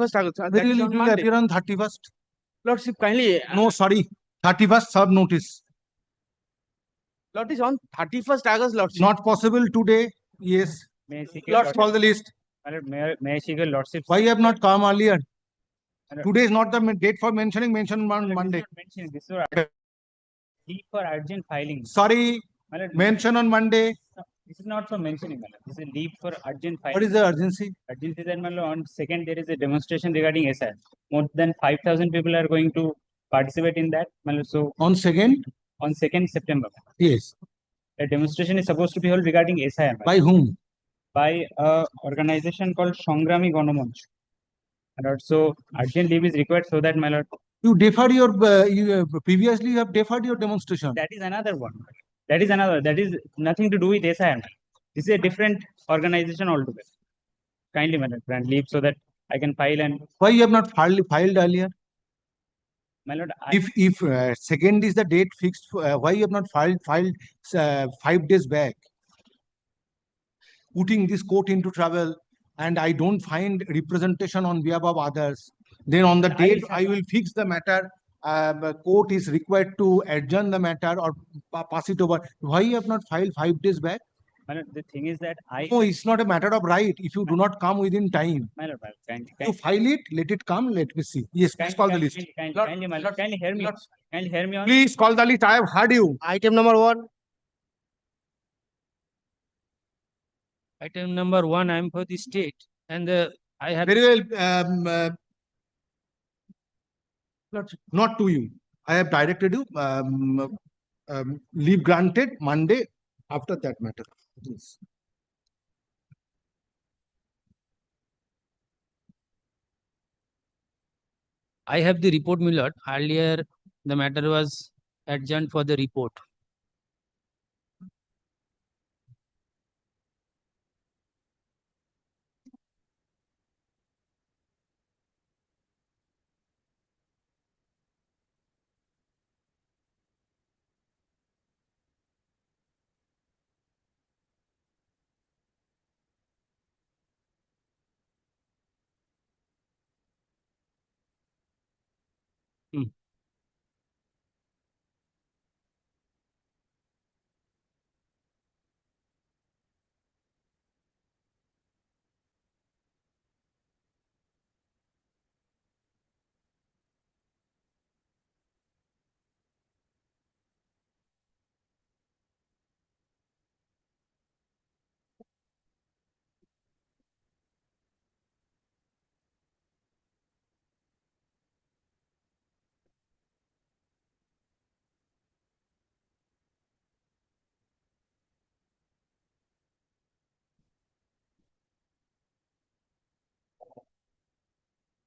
31st August. That Really, is it on will Monday. appear on 31st. Lordship, kindly. No, sorry. 31st serve notice. Lord is on 31st August, Lordship. Not possible today. Yes. May I seek a Lord, Let's call the list. May I seek a lordship? Why you have not come earlier? Hello. Today is not the date for mentioning. Mention on Monday. This is leave for urgent filing. Sorry. Mention on Monday. This is not for mentioning, madam. This is leave for urgent filing. What is the urgency? Urgency that, madam, on 2nd there is a demonstration regarding SI. More than 5,000 people are going to participate in that, madam. So On 2nd? on 2nd September, Yes. a demonstration is supposed to be held regarding SI. Madam. By whom? By a organization called Songrami Ganamanch. And also urgent leave is required so that, my lord. You deferred your, previously you have deferred your demonstration. That is another one. That is another. That is nothing to do with SI. This is a different organization altogether. Kindly, madam, grant leave so that I can file and. Why you have not filed earlier? My lord, If second is the date fixed, why you have not filed 5 days back? Putting this court into trouble, and I don't find representation on behalf of others. Then on the date I will fix the matter. Court is required to adjourn the matter or pass it over. Why you have not filed 5 days back? my lord, the thing is that No, it's not a matter of right. If you do not come within time, My lord, you file it, let it come, let me see. Yes, please call the list. Kindly, my lord, kindly hear me. Kindly hear me on. Please call the list. I have heard you. Item number 1. Item number 1, I am for the state, and I have. Very well. Not to you. I have directed you. Leave granted Monday after that matter. Yes. I have the report, my lord. Earlier, the matter was adjourned for the report.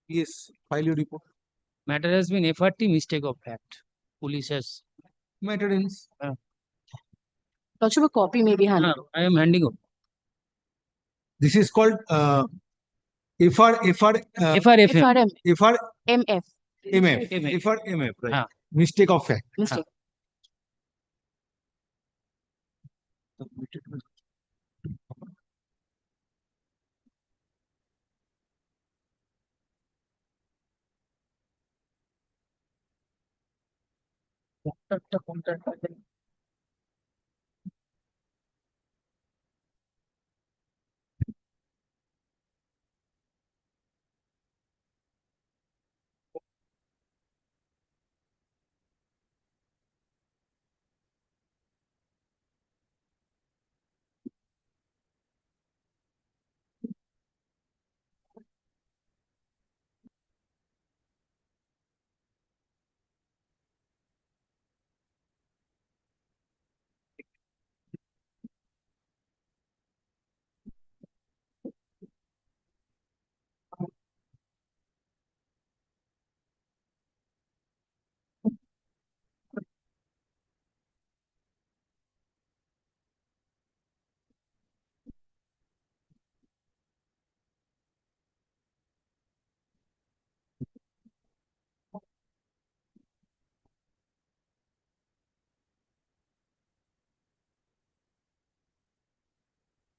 Yes, file your report. Matter has been FRT mistake of fact. Police has. Matter ends. Lordship, a copy may be handed. I am handing over. This is called FRFM. FRM. FR MF. MF. MF. FRMF, right? Ah. Mistake of fact. Mistake.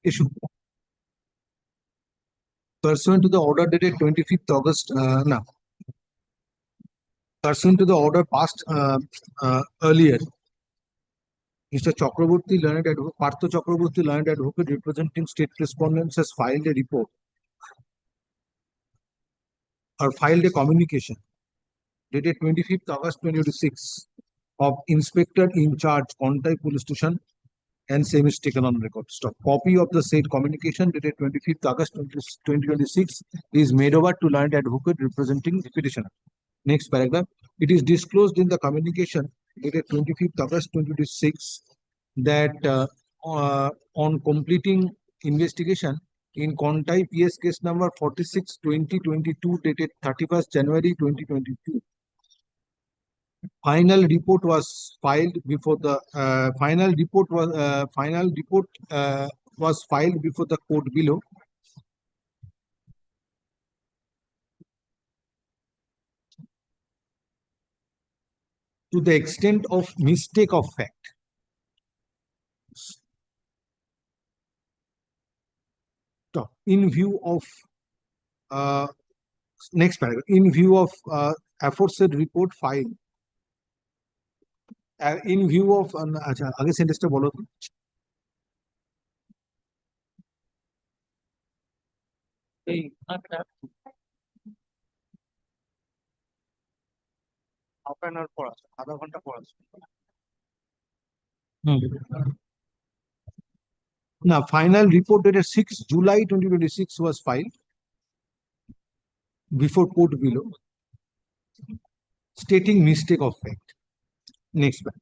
Issue. pursuant to the order dated 25th August, no. Pursuant to the order passed earlier, Mr. Chakraborty, learned advocate, Partha Chakraborty, learned advocate representing state respondents, has filed a report or filed a communication dated 25th August 2026 of Inspector in Charge, Contai Police Station, and same is taken on record. Stop. Copy of the said communication dated 25th August 2026 is made over to learned advocate representing the petitioner. Next paragraph. It is disclosed in the communication dated 25th August 2026 that on completing investigation in Contai PS case number 46/2022 dated 31st January 2022. Final report was filed before the final report was filed before the court below. To the extent of mistake of fact. Stop. In view of next paragraph. In view of aforesaid report filed. In view of আচ্ছা আগে সেন্টেন্সটা বলো তো half an hour পর আছে, আধা ঘন্টা পর আছে। Now, final report dated 6 July 2026 was filed before court below, stating mistake of fact. Next one.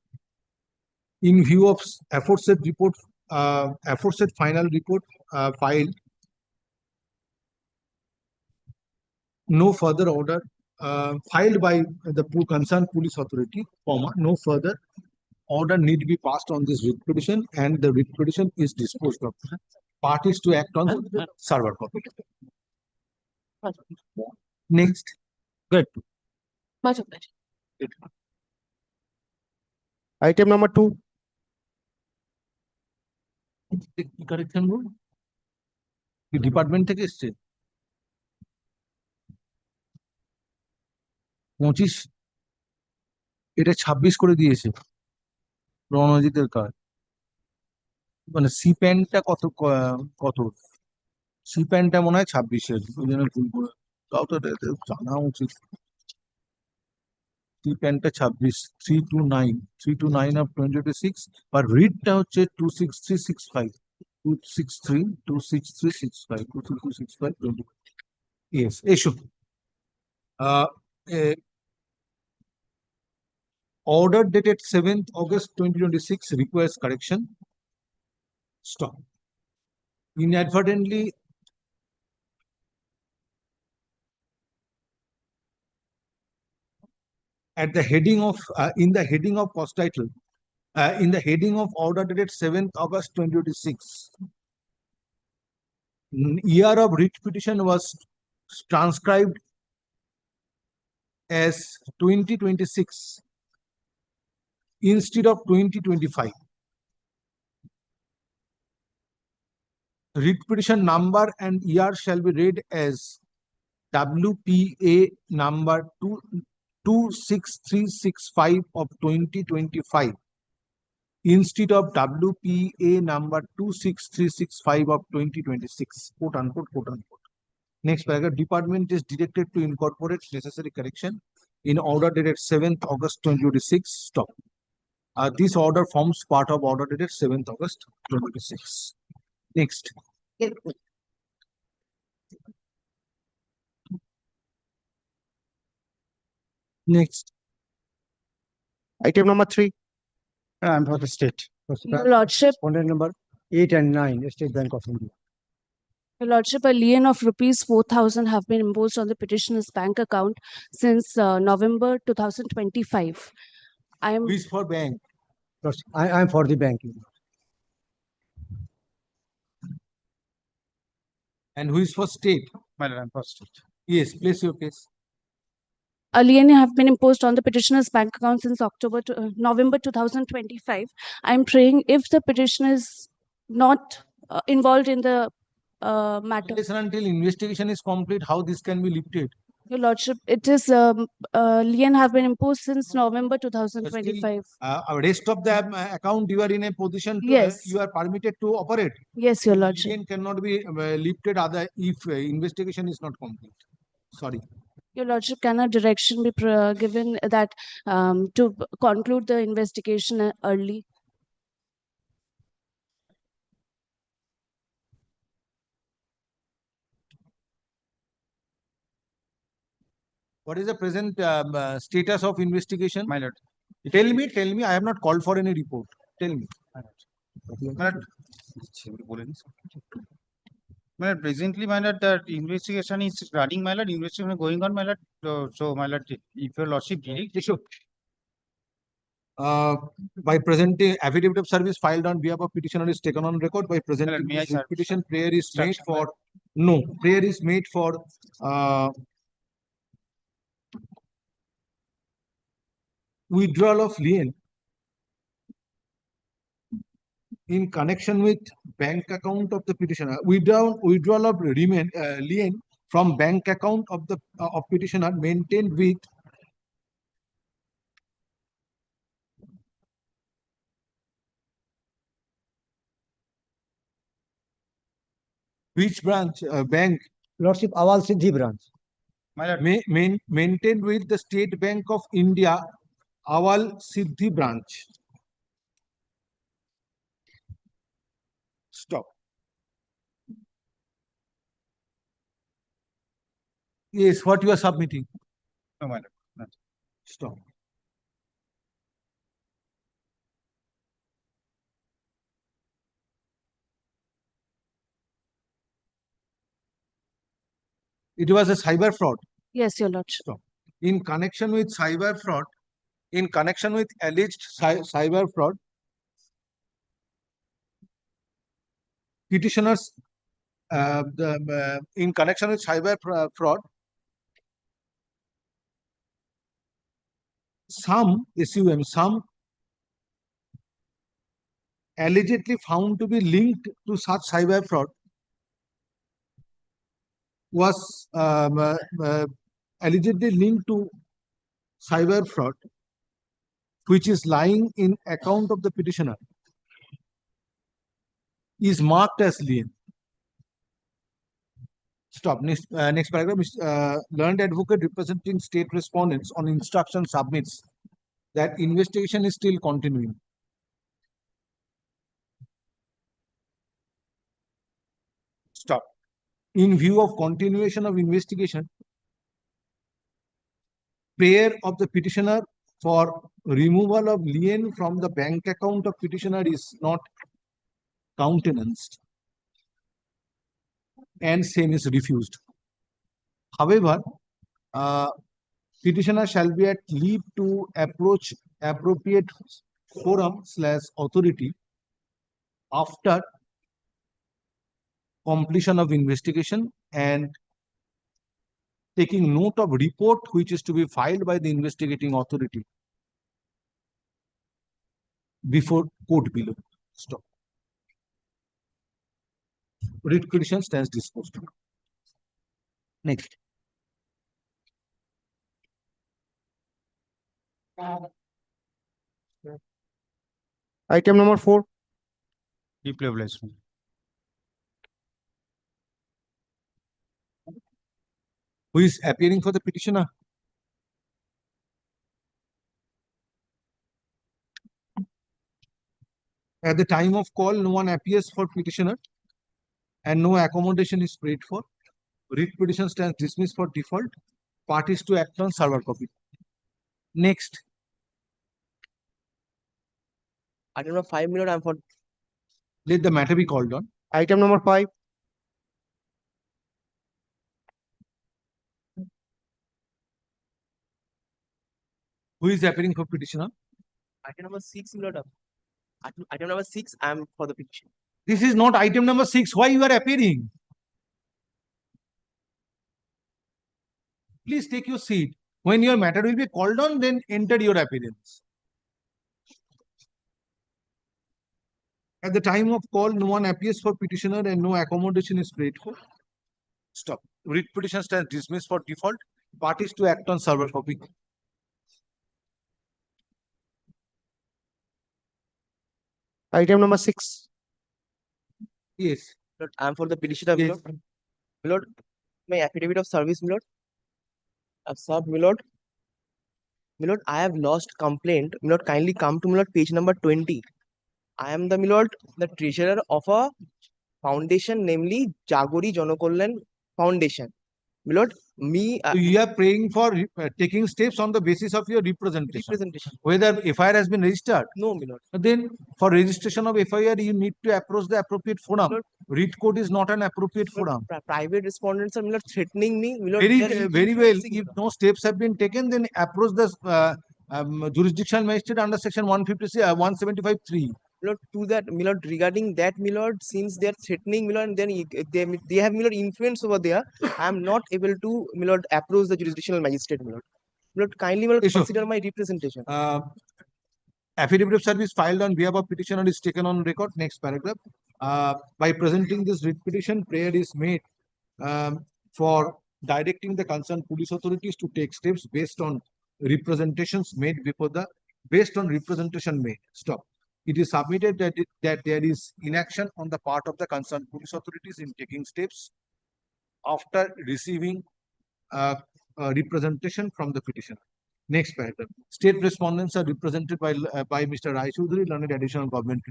In view of aforesaid report, aforesaid final report filed, no further order filed by the concerned police authority, no further order need be passed on this writ petition, and the writ petition is disposed of. Parties to act on server copy. Next. Good. Much obliged. Item number 2. Correction rule. Department থেকে এসছে 25 এটা 26 করে দিয়েছে রণজিতের কাজ মানে C প্যানটা কত C প্যানটা মনে হয় 26-এর ওই জন্য ভুল করে তাও তো জানা উচিত সি প্যানটা 26 329 অফ 2026 আর রিডটা হচ্ছে 26365 26365 yes issue order dated 7th August 2026 requires correction. Stop. Inadvertently at the heading of in the heading of cost title in the heading of order dated 7th August 2026 year of writ petition was transcribed as 2026 instead of 2025. Writ petition number and year shall be read as WPA number 26365 of 2025 instead of WPA number 26365 of 2026. Quote unquote, quote unquote. Next paragraph. Department is directed to incorporate necessary correction in order dated 7th August 2026. Stop. This order forms part of order dated 7th August 2026. Next. Next. Item number 3. I'm for the state. Your Lordship, Respondent number 8 and 9, State Bank of India. Your Lordship, a lien of rupees 4,000 have been imposed on the petitioner's bank account since November 2025. I am Who is for bank? I am for the banking. And who is for state? My lord, I'm for state. Yes, place your case. a lien have been imposed on the petitioner's bank account since November 2025. I am praying if the petitioner is not involved in the matter. Unless and until investigation is complete, how this can be lifted? Your Lordship, it is, lien have been imposed since November 2025. Rest of the account, you are in a position to, Yes. you are permitted to operate. Yes, Your Lordship. Lien cannot be lifted other if investigation is not complete. Sorry. Your Lordship, can a direction be given that to conclude the investigation early? What is the present status of investigation? My lord. Tell me, I have not called for any report. Tell me. My lord. My lord, presently, my lord, that investigation is running, my lord, investigation is going on, my lord. So, my lord, if your lordship direct, By presenting affidavit of service filed on behalf of petitioner is taken on record. By presenting may I this serve petition, prayer is made instruction, for, no, prayer is made for withdrawal of lien in connection with bank account of the petitioner. Withdrawal of lien from bank account of the of petitioner maintained with which branch, bank? Lordship, Awal Siddhi branch. my lord, Maintained with the State Bank of India, Awal Siddhi branch. Stop. Yes, what you are submitting? no, my lord. Stop. It was a cyber fraud. Yes, Your Lordship. In connection with cyber fraud, in connection with alleged cyber fraud, petitioners, in connection with cyber fraud, some allegedly found to be linked to such cyber fraud was allegedly linked to cyber fraud, which is lying in account of the petitioner, is marked as lien. Stop. Next paragraph. Learned advocate representing state respondents on instruction submits that investigation is still continuing. Stop. In view of continuation of investigation, prayer of the petitioner for removal of lien from the bank account of petitioner is not countenanced and same is refused. However, petitioner shall be at leave to approach appropriate forum/authority after completion of investigation and taking note of report which is to be filed by the investigating authority before court below. Stop. Writ petition stands disposed. Next. Item number 4. Deeply obliged. Who is appearing for the petitioner? At the time of call, no one appears for petitioner and no accommodation is paid for. Writ petition stands dismissed for default. Parties to act on server copy. Next. Item number 5, I'm for Let the matter be called on. Item number 5. Who is appearing for petitioner? item number 6, Item number 6, I'm for the petition. This is not item number 6. Why you are appearing? Please take your seat. When your matter will be called on, then enter your appearance. At the time of call, no one appears for petitioner and no accommodation is paid for. Stop. Writ petition stands dismissed for default. Parties to act on server copy. Item number 6. Yes. Lord, I'm for the petitioner, Yes. Milord. Milord, my affidavit of service, Milord. I've served, Milord. Milord, I have lost complaint. Milord, kindly come to Milord page number 20. I am the Milord, the treasurer of a foundation, namely Jagori Jonokollan Foundation. Milord, me So you are praying for taking steps on the basis of your representation. representation. Whether FIR has been registered, No, Milord. then for registration of FIR, you need to approach the appropriate forum. Lord. Writ code is not an appropriate Milord, forum. private respondents are Milord threatening me. Milord, Very, they are very well. influencing, If Milord. no steps have been taken, then approach the jurisdictional magistrate under section 156, 175(3). Milord, to that, Milord, regarding that, Milord, since they are threatening, Milord, and then they have, Milord, influence over there, I am not able to, Milord, approach the jurisdictional magistrate, Milord. Milord, kindly, Milord, Issue. consider my representation. Affidavit of service filed on behalf of petitioner is taken on record. Next paragraph. By presenting this writ petition, prayer is made for directing the concerned police authorities to take steps based on representations made based on representation made. Stop. It is submitted that there is inaction on the part of the concerned police authorities in taking steps after receiving representation from the petitioner. Next paragraph. State respondents are represented by Mr. Rai Choudhury, learned additional government.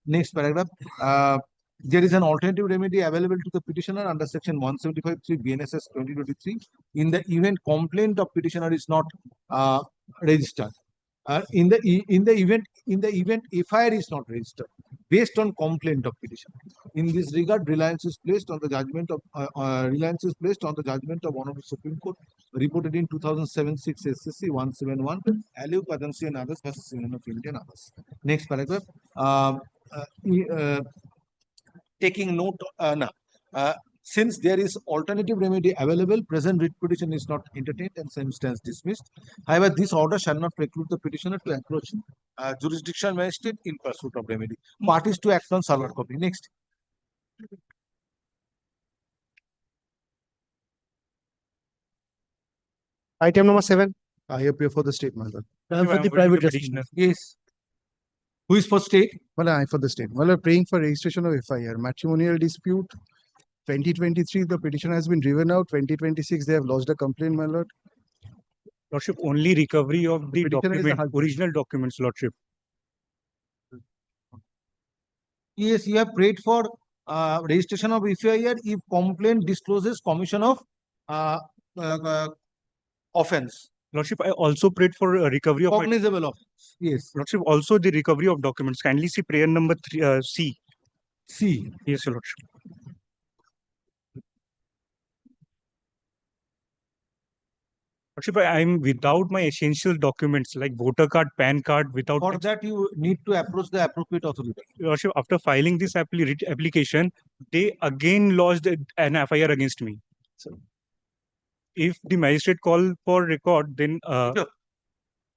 Next paragraph. There is an alternative remedy available to the petitioner under section 175(3) BNSS 2023 in the event complaint of petitioner is not registered. In the event FIR is not registered based on complaint of petition. In this regard, reliance is placed on the judgment of Honorable Supreme Court reported in 2007-6 SCC 171 Aliu Padansi and others versus Union of India and others. Next paragraph. Taking note since there is alternative remedy available, present writ petition is not entertained and same stands dismissed. However, this order shall not preclude the petitioner to approach jurisdictional magistrate in pursuit of remedy. Parties to act on server copy. Next. Item number 7. I appear for the state, my lord. I'm for the private respondent. Yes. Who is for state? Well, I for the state. Well, praying for registration of FIR. Matrimonial dispute. 2023, the petition has been driven out. 2026, they have lodged a complaint, my lord. Lordship, only recovery of the petitioner is the document, husband. original documents, Lordship. Yes, you have prayed for registration of FIR if complaint discloses commission of offense. Lordship, I also prayed for recovery of my, Cognizable offense. Yes. Lordship, also the recovery of documents. Kindly see prayer number 3, C. C. Yes, your Lordship. Lordship, I am without my essential documents like voter card, PAN card, without. For that, you need to approach the appropriate authority. Lordship, after filing this application, they again lodged an FIR against me. So, if the magistrate call for record, then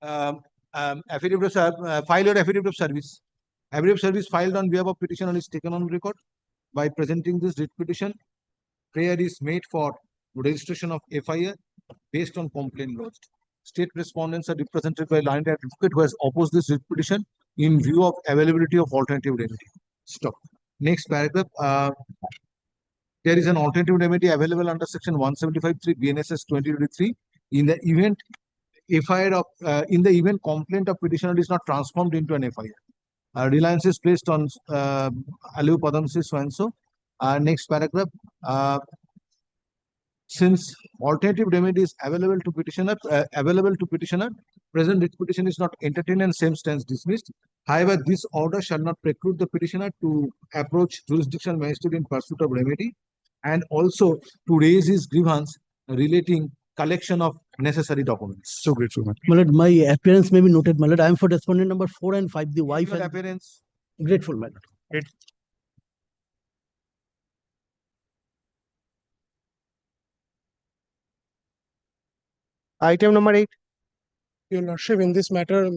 Affidavit of file your affidavit of service. Affidavit of service filed on behalf of petitioner is taken on record. By presenting this writ petition, prayer is made for registration of FIR based on complaint lodged. State respondents are represented by learned advocate who has opposed this writ petition in view of availability of alternative remedy. Stop. Next paragraph. There is an alternative remedy available under section 175(3) BNSS 2023 in the event complaint of petitioner is not transformed into an FIR. Reliance is placed on Aliu Padamsi so and so. Next paragraph. Since alternative remedy is available to petitioner, present writ petition is not entertained and same stands dismissed. However, this order shall not preclude the petitioner to approach jurisdictional magistrate in pursuit of remedy and also to raise his grievance relating collection of necessary documents. So grateful, man. My lord, my appearance may be noted, my lord. I am for respondent number 4 and 5, the wife Your and appearance. grateful, my lord. Item number 8. Your Lordship, in this matter,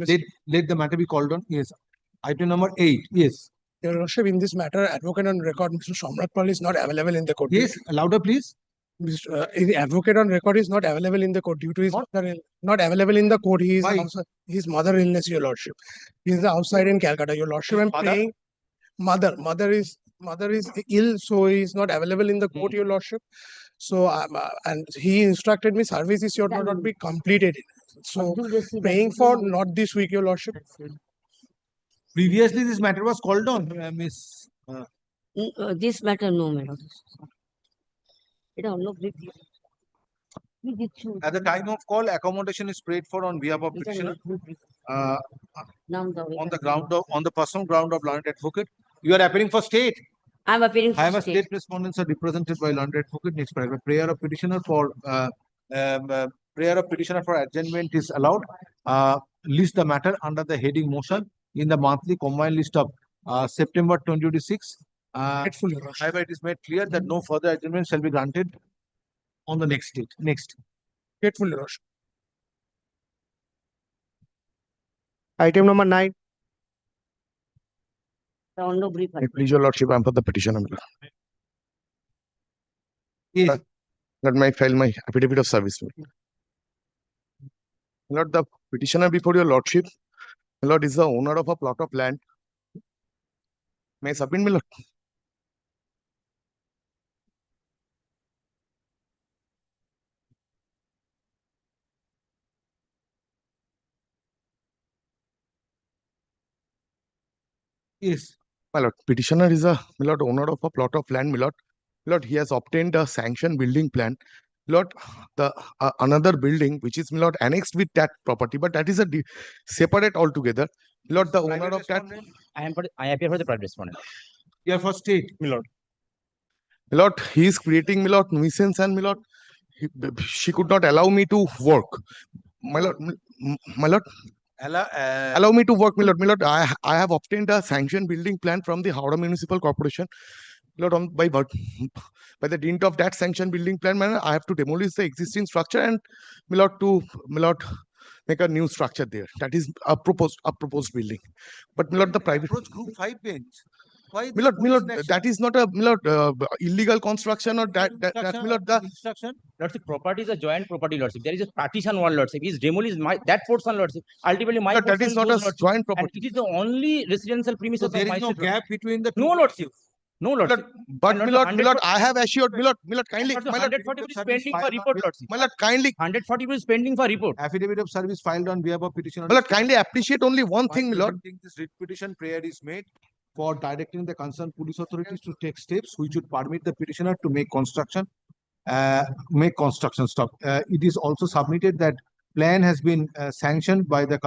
Let the matter be called on. Yes. Item number 8. Yes. Your Lordship, in this matter, advocate on record, Mr. Somnath is not available in the court. Yes, louder, please. The advocate on record is not available in the court due to his not available in the court. He is Why? outside, his mother illness, Your Lordship. He is outside in Calcutta, Your Lordship. I'm Mother? praying. Mother is ill, so he is not available in the court, Your Lordship. So and he instructed me services should not be completed. So praying for not this week, Your Lordship. Previously, this matter was called on, Miss. This matter, no, madam. No, At the time of call, accommodation is prayed for on behalf of petitioner. On the personal ground of learned advocate. You are appearing for state. I'm appearing for I have a state. state respondents are represented by learned advocate. Next paragraph. Prayer of petitioner for adjournment is allowed. List the matter under the heading motion in the monthly combined list of September 2026. However, it is made clear that no further adjournment shall be granted on the next date. Next. Grateful, Your Lordship. Item number 9. No brief. Please, Your Lordship, I'm for the petitioner. Yes. Let me file my affidavit of service. Lord, the petitioner before Your Lordship, Lord, is the owner of a plot of land. May I submit, my Lord? Yes. My Lord, petitioner is my Lord, owner of a plot of land, my Lord. My Lord, he has obtained a sanctioned building plan. Lord, the another building which is, my Lord, annexed with that property, but that is a separate altogether. Lord, the owner of that. I appear for the private respondent. You are for state, my lord. My Lord, he is creating, my Lord, nuisance, and my Lord, she could not allow me to work. My Lord, my Lord. Allow me to work, my Lord. My Lord, I have obtained a sanctioned building plan from the Howrah Municipal Corporation. Lord, by the dint of that sanctioned building plan, I have to demolish the existing structure and, my Lord, make a new structure there. That is a proposed building. But, my Lord, the private Group 5 bench. Why? My Lord, that is not a illegal construction or that my Lord, the Instruction. Lordship, property is a joint property, Lordship. There is a partition wall, Lordship. He's demolished that portion, Lordship. Ultimately, my Lord, that is not a Lordship. joint property. And it is the only residential premises So there of is no gap between the two. No, Lordship. No, Lordship. But, my Lord, I have assured, my Lord, kindly, my Lord, 140 rupees pending for report, Lordship. my Lord, kindly, 140 rupees pending for report. Affidavit of service filed on behalf of petitioner. my Lord, kindly appreciate only one thing, my Lord. This writ petition prayer is made for directing the concerned police authorities to take steps which would permit the petitioner to make construction stop. It is also submitted that plan has been sanctioned by the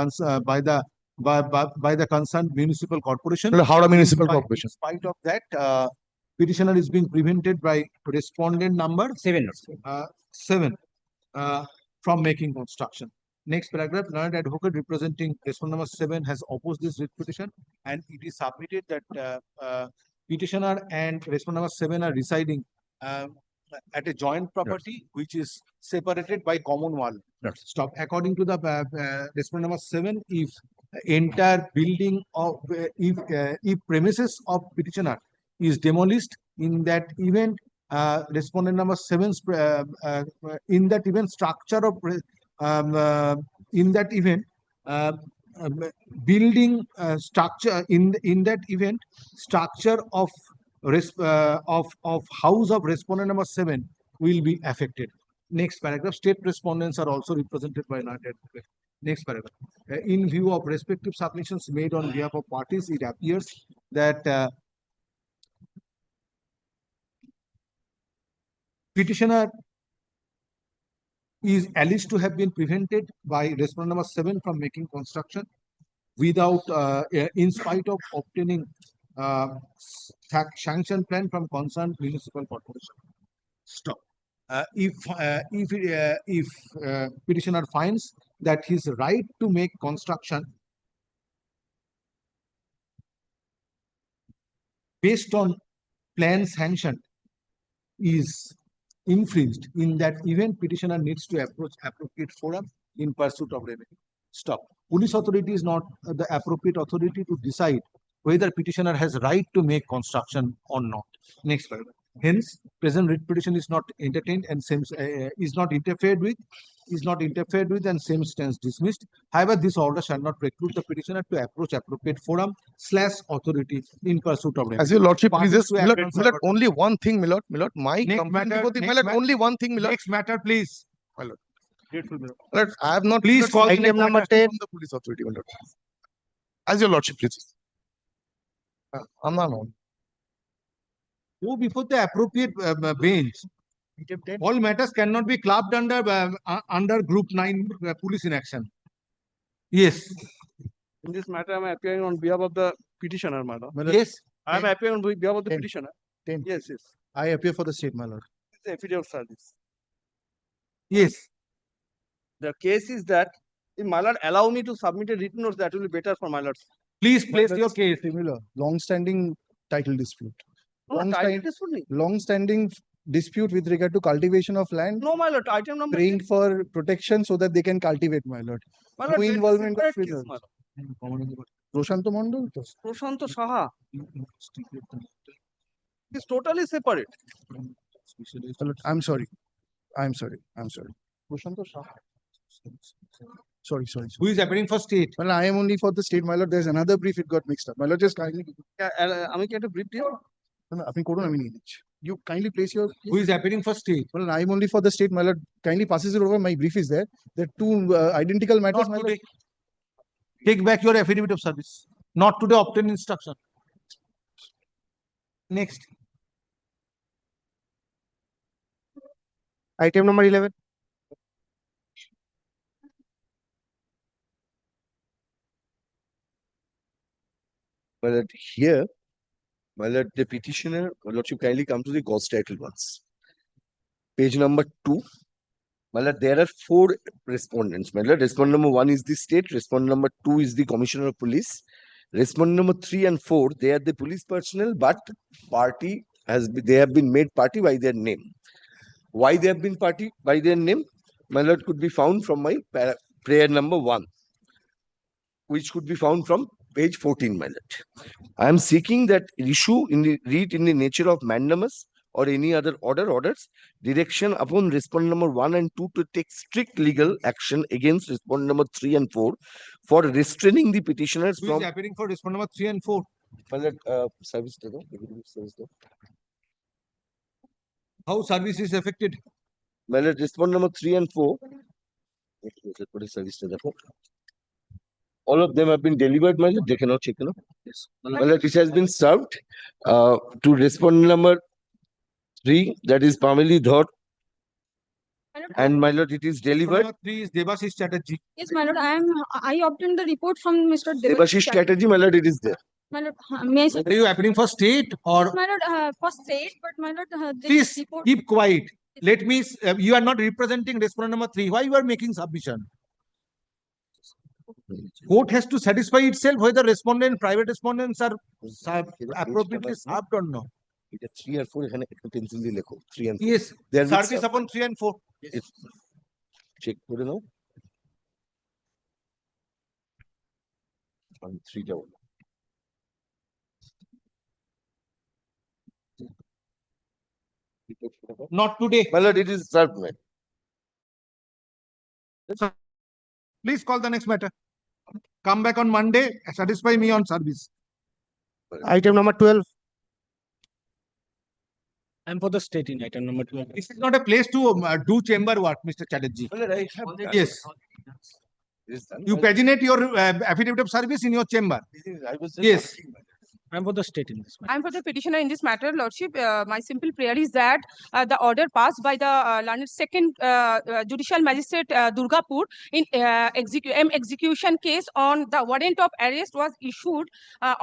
concerned municipal corporation. Howrah Municipal Corporation. In spite of that, petitioner is being prevented by respondent number 7. 7 from making construction. Next paragraph, learned advocate representing respondent number 7 has opposed this writ petition, and it is submitted that petitioner and respondent number 7 are residing at a joint property which is separated by common wall. Stop. According to the respondent number 7, if entire building of if premises of petitioner is demolished, in that event, respondent number 7's in that event structure of in that event building structure in that event structure of house of respondent number 7 will be affected. Next paragraph, state respondents are also represented by learned advocate. Next paragraph, in view of respective submissions made on behalf of parties, it appears that petitioner is alleged to have been prevented by respondent number 7 from making construction without, in spite of obtaining sanction plan from concerned municipal corporation. Stop. If petitioner finds that his right to make construction based on plan sanction is infringed, in that event petitioner needs to approach appropriate forum in pursuit of remedy. Stop. Police authority is not the appropriate authority to decide whether petitioner has right to make construction or not. Next paragraph. Hence, present writ petition is not entertained and is not interfered with and same stands dismissed. However, this order shall not preclude the petitioner to approach appropriate forum / authority in pursuit of remedy. As your lordship Parties pleases, to act on Milord, only one thing, Milord, my Next complaint matter, before the, next Milord, ma- only one thing, Milord. Next matter, please. Milord. Grateful, Milord. Milord, I have not Please call the item next number matter. 10 from the police authority, Milord. As your lordship pleases. No. Go before the appropriate bench. Item 10. All matters cannot be clubbed under Group 9 police in action. Yes. In this matter, I am appearing on behalf of the petitioner, my lord. Yes. I am appearing on behalf of the 10. petitioner. 10. Yes, yes. I appear for the state, my lord. It's the affidavit of service. Yes. The case is that if my lord allow me to submit a written note, that will be better for my lord. Please place That's your case. Similar, long-standing title dispute. No, title dispute nahi. Long-standing dispute with regard to cultivation of land, No, my lord. Item number praying for protection so that they can cultivate, my lord. My lord, No that is involvement of separate case, prisoners. my lord. Prashanto Mondal? Prashanto Saha is totally separate. I'm sorry. Prashanto Shah. Sorry. Who is appearing for state? Well, I am only for the state, my lord. There's another brief, it got mixed up. My lord, just kindly. আমি কি একটা brief দিই? আপনি করুন, আমি নিয়ে নিচ্ছি. You kindly place your. Who is appearing for state? Well, I am only for the state, my lord. Kindly passes it over. My brief is there. There are two identical matters, Not my lord. today. Take back your affidavit of service. Not today, obtain instruction. Next. Item number 11. My lord, here, my lord, the petitioner, my lordship, kindly come to the ghost title once. Page number 2. My lord, there are 4 respondents. My lord, respondent number 1 is the state, respondent number 2 is the commissioner of police. Respondent number 3 and 4, they are the police personnel, but they have been made party by their name. Why they have been party by their name? My lord, could be found from my prayer number 1, which could be found from page 14, my lord. I am seeking that issue read in the nature of mandamus or any other orders, direction upon respondent number 1 and 2 to take strict legal action against respondent number 3 and 4 for restraining the petitioners Who from. is appearing for respondent number 3 and 4? My lord, service. How service is affected? My lord, respondent number 3 and 4. What is service? All of them have been delivered, my lord. They cannot check, no? Yes. My lord, it has been served to respondent number 3, that is Pameli Dhar. And my lord, it is delivered. Number 3 is Debashish Chatterjee. Yes, my lord. I obtained the report from Mr. Debashish Chatterjee, my lord, it is there. My lord, may I say? Are you appearing for state or? My lord, for state, but my lord, this Please report. keep quiet. Let me. You are not representing respondent number 3. Why you are making submission? Court has to satisfy itself whether private respondents are appropriately served or not. 3 or 4, এখানে একটু pencil দিয়ে লেখো 3 and 4. Yes, They are with service upon 3 and 4. Check করে নাও. 3 double. Not today. My lord, it is served, man. Please call the next matter. Come back on Monday. Satisfy me on service. Item number 12. I'm for the state in item number 12. This is not a place to do chamber work, Mr. Chatterjee. My lord, I have. Yes. You paginate your affidavit of service in your chamber. I was just Yes. asking, my lord. I'm for the state in this matter. I'm for the petitioner in this matter, Lordship. My simple prayer is that the order passed by the learned second judicial magistrate Durgapur in execution case on the warrant of arrest was issued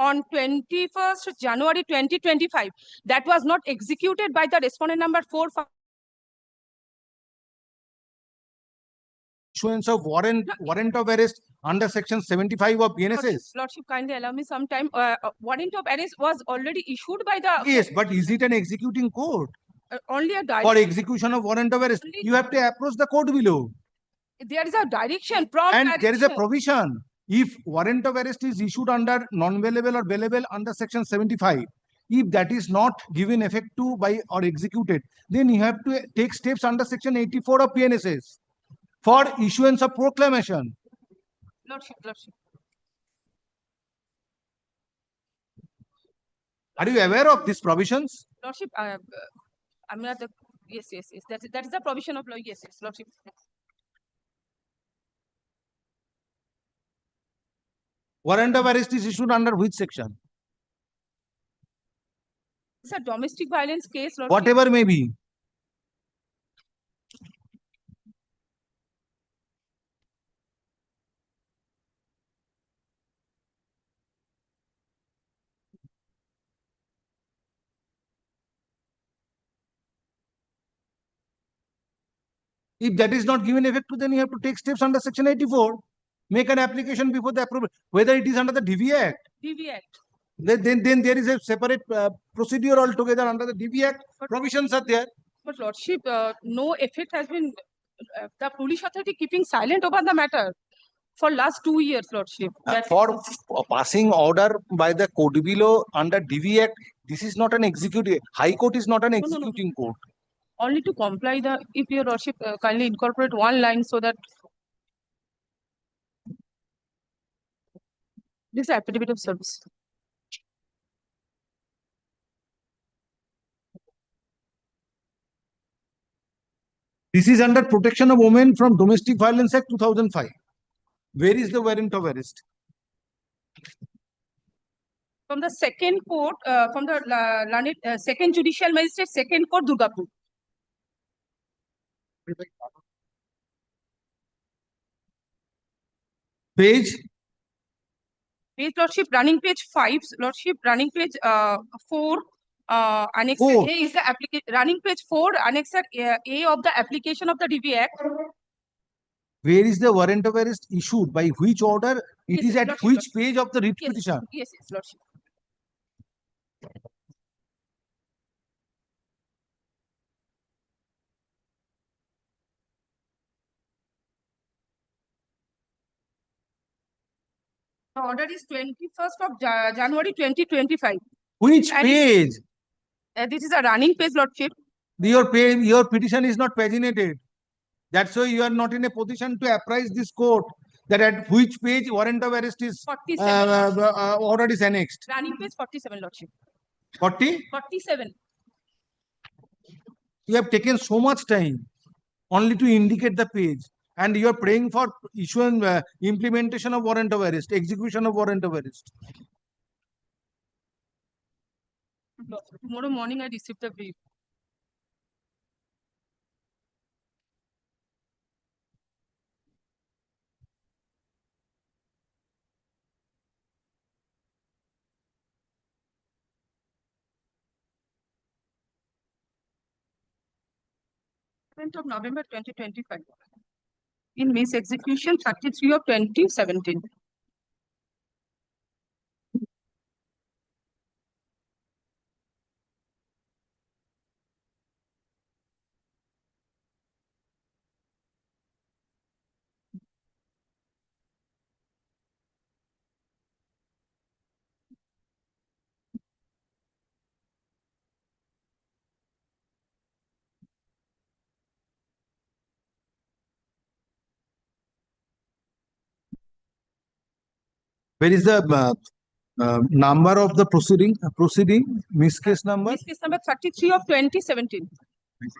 on 21st January 2025. That was not executed by the respondent number 4. Issuance of warrant of arrest under section 75 of BNSS. Lordship, kindly allow me some time. Warrant of arrest was already issued by the Yes, but is it an executing court? only a For direction. execution of warrant of arrest, you have to approach the court below. There is a direction, prompt And there is a direction. provision. if warrant of arrest is issued under non-bailable or bailable under section 75, if that is not given effect to by or executed, then you have to take steps under section 84 of PNSS for issuance of proclamation. Lordship, Lordship. Are you aware of these provisions? Lordship, I'm not the, yes, that is the provision of law, yes, Lordship. Warrant of arrest is issued under which section? It's a domestic violence case, Lordship. Whatever may be. If that is not given effect to, then you have to take steps under section 84. Make an application before the approval, whether it is under the DV Act. DV Act. Then there is a separate procedure altogether under the DV Act. Provisions are there. But Lordship, no effect has been, the police authority keeping silent over the matter for last 2 years, Lordship. For passing order by the court below under DV Act, this is not an executive. High Court is not an executing court. Only to comply the, if your Lordship kindly incorporate one line so that this is affidavit of service. This is under Protection of Women from Domestic Violence Act 2005. Where is the warrant of arrest? From the second court, from the second judicial magistrate, second court, Durgapur. Page? Page, Lordship, running page 5, Lordship, running page 4, annex A is the application, running page 4, annex A of the application of the DV Act. Where is the warrant of arrest issued? By which order? It is at Lordship, which page of the writ Yes, petition? yes, Lordship. The order is 21st of January 2025. Which And page? this is a running page, Lordship. Your petition is not paginated. That's why you are not in a position to apprise this court that at which page warrant of arrest is 47. order is annexed. Running page 47, Lordship. 40? 47. You have taken so much time only to indicate the page, and you are praying for issuing implementation of warrant of arrest, execution of warrant of arrest. Tomorrow morning I received the brief. Of November 2025. In Miss Execution 33 of 2017. Where is the number of the proceeding, Miss case number? Miss case number 33 of 2017. It's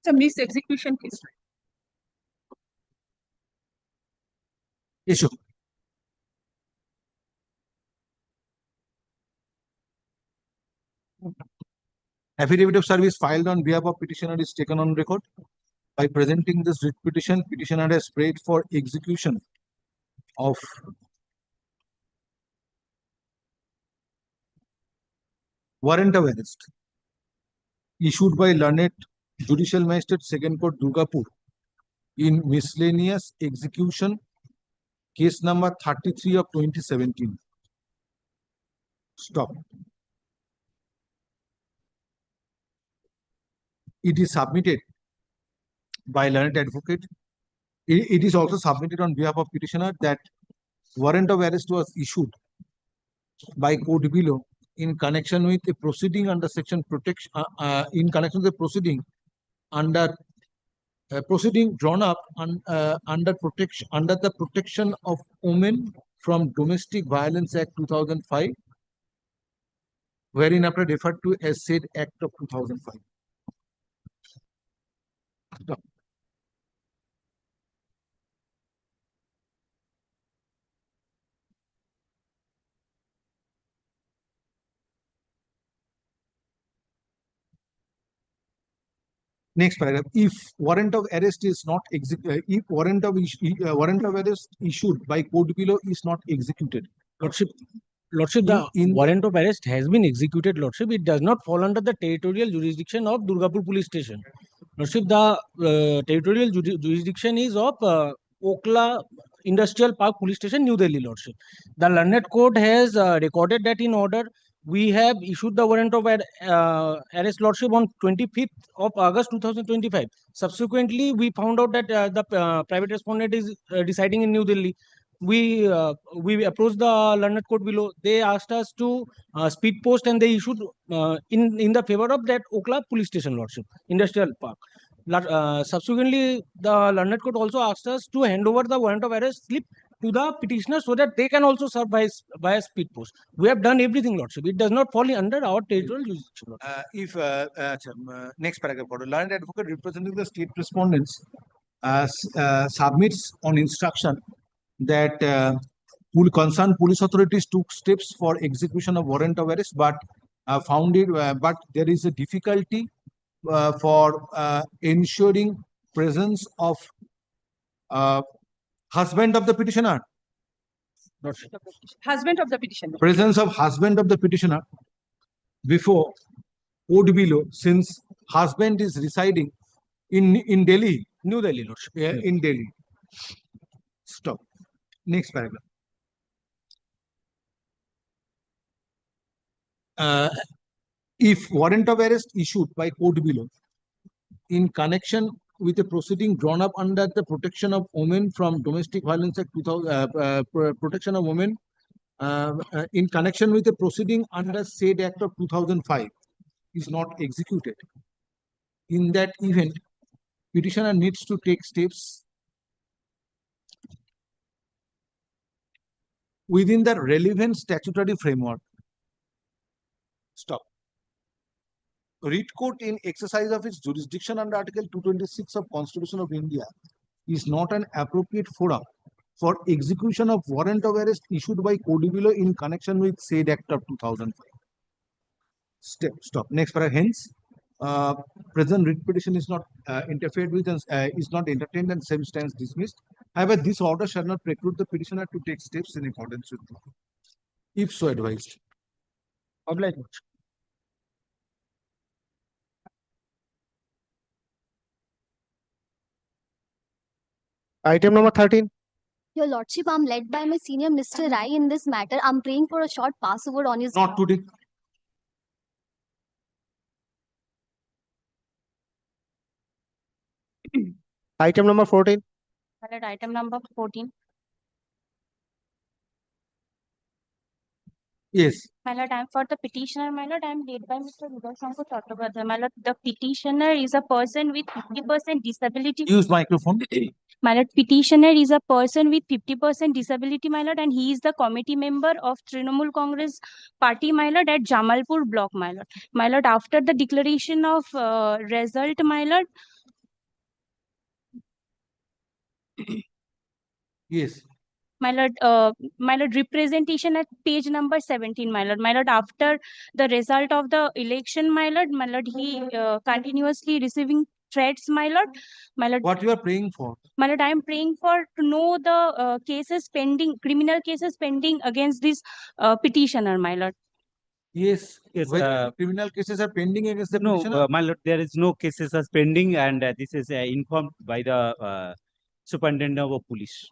a Miss Execution case. Issue. Affidavit of service filed on behalf of petitioner is taken on record. By presenting this writ petition, petitioner has prayed for execution of warrant of arrest issued by learned Judicial Magistrate Second Court Durgapur in miscellaneous execution case number 33 of 2017. Stop. It is submitted by learned advocate. It is also submitted on behalf of petitioner that warrant of arrest was issued by court below in connection with a proceeding under section protection in connection with the proceeding under proceeding drawn up under the Protection of Women from Domestic Violence Act 2005, wherein after referred to as said Act of 2005. Stop. Next paragraph. If warrant of arrest is not if warrant of arrest issued by court below is not executed. Lordship, the warrant of arrest has been executed, Lordship. It does not fall under the territorial jurisdiction of Durgapur Police Station. Lordship, the territorial jurisdiction is of Okla Industrial Park Police Station, New Delhi, Lordship. The learned court has recorded that in order we have issued the warrant of arrest, Lordship, on 25th of August 2025. Subsequently, we found out that the private respondent is residing in New Delhi. We approached the learned court below. They asked us to speed post, and they issued in the favor of that Okla Police Station, Lordship, Industrial Park. Subsequently, the learned court also asked us to hand over the warrant of arrest slip to the petitioner so that they can also serve by a speed post. We have done everything, Lordship. It does not fall under our territorial jurisdiction. Next paragraph, learned advocate representing the state respondents submits on instruction that concerned police authorities took steps for execution of warrant of arrest, but but there is a difficulty for ensuring presence of husband of the petitioner. Husband of the petitioner. Presence of husband of the petitioner before court below, since husband is residing in Delhi, New Delhi, Lordship. In Delhi. Stop. Next paragraph. If warrant of arrest issued by court below in connection with a proceeding drawn up under the Protection of Women from Domestic Violence Act 2000, Protection of Women in connection with a proceeding under said Act of 2005 is not executed, in that event, petitioner needs to take steps within the relevant statutory framework. Stop. Writ court in exercise of its jurisdiction under Article 226 of Constitution of India is not an appropriate forum for execution of warrant of arrest issued by court below in connection with said Act of 2005. Stop. Next paragraph. Hence, present writ petition is not interfered with and is not entertained and same stands dismissed. However, this order shall not preclude the petitioner to take steps in accordance with law, if so advised. Obliged. Item number 13. Your Lordship, I'm led by my senior Mr. Rai in this matter. I'm praying for a short passover on his. Not today. Item number 14. Item number 14. Yes. My lord, I'm for the petitioner. My lord, I'm led by Mr. Rudashankar Chattopadhyay. My lord, the petitioner is a person with 50% disability. Use microphone. My lord, petitioner is a person with 50% disability, my lord, and he is the committee member of Trinamool Congress Party, my lord, at Jamalpur block, my lord. My lord, after the declaration of result, my lord. Yes. My lord, representation at page number 17, my lord. My lord, after the result of the election, my lord, he continuously receiving threats, my lord. My lord. What you are praying for? My lord, I am praying for to know the cases pending, criminal cases pending against this petitioner, my lord. Yes. Yes. Criminal cases are pending against the No, petitioner. my lord, there is no cases as pending, and this is informed by the superintendent of police.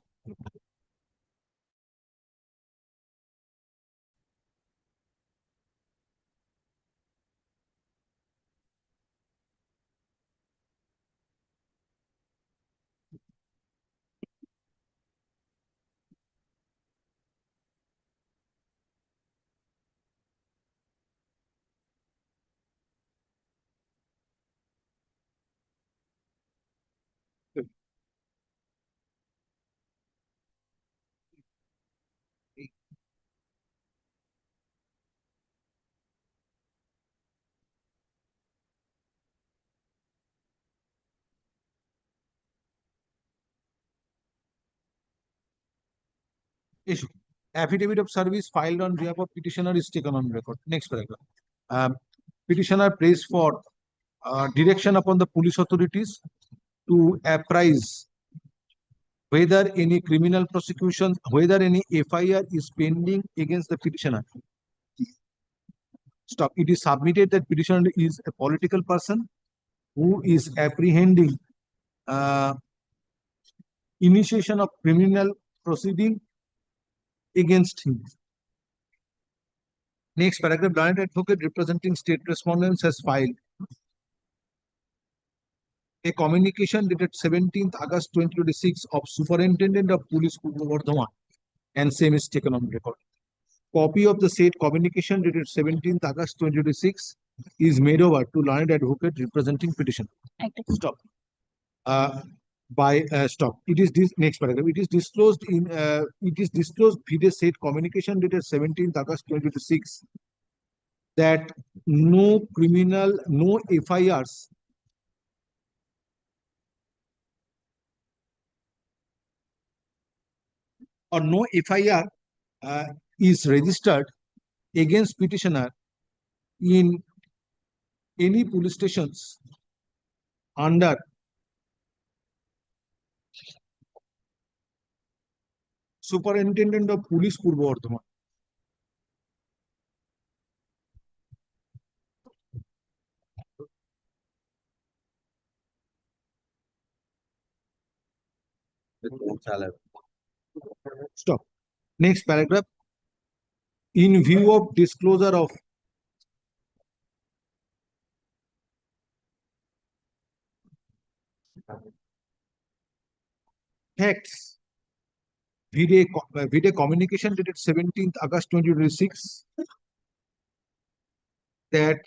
Issue. Affidavit of service filed on behalf of petitioner is taken on record. Next paragraph. Petitioner prays for direction upon the police authorities to apprise whether any criminal prosecution, whether any FIR is pending against the petitioner. Stop. It is submitted that petitioner is a political person who is apprehending initiation of criminal proceeding against him. Next paragraph, learned advocate representing state respondents has filed a communication dated 17th August 2026 of Superintendent of Police Purba Bardhaman, and same is taken on record. Copy of the said communication dated 17th August 2026 is made over to learned advocate representing petition. Stop. Stop. It is this next paragraph. It is disclosed via said communication dated 17th August 2026 that no FIRs or no FIR is registered against petitioner in any police stations under Superintendent of Police Purba Bardhaman. Stop. Next paragraph. In view of disclosure of facts, video communication dated 17th August 2026 that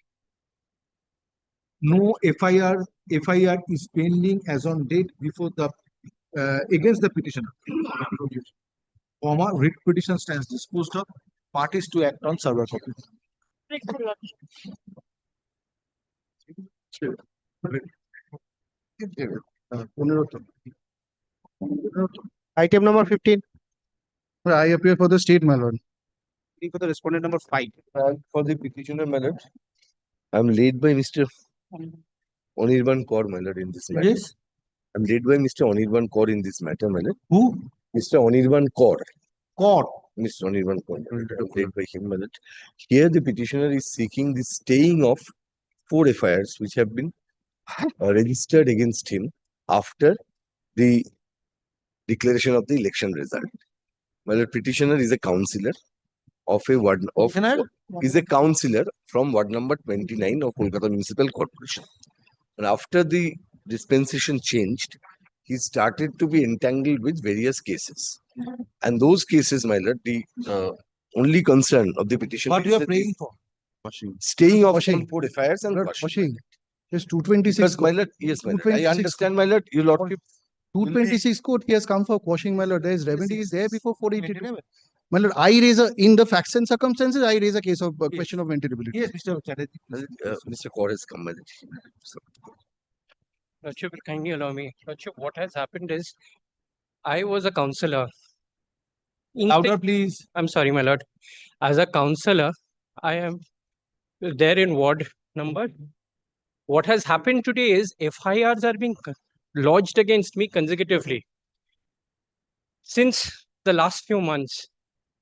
no FIR is pending as on date before the against the petitioner. Writ petition stands disposed of. Parties to act on server copy. Item number 15. I appear for the state, my lord. For the respondent number 5. For the petitioner, my lord, I'm led by Mr. Anirban Kaur, my lord, in this matter. Yes. I'm led by Mr. Anirban Kaur in this matter, my lord. Who? Mr. Anirban Kaur. Kaur. Mr. Anirban Kaur. I'm led by him, my lord. Here, the petitioner is seeking the staying of 4 FIRs which have been registered against him after the declaration of the election result. My lord, petitioner is a councillor of a ward of is a councillor from ward number 29 of Kolkata Municipal Corporation. And after the dispensation changed, he started to be entangled with various cases. And those cases, my lord, the only concern of the petitioner What you are praying for? Staying of 4 FIRs and Washing. Yes, 226. Because, my lord, yes, my lord, I understand, my lord, your lordship. 226 court, he has come for quashing, my lord. There is remedy is there before 482. My lord, I raise in the facts and circumstances, I raise a case of question of maintainability. Yes, Mr. Chatterjee. Mr. Kaur has come, my lord. Lordship, kindly allow me. Lordship, what has happened is, I was a councillor. Louder, please. I'm sorry, my lord. As a councillor, I am there in ward number. What has happened today is FIRs are being lodged against me consecutively. Since the last few months,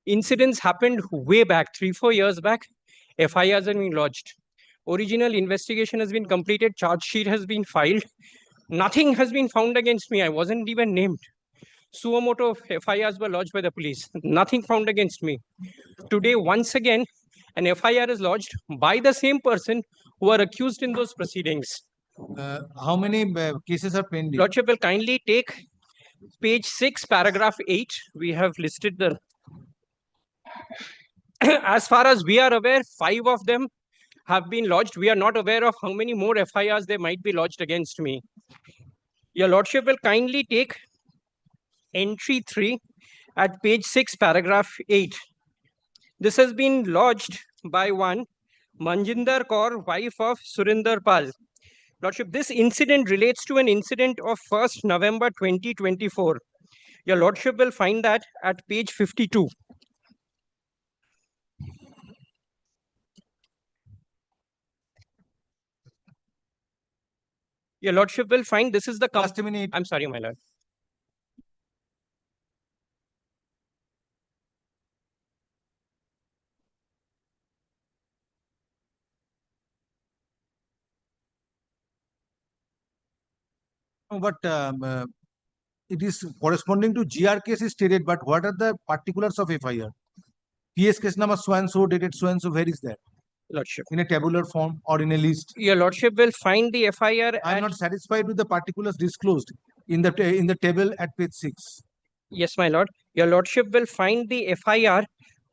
incidents happened way back, 3-4 years back. FIRs are being lodged. Original investigation has been completed. Charge sheet has been filed. Nothing has been found against me. I wasn't even named. Suo moto FIRs were lodged by the police. Nothing found against me. Today, once again, an FIR is lodged by the same person who are accused in those proceedings. How many cases are pending? Lordship will kindly take page 6, paragraph 8. We have listed the... As far as we are aware, 5 of them have been lodged. We are not aware of how many more FIRs there might be lodged against me. Your Lordship will kindly take entry 3 at page 6, paragraph 8. This has been lodged by one Manjinder Kaur, wife of Surinder Pal. Lordship, this incident relates to an incident of 1st November 2024. Your Lordship will find that at page 52. Your Lordship will find this is the Just a minute. I'm sorry, my lord. No, but it is corresponding to GR case is stated, but what are the particulars of FIR? PS case number so and so, dated so and so, where is that? Lordship. In a tabular form or in a list? Your Lordship will find the FIR I am not satisfied with the particulars disclosed in the table at page 6. Yes, my lord. Your Lordship will find the FIR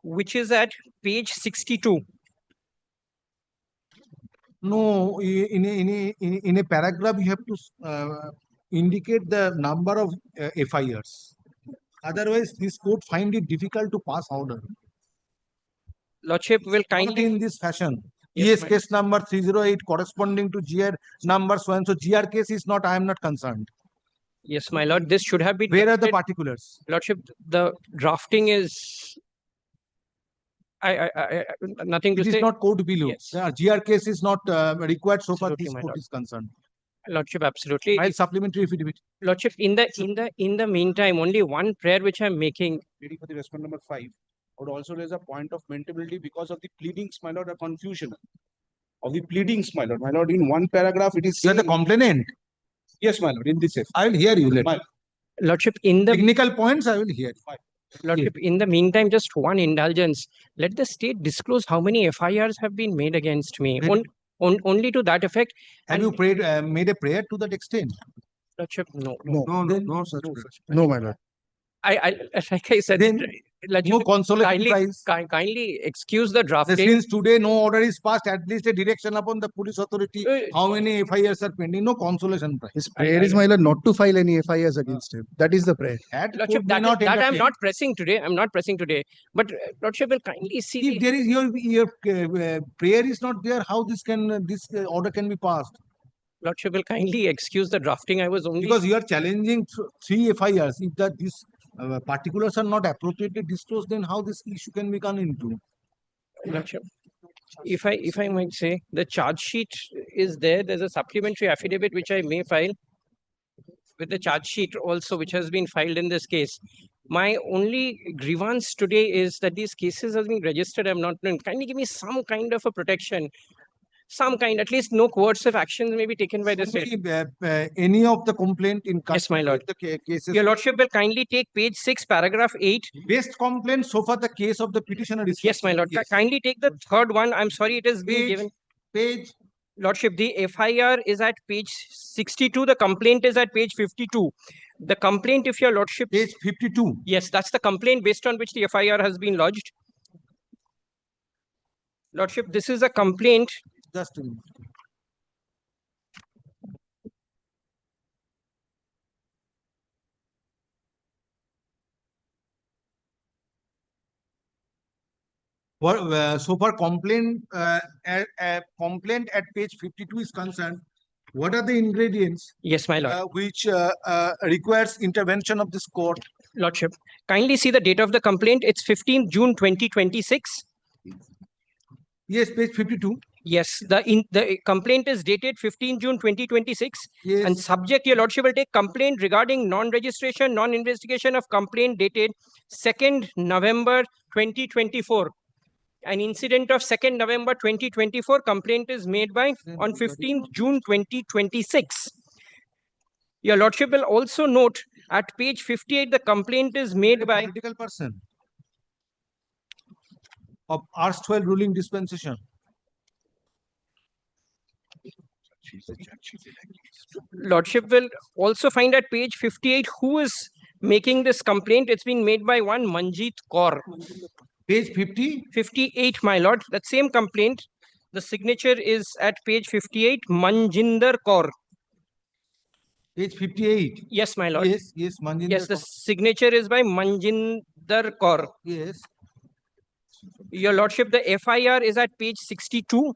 which is at page 62. No, in a paragraph you have to indicate the number of FIRs. Otherwise, this court find it difficult to pass order. Lordship will kindly Not in this fashion. Yes, Yes, case number 308 corresponding to GR number so and so. GR case is not. I am not concerned. Yes, my lord. This should have been. Where are the particulars? Lordship, the drafting is. Nothing to It say. is not court below. Yes. GR case is not required so far. Absolutely, This my court lord. is concerned. Lordship, absolutely. File supplementary affidavit. Lordship, in the meantime, only one prayer which I'm making. Ready for the response number 5. I would also raise a point of maintainability because of the pleadings, my lord, a confusion of the pleadings, my lord. My lord, in one paragraph, it is. You are the complainant. Yes, my lord, in this case. I will hear you later. Lordship, in the technical points, I will hear. Lordship, in the meantime, just one indulgence. Let the state disclose how many FIRs have been made against me. Only to that effect. Have you prayed, made a prayer to that extent? Lordship, no. No such prayer. No, my lord. Like I said, Then no consolation prize. Kindly excuse the drafting. Since today no order is passed, at least a direction upon the police authority how many FIRs are pending. No consolation prize. His prayer is, my lord, not to file any FIRs against him. That is the prayer. Lordship, that I'm not pressing today. I'm not pressing today. But Lordship will kindly see. If there is your prayer is not there, how this order can be passed? Lordship will kindly excuse the drafting. I was only because you are challenging 3 FIRs. If these particulars are not appropriately disclosed, then how this issue can be gone into? Lordship, if I might say, the charge sheet is there. There's a supplementary affidavit which I may file with the charge sheet also, which has been filed in this case. My only grievance today is that these cases have been registered. I'm not known. Kindly give me some kind of a protection. Some kind, at least no coercive actions may be taken by the state. Any of the complaint in Yes, my lord. The cases. Your lordship will kindly take page 6, paragraph 8. Based complaint, so far the case of the petitioner is. Yes, my lord. Yes. Kindly take the third one. I'm sorry, it is being given. Page. Lordship, the FIR is at page 62. The complaint is at page 52. The complaint, if your lordship. Page 52. Yes, that's the complaint based on which the FIR has been lodged. Lordship, this is a complaint. Just a minute. So far complaint at page 52 is concerned, what are the ingredients? Yes, my lord. Which requires intervention of this court? Lordship, kindly see the date of the complaint. It's 15th June 2026. Yes, page 52. Yes, the complaint is dated 15 June 2026. Yes. And subject, your lordship will take complaint regarding non-registration, non-investigation of complaint dated 2nd November 2024. An incident of 2nd November 2024, complaint is made by on 15th June 2026. Your lordship will also note at page 58, the complaint is made by political person of erstwhile ruling dispensation. Lordship will also find at page 58 who is making this complaint. It's been made by one Manjeet Kaur. Page 50? 58, my lord. That same complaint, the signature is at page 58, Manjinder Kaur. Page 58? Yes, my lord. Yes, Manjinder Yes, the signature is by Manjinder Kaur. Yes. Your lordship, the FIR is at page 62.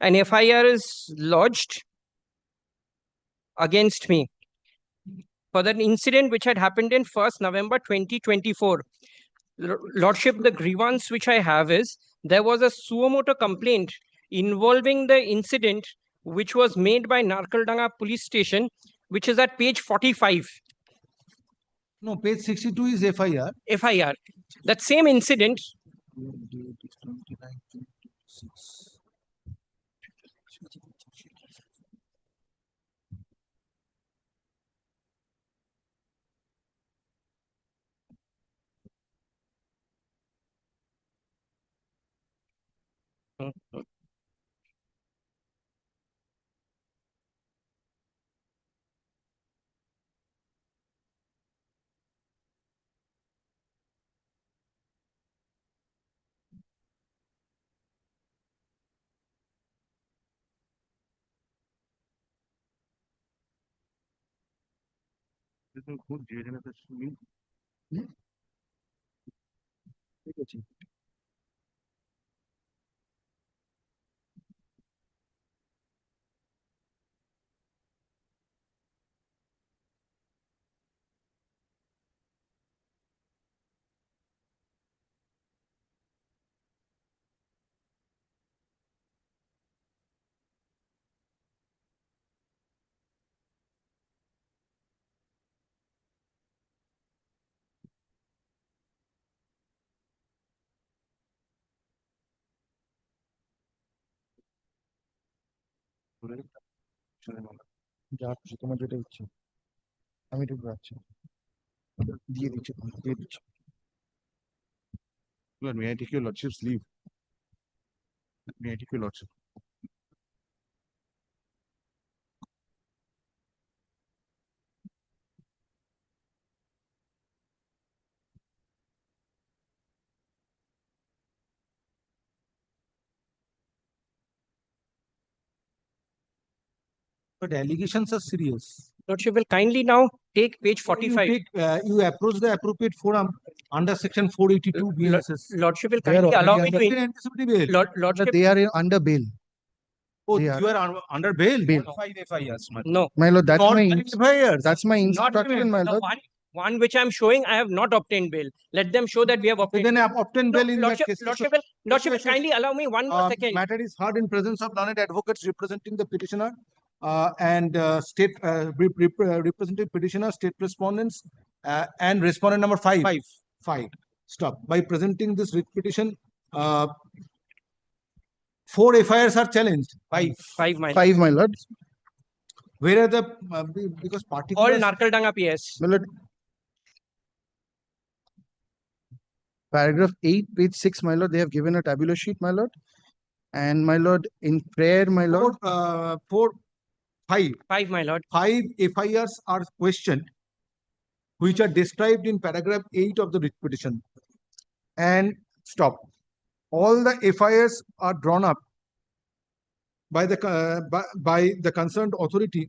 an FIR is lodged against me for that incident which had happened in 1st November 2024. Lordship, the grievance which I have is there was a suo motu complaint involving the incident which was made by Narkaldanga police station, which is at page 45. No, page 62 is FIR. FIR. That same incident. যা খুশি তোমার যেটা ইচ্ছে আমি ঠিক রাখছি দিয়ে দিচ্ছি দিয়ে দিচ্ছি May I take your lordship's leave? May I take your lordship? But allegations are serious. Lordship will kindly now take page 45. You approach the appropriate forum under section 482 BNSS. Lordship will They are kindly allow me already to. Anticipatory bail. Lordship, They are under bail. Oh, They you are under bail? Bail. 5 FIRs, no. My lord, that's Not my FIRs. that's my Not instruction, my the lord. one which I'm showing, I have not obtained bail. Let them show that we have obtained. Then obtain bail in that Lordship, case. Lordship will kindly allow me one more second. Matter is heard in presence of learned advocates representing the petitioner and representing petitioner, state respondents, and respondent number 5. Five. Stop. By presenting this writ petition, 4 FIRs are challenged. Five, my lord. Where are the because all particulars? Narkaldanga PS. My lord. Paragraph 8, page 6, my lord. They have given a tabular sheet, my lord. And my lord, in prayer, my lord. 5, my lord. 5 FIRs are questioned, which are described in paragraph 8 of the writ petition. And stop. All the FIRs are drawn up by the concerned authority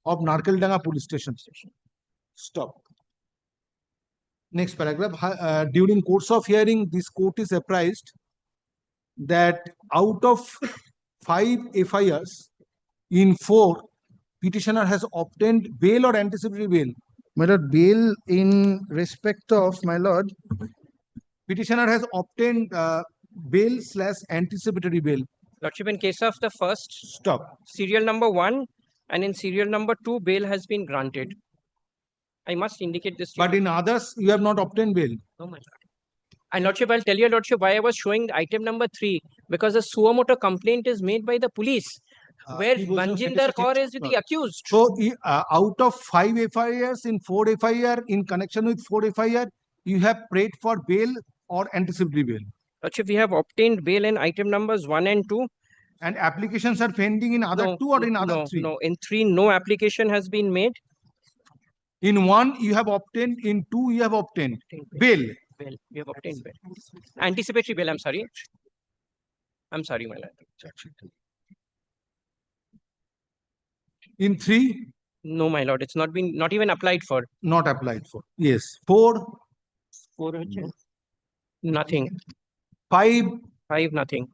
of Narkaldanga police station. Stop. Next paragraph. During course of hearing, this court is apprised that out of 5 FIRs, in 4, petitioner has obtained bail or anticipatory bail. My lord, bail in respect of, my lord. Petitioner has obtained bail / anticipatory bail. Lordship, in case of the first, stop. Serial number 1 and in serial number 2, bail has been granted. I must indicate this. But in others, you have not obtained bail. No, my lord. And Lordship, I'll tell you, Lordship, why I was showing item number 3, because a suo motu complaint is made by the police, where Banjinder Kaur is the accused. So, out of 5 FIRs, in 4 FIR, in connection with 4 FIR, you have prayed for bail or anticipatory bail. Lordship, we have obtained bail in item numbers 1 and 2. And applications are pending in other 2 or in other 3? No, in 3, no application has been made. In 1, you have obtained. In 2, you have obtained bail. Bail. We have obtained bail. Anticipatory bail, I'm sorry. I'm sorry, my lord. In 3? No, my lord. It's not even applied for. Not applied for. Yes. 4? 4, nothing. 5? 5, nothing.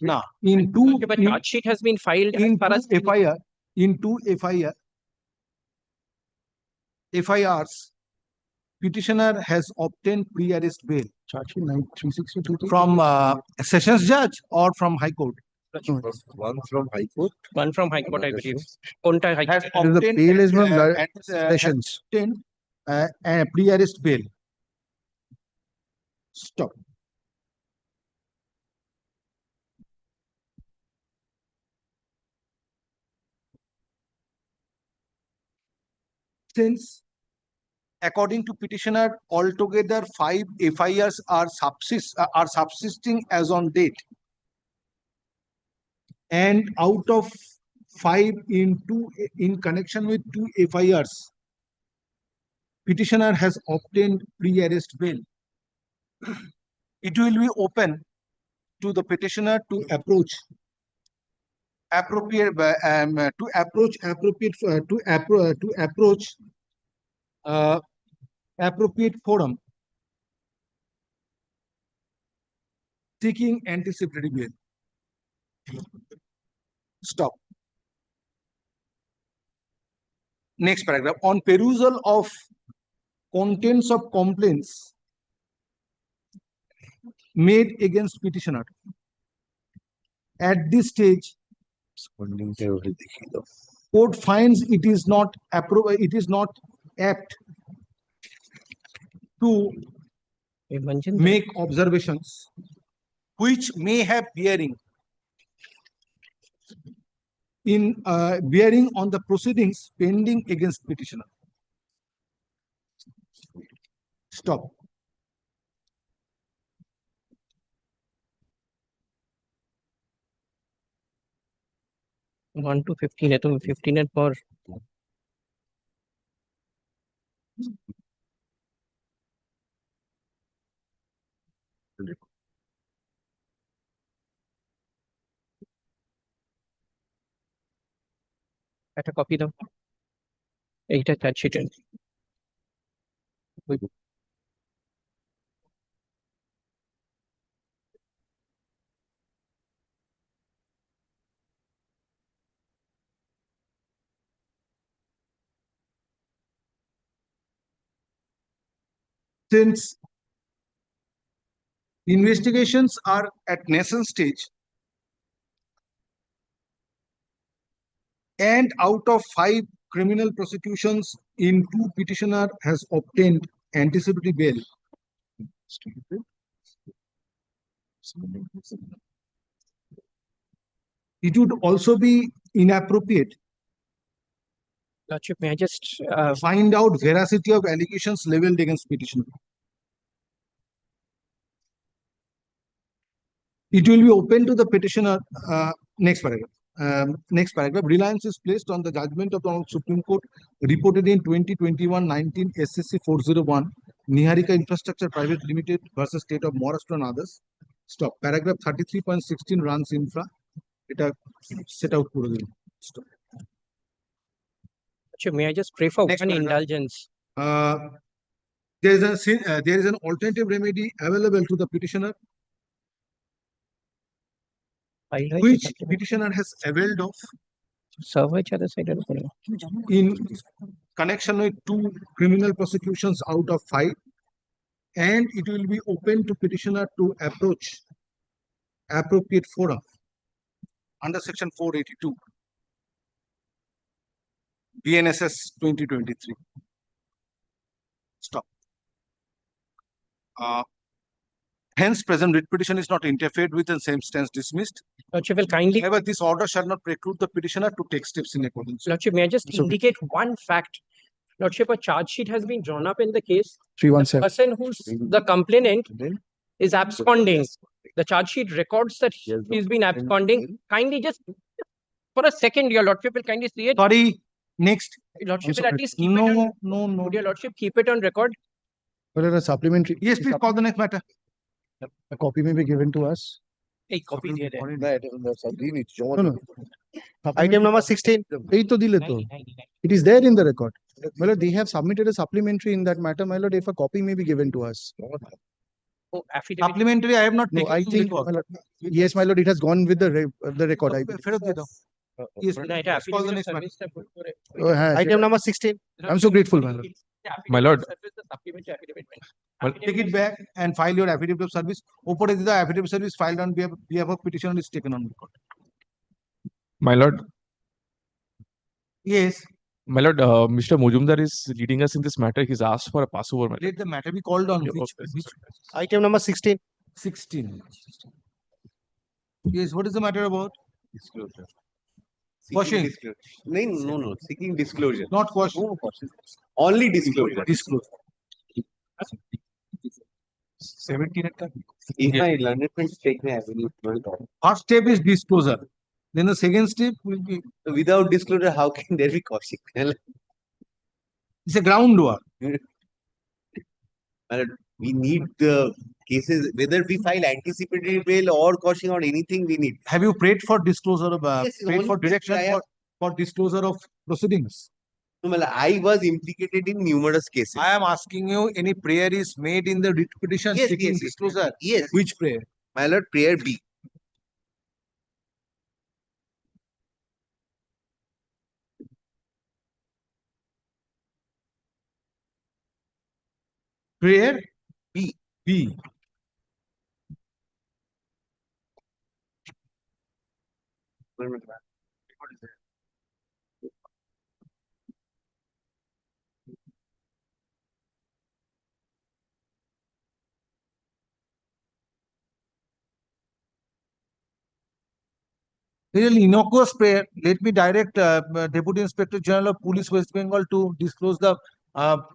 Now, in two, Okay, but charge sheet has been filed as in far as FIR, in two FIRs, petitioner has obtained pre-arrest bail Charge sheet 362. from Sessions Judge or from High Court. One from High Court. one from High Court, I believe. Konta High Has Court. The bail is from has Sessions. obtained a pre-arrest bail. Stop. Since, according to petitioner, altogether 5 FIRs are subsisting as on date, and out of 5 in connection with 2 FIRs, petitioner has obtained pre-arrest bail. It will be open to the petitioner to approach appropriate appropriate forum seeking anticipatory bail. Stop. Next paragraph. On perusal of contents of complaints made against petitioner, at this stage, court finds it is not apt to make observations which may have bearing on the proceedings pending against petitioner. Stop. One to 15 है तो 15 पर একটা copy দাও এইটা charge শিটের Since investigations are at nascent stage, and out of 5 criminal prosecutions in 2, petitioner has obtained anticipatory bail. It would also be inappropriate Lordship, may I just find out veracity of allegations leveled against petitioner. It will be open to the petitioner. Next paragraph. Next paragraph. Reliance is placed on the judgment of the Supreme Court reported in 2021-19 SCC 401 Niharika Infrastructure Private Limited versus State of Maharashtra and others. Stop. Paragraph 33.16 runs infra. It set out. Stop. May I just pray for Next one paragraph. indulgence? There is an alternative remedy available to the petitioner, which petitioner has availed of in connection with 2 criminal prosecutions out of 5, and it will be open to petitioner to approach appropriate forum under section 482 BNSS 2023. Stop. Hence, present writ petition is not interfered with and same stands dismissed. Lordship will kindly. However, this order shall not preclude the petitioner to take steps in accordance. Lordship, may I just indicate one fact? Lordship, a charge sheet has been drawn up in the case. 317. The person who's the complainant is absconding. The charge sheet records that he's been absconding. Kindly just for a second, your Lordship will kindly see it. Sorry. Next. Lordship will at least keep no, it on, no. Would your Lordship keep it on record? Well, a supplementary. Yes, please call the next matter. A copy may be given to us. A copy there. No. Item number 16. It is there in the record. My lord, they have submitted a supplementary in that matter, my lord, if a copy may be given to us. Oh, affidavit. Supplementary, I have not No, taken I to think, record. my lord, yes, my lord, it has gone with the record. I believe. ফেরত দিয়ে দাও। Yes, না, এটা let's call the affidavit of next matter. service টা put করে- Oh, হ্যাঁ, Item number 16. I'm so grateful, my lord. It's the affidavit My of lord. service, the supplementary affidavit. Take it back and file your affidavit of service. ওপরে the affidavit of service filed on behalf of petitioner is taken on record. My lord, Yes, Mr. Mujumdar is leading us in this matter. He's asked for a passover. My lord. let the matter be called on Yeah, which, okay. which Item number 16. 16. Yes, what is the matter about? Disclosure. Quashing. No, seeking disclosure. Not quashing. No quashing. Only disclosure. Disclosure. 17 at time. If my learned friends take me, I will talk. First step is disclosure. Then the second step will be, Without disclosure, how can there be quashing? it's a groundwork. We need the cases, whether we file anticipatory bail or quashing or anything, we need. Have you prayed for disclosure of, Yes, prayed for only direction prior- for disclosure of proceedings? No, I was implicated in numerous cases. I am asking you, any prayer is made in the writ petition Yes, seeking yes. disclosure? Yes. Which prayer? My lord, prayer B. Prayer B. B. Really innocuous prayer. Let me direct Deputy Inspector General of Police West Bengal to disclose the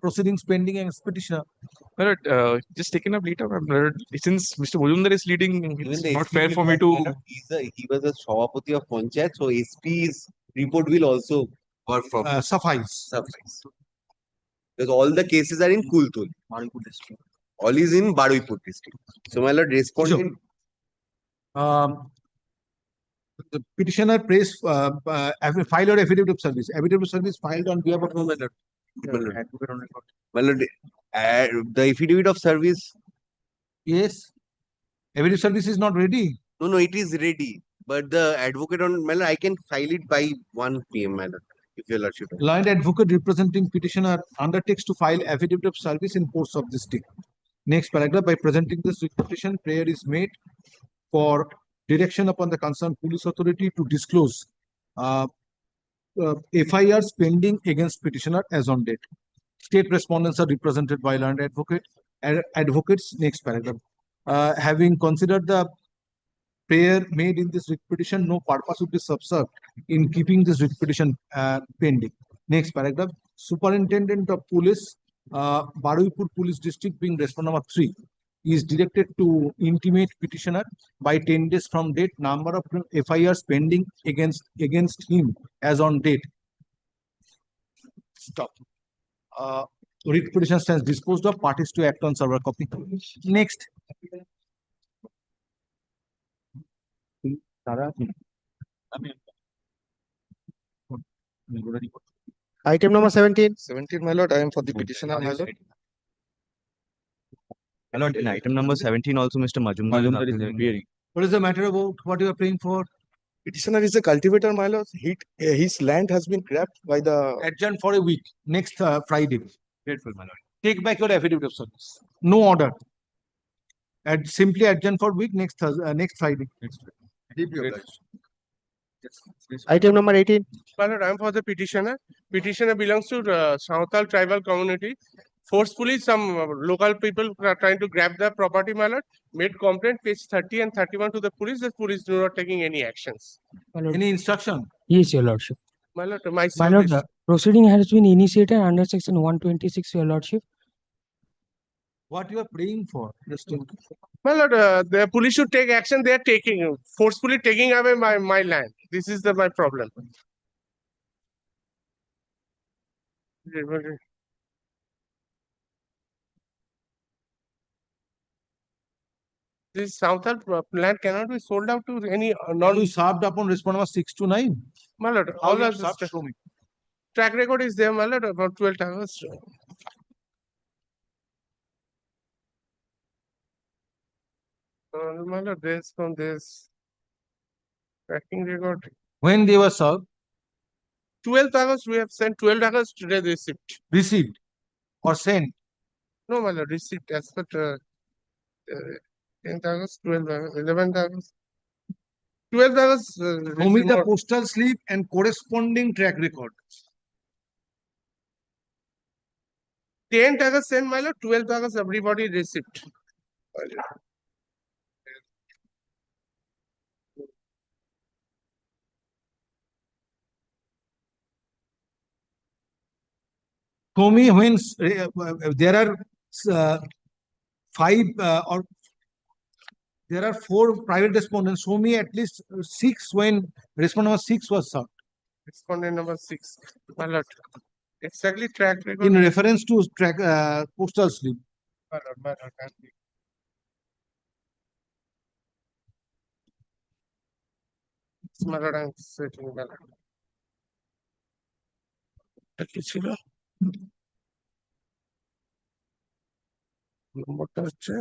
proceedings pending against petitioner. My lord, just taken up later. My lord, since Mr. Mujumdar is leading, Even it's the not SP fair for me report, my to. lord, he was a Shavapati of Panchayat, so SP's report will also work from Suffice. because all the cases are in Kultul. All is in Baruipur district. So my lord, respondent. The petitioner filed your affidavit of service. Affidavit of service filed on behalf of My lord, the affidavit of service. Yes. Affidavit of service is not ready. No, it is ready. But the advocate on my lord, I can file it by 1 p.m. my lord, if your lordship. Learned advocate representing petitioner undertakes to file affidavit of service in course of this date. Next paragraph, by presenting this petition, prayer is made for direction upon the concerned police authority to disclose FIRs pending against petitioner as on date. State respondents are represented by learned advocates. Next paragraph. Having considered the prayer made in this writ petition, no purpose would be subserved in keeping this writ petition pending. Next paragraph. Superintendent of Police, Baruipur Police District, being respondent number 3, is directed to intimate petitioner by 10 days from date number of FIRs pending against him as on date. Stop. Writ petition stands disposed of. Parties to act on server copy. Next. Item number 17. 17, my lord, I am for the petitioner, my lord. My lord, in item number 17 also, Mr. Majumdar is appearing. What is the matter about? What you are praying for? Petitioner is a cultivator, my lord. His land has been grabbed by the. Adjourned for a week. Next Friday. Grateful, my lord. Take back your affidavit of service. No order. And simply adjourn for week next Friday. Item number 18. My lord, I am for the petitioner. Petitioner belongs to Santhal tribal community. Forcefully, some local people are trying to grab the property, my lord. Made complaint, page 30 and 31 to the police. The police do not taking any actions. Any instruction? Yes, your lordship. My lord, My lord, the proceeding has been initiated under section 126, your lordship. What you are praying for? My lord, the police should take action. They are forcefully taking away my land. This is my problem. This Santhal land cannot be sold out to any non. You served upon respondent number 6 to 9. My lord, How all you are served, show me. track record is there, my lord, about 12 hours. My lord, based on this tracking record, When they were served, 12th August, we have sent 12 August today receipt. received or sent. No, my lord, receipt as per 10th August, 12th August, 11th August. 12th August. Show me the postal slip and corresponding track record. 10th August sent, my lord, 12th August, everybody receipt. Show me when there are five or there are 4 private respondents. Show me at least 6 when respondent number 6 was served. Respondent number 6, my lord. Exactly track record. In reference to track postal slip. My lord, my lord, thank you. My lord, I'm searching, my lord. কি ছিল নম্বরটা হচ্ছে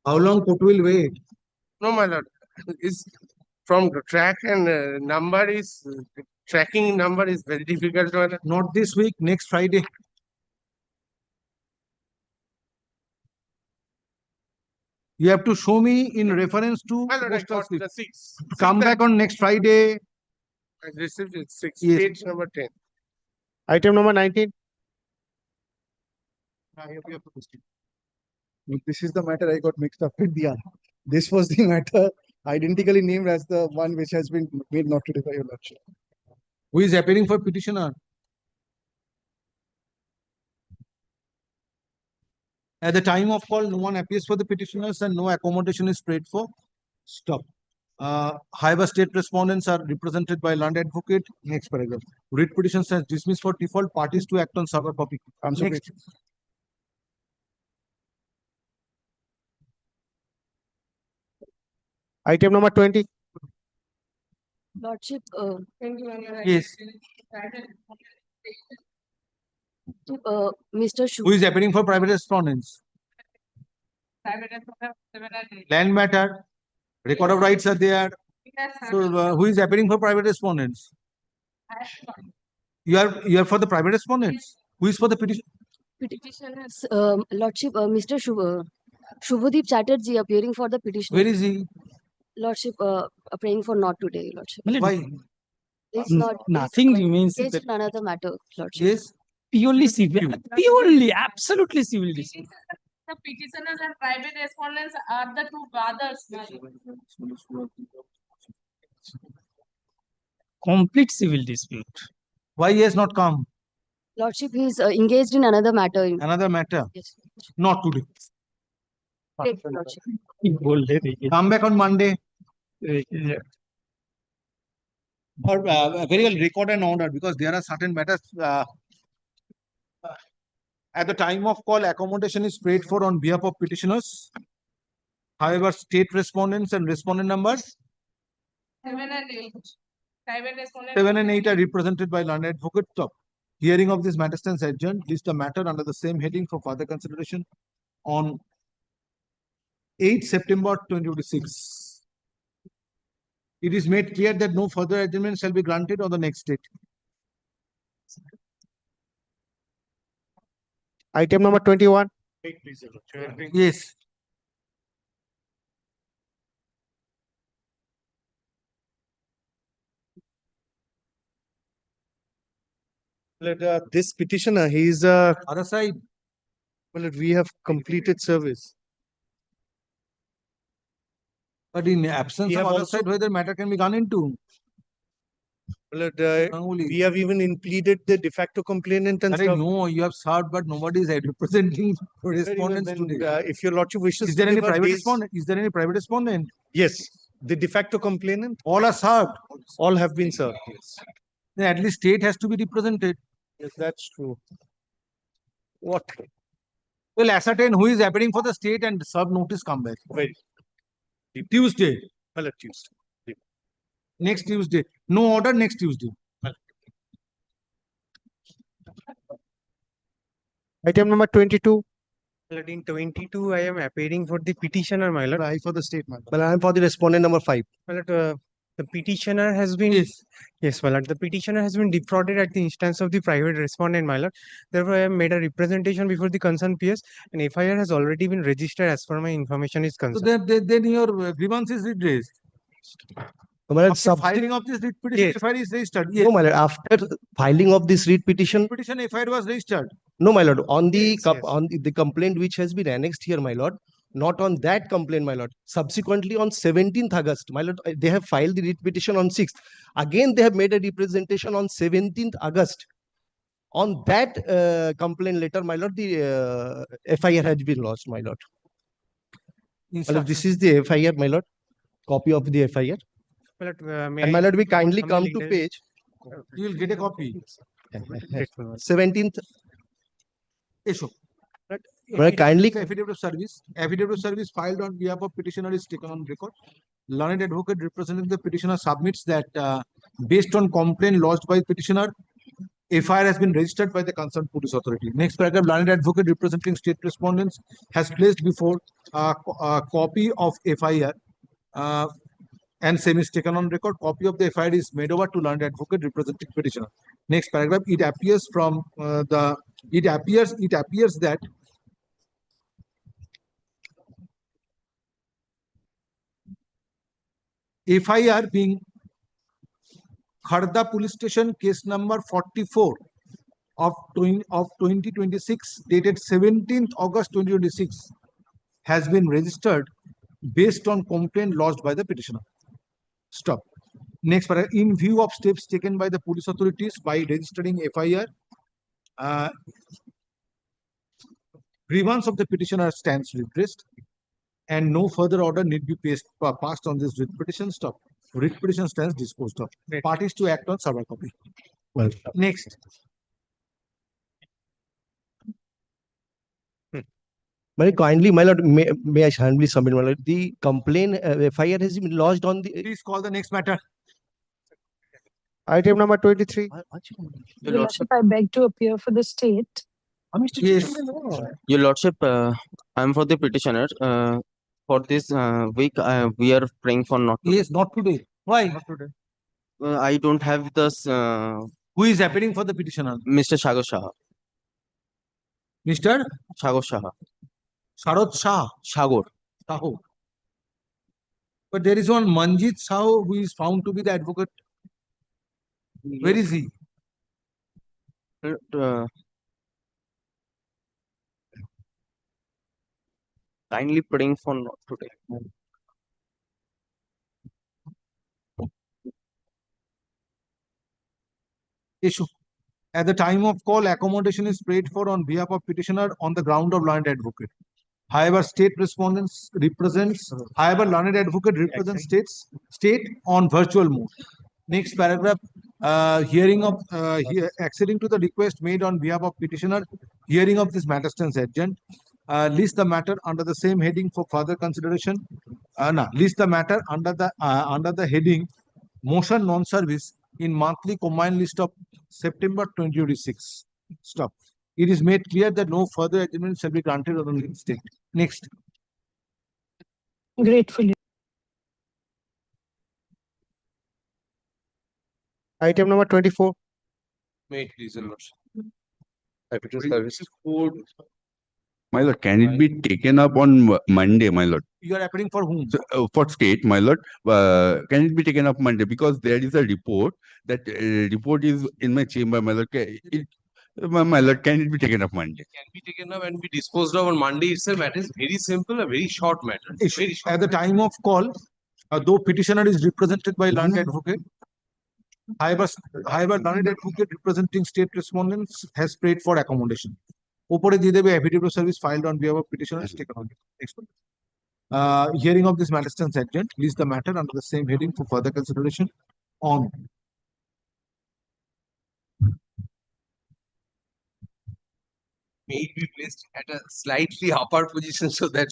How long court will wait? No, my lord. Is from the track and number is tracking number is very difficult. My lord. Not this week, next Friday. You have to show me in reference to My lord, I postal got slip. the 6. Come back on next Friday. I received it 6. Yes. Page number 10. Item number 19. This is the matter I got mixed up with the other. This was the matter identically named as the one which has been made not today by your lordship. Who is appearing for petitioner? At the time of call, no one appears for the petitioners and no accommodation is prayed for. Stop. However, state respondents are represented by land advocate. Next paragraph. Writ petition says dismissed for default, parties to act on server copy. Next. Item number 20. Lordship, Yes. Mr. Who is appearing for private respondents? Land matter. Record of rights are there. So who is appearing for private respondents? You are for the private respondents. Who is for the petition? Petitioners, Lordship, Mr. Shubhadeep Chatterjee appearing for the petitioner. Where is he? Lordship, praying for not today, Lordship. Why? It's not. Nothing remains. Engaged in another matter, Lordship. Yes. Purely civil. Purely, absolutely civil dispute. The petitioners and private respondents are the two brothers. Complete civil dispute. Why he has not come? Lordship, he is engaged in another matter. Another matter? Yes. Not today. Great, Lordship. Come back on Monday. Or very well record and order because there are certain matters at the time of call accommodation is paid for on behalf of petitioners. However, state respondents and respondent numbers 7 and 8. Private respondents. 7 and 8 are represented by land advocate. Top. Hearing of this matter stands adjourned. List the matter under the same heading for further consideration on 8 September 2026. It is made clear that no further adjournment shall be granted on the next date. Item number 21. Yes. This petitioner, he is other side. Well, we have completed service. But in absence We of have other also- side, where the matter can be gone into. We have even implemented the de facto complainant and stuff. No, you have served, but nobody is representing respondents Then, today. if your lordship wishes Is there to any give a private base- respondent? Is there any private respondent? Yes, the de facto complainant. All are served. All have been served. Yes. Then at least state has to be represented. Yes, that's true. What? Well, ascertain who is appearing for the state and serve notice, come back. Very. Tuesday. Well, Tuesday. Next Tuesday. No order next Tuesday. Item number 22. In 22, I am appearing for the petitioner, my lord. I for the state, my lord. Well, I am for the respondent number 5. My lord, the petitioner has been yes, my lord. The petitioner has been defrauded at the instance of the private respondent, my lord. Therefore, I have made a representation before the concerned PS, and FIR has already been registered as per my information is So concerned. then your grievance is redressed. After filing of this writ petition, FIR is registered. Yes. No, my lord. After filing of this writ petition, Petition FIR was registered. no, my lord. On the the complaint which has been annexed here, my lord. Not on that complaint, my lord. Subsequently, on 17th August, my lord, they have filed the writ petition on 6th. Again, they have made a representation on 17th August. On that complaint letter, my lord, the FIR has been lodged, my lord. My lord, this is the FIR, my lord. Copy of the FIR. My lord, And my lord, we kindly come to page. You will get a copy. 17th. Issue. Well, kindly. Affidavit of service. Affidavit of service filed on behalf of petitioner is taken on record. Learned advocate representing the petitioner submits that based on complaint lodged by petitioner, FIR has been registered by the concerned police authority. Next paragraph, learned advocate representing state respondents has placed before a copy of FIR and same is taken on record. Copy of the FIR is made over to learned advocate representing petitioner. Next paragraph, it appears from it appears that FIR being Kharda Police Station case number 44 of 2026 dated 17th August 2026 has been registered based on complaint lodged by the petitioner. Stop. Next paragraph, in view of steps taken by the police authorities by registering FIR, grievance of the petitioner stands redressed and no further order need be passed on this writ petition. Stop. Writ petition stands disposed of. Parties to act on server copy. Well, next. Very kindly, my lord, may I humbly submit, my lord, the complaint FIR has been lodged on the. Please call the next matter. Item number 23. Your Lordship, I beg to appear for the state. Yes. Your Lordship, I am for the petitioner. For this week, we are praying for not. Yes, not today. Why? Not today. I don't have this. Who is appearing for the petitioner? Mr. Shagor Shah. Mr. Shagor Shah. Sharad Shah. Shagor. Saho. But there is one Manjit Saho who is found to be the advocate. Where is he? Kindly praying for not today. Issue. At the time of call, accommodation is paid for on behalf of petitioner on the ground of learned advocate. However, learned advocate represents state on virtual mode. Next paragraph, acceding to the request made on behalf of petitioner, hearing of this matter stands adjourned. List the matter under the same heading for further consideration. List the matter under the heading motion non-service in monthly combined list of September 2026. Stop. It is made clear that no further adjournment shall be granted on the state. Next. Gratefully. Item number 24. May it please, Your Lordship. Services code. My lord, can it be taken up on Monday, my lord? You are appealing for whom? So, for state, my lord. Can it be taken up Monday? Because there is a report. That report is in my chamber, my lord. My lord, can it be taken up Monday? Can be taken up and be disposed of on Monday itself. That is very simple, a very short matter. At the time of call, Though petitioner is represented by learned advocate, however, learned advocate representing state respondents has prayed for accommodation. Upore দিয়ে দেবে affidavit of service filed on behalf of petitioner is taken on. Next one. Hearing of this matter stands adjourned. List the matter under the same heading for further consideration on may it be placed at a slightly upper position so that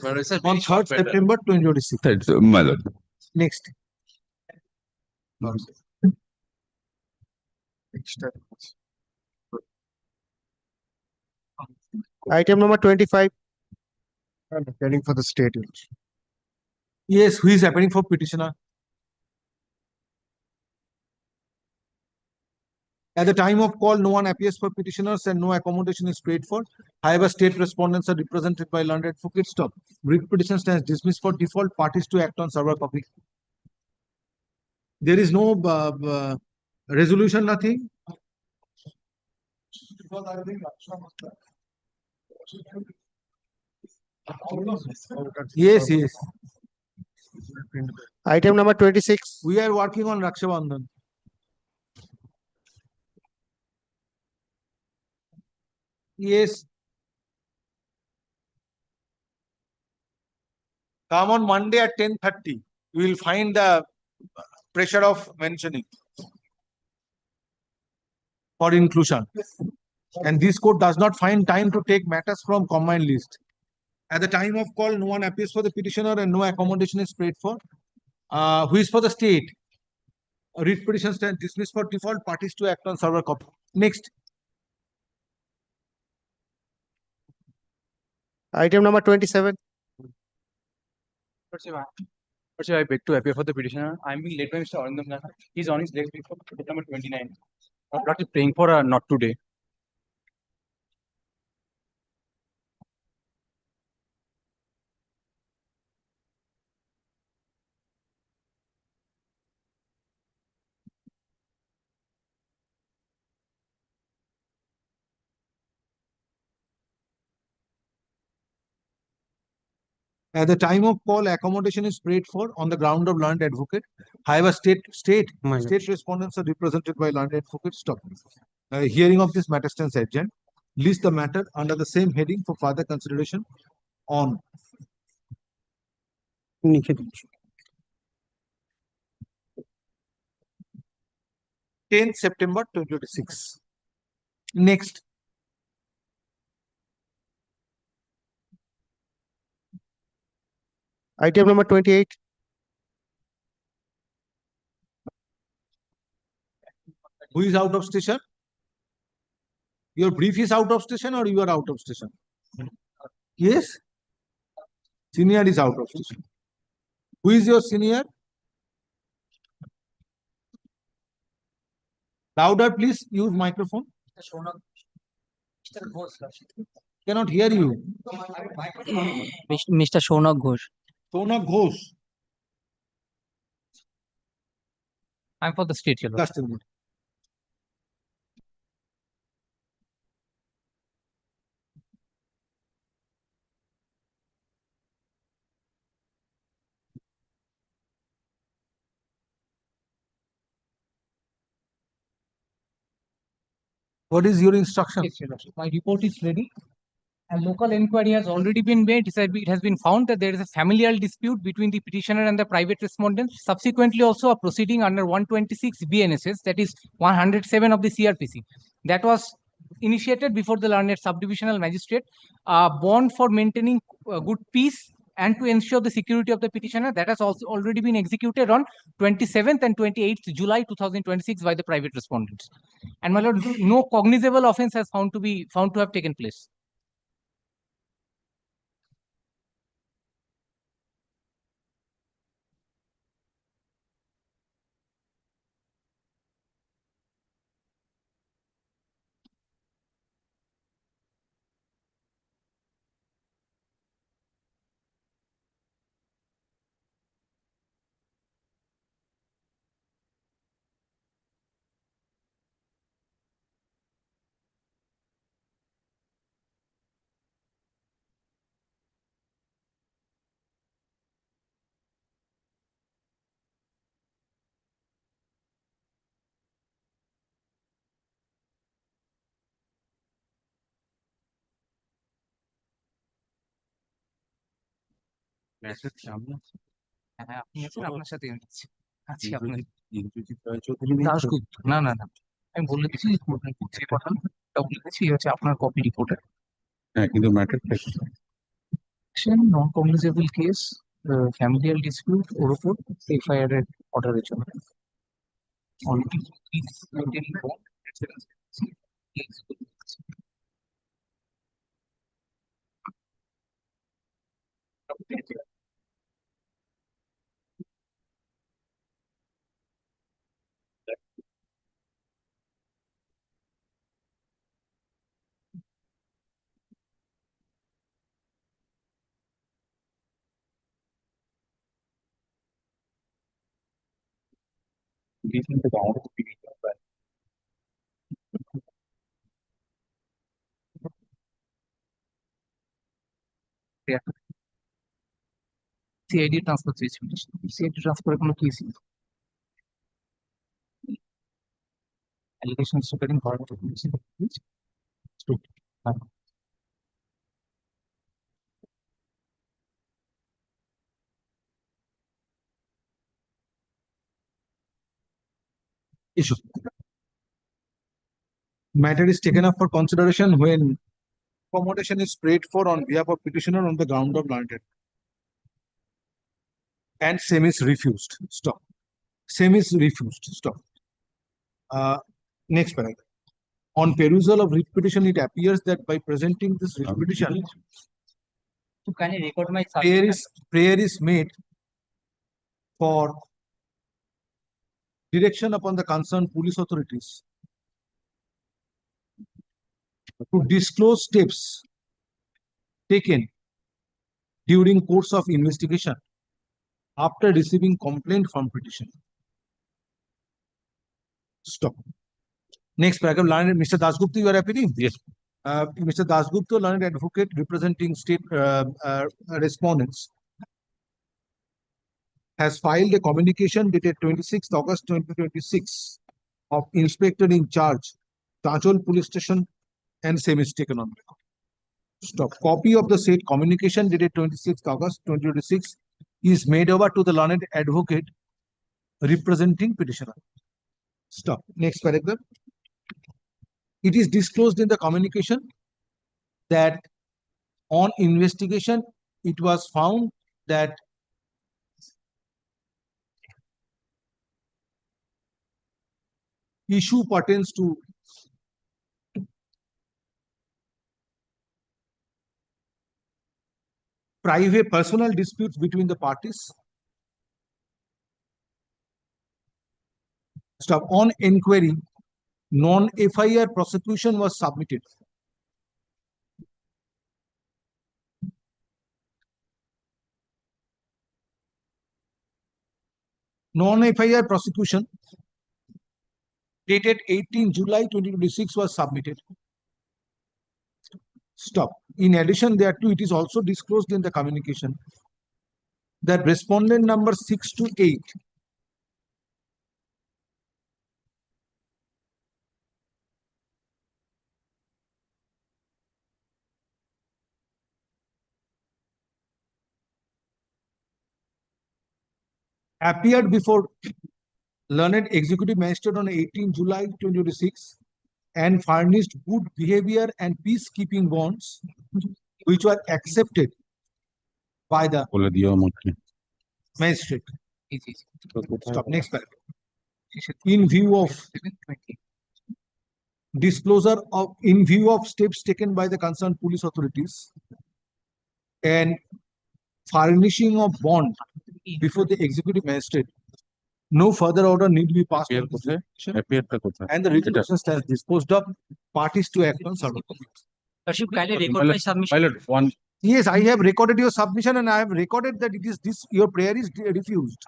on 3rd September 2026. That's my lord. Next. Item number 25. I'm appearing for the state. Yes, who is appearing for petitioner? At the time of call, no one appears for petitioners and no accommodation is paid for. However, state respondents are represented by learned advocate. Stop. Writ petition stands dismissed for default. Parties to act on server copy. There is no resolution, nothing. Yes, yes. Item number 26. We are working on Raksha Bandhan. Yes. Come on Monday at 10:30. You will find the pressure of mentioning for inclusion. And this court does not find time to take matters from combined list. At the time of call, no one appears for the petitioner and no accommodation is paid for. Who is for the state? Writ petition stands dismissed for default. Parties to act on server copy. Next. Item number 27. I beg to appear for the petitioner. I am being led by Mr. Arindam. He is on his legs before number 29. I'm not praying for a not today. At the time of call, accommodation is paid for on the ground of learned advocate. However, state respondents are represented by learned advocate. Stop. Hearing of this matter stands adjourned. List the matter under the same heading for further consideration on 10th September 2026. Next. Item number 28. Who is out of station? Your brief is out of station or you are out of station? Yes? Senior is out of station. Who is your senior? Louder, please. Use microphone. Cannot hear you. Mr. Shonak Ghosh. Shonak Ghosh. I'm for the state, Your Lord. Just a minute. What is your instruction? Yes, Your Lordship. My report is ready. A local inquiry has already been made. It has been found that there is a familial dispute between the petitioner and the private respondent. Subsequently, also a proceeding under 126 BNSS, that is 107 of the CRPC, that was initiated before the learned subdivisional magistrate. Bond for maintaining good peace and to ensure the security of the petitioner, that has also already been executed on 27th and 28th July 2026 by the private respondents. And my lord, no cognizable offense has found to have taken place. হ্যাঁ, আপনি আছেন, আপনার সাথে আমি আছি। আছি আপনার দাশগুপ্ত দাশগুপ্ত। না, না, না। আমি বলে দিচ্ছি যে কোর্টে পৌঁছে পাঠান। ওটা বলে দিচ্ছি, এই হচ্ছে আপনার কপি রিপোর্টার। হ্যাঁ কিন্তু ম্যাটারটা নন কগনিজেবল কেস, ফ্যামিলিয়াল ডিসপিউট ওর উপর এফআইআর এর অর্ডারের জন্য। অলরেডি সিআইডি ট্রান্সফার চেয়েছিল। সিআইডি ট্রান্সফারের কোনো কেস অ্যালিগেশন সুপারিং করার মতো কিছু নেই। Issue. Matter is taken up for consideration when accommodation is prayed for on behalf of petitioner on the ground of landed. And same is refused. Stop. Same is refused. Stop. Next paragraph. On perusal of writ petition, it appears that by presenting this writ petition, So can you record my prayer is made for direction upon the concerned police authorities to disclose steps taken during course of investigation after receiving complaint from petitioner. Stop. Next paragraph, learned Mr. Dasgupta, you are appealing? Yes. Mr. Dasgupta, learned advocate representing state respondents, has filed a communication dated 26th August 2026 of Inspector in Charge, HON'BLE Police Station, and same is taken on record. Stop. Copy of the said communication dated 26th August 2026 is made over to the learned advocate representing petitioner. Stop. Next paragraph. It is disclosed in the communication that on investigation, it was found that issue pertains to private personal disputes between the parties. Stop. On inquiry, non-FIR prosecution was submitted. Non-FIR prosecution dated 18 July 2026 was submitted. Stop. In addition thereto, it is also disclosed in the communication that respondent number 6 to 8 appeared before learned executive magistrate on 18 July 2026 and furnished good behavior and peacekeeping bonds, which were accepted by the magistrate. Stop. Next paragraph. In view of disclosure of, in view of steps taken by the concerned police authorities and furnishing of bond before the executive magistrate, no further order need be passed on this petition, and the written process has disposed of parties to act on certain documents. Lordship, can you record my submission? Yes, I have recorded your submission and I have recorded that it is this, your prayer is refused.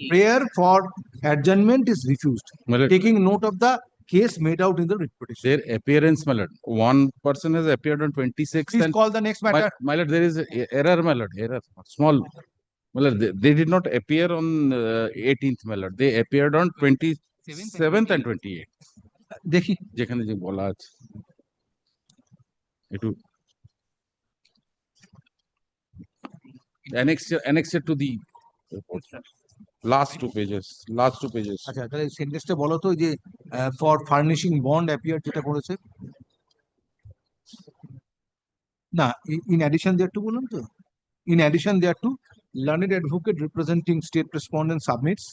Prayer for adjournment is refused. Taking note of the case made out in the writ petition. Their appearance, my lord. One person has appeared on 26th. Please call the next matter. My lord, there is error, my lord. Error. Small. My lord, they did not appear on 18th, my lord. They appeared on 27th and 28th. দেখি যেখানে যে বলা আছে একটু annexed to the report. Last two pages. আচ্ছা তাহলে সেন্টেন্সটা বলো তো যে ফর ফার্নিশিং বন্ড অ্যাপিয়ার যেটা করেছে না ইন অ্যাডিশন দেয়ার টু বলুন তো in addition thereto learned advocate representing state respondent submits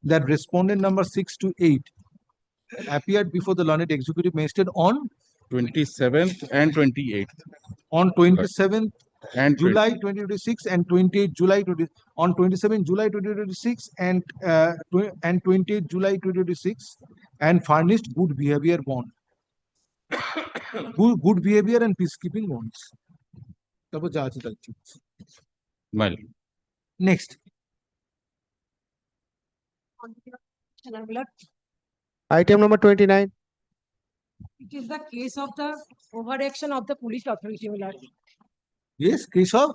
that respondent number 6 to 8 appeared before the learned executive magistrate on 27th and 28th. on 27th And July 2026 and 28 July 20 on 27 July 2026 and 28 July 2026 and furnished good behavior bond good behavior and peacekeeping bonds তারপর যা আছে তাই ঠিক Well, next Item number 29. It is the case of the overaction of the police authority, my lord. yes case of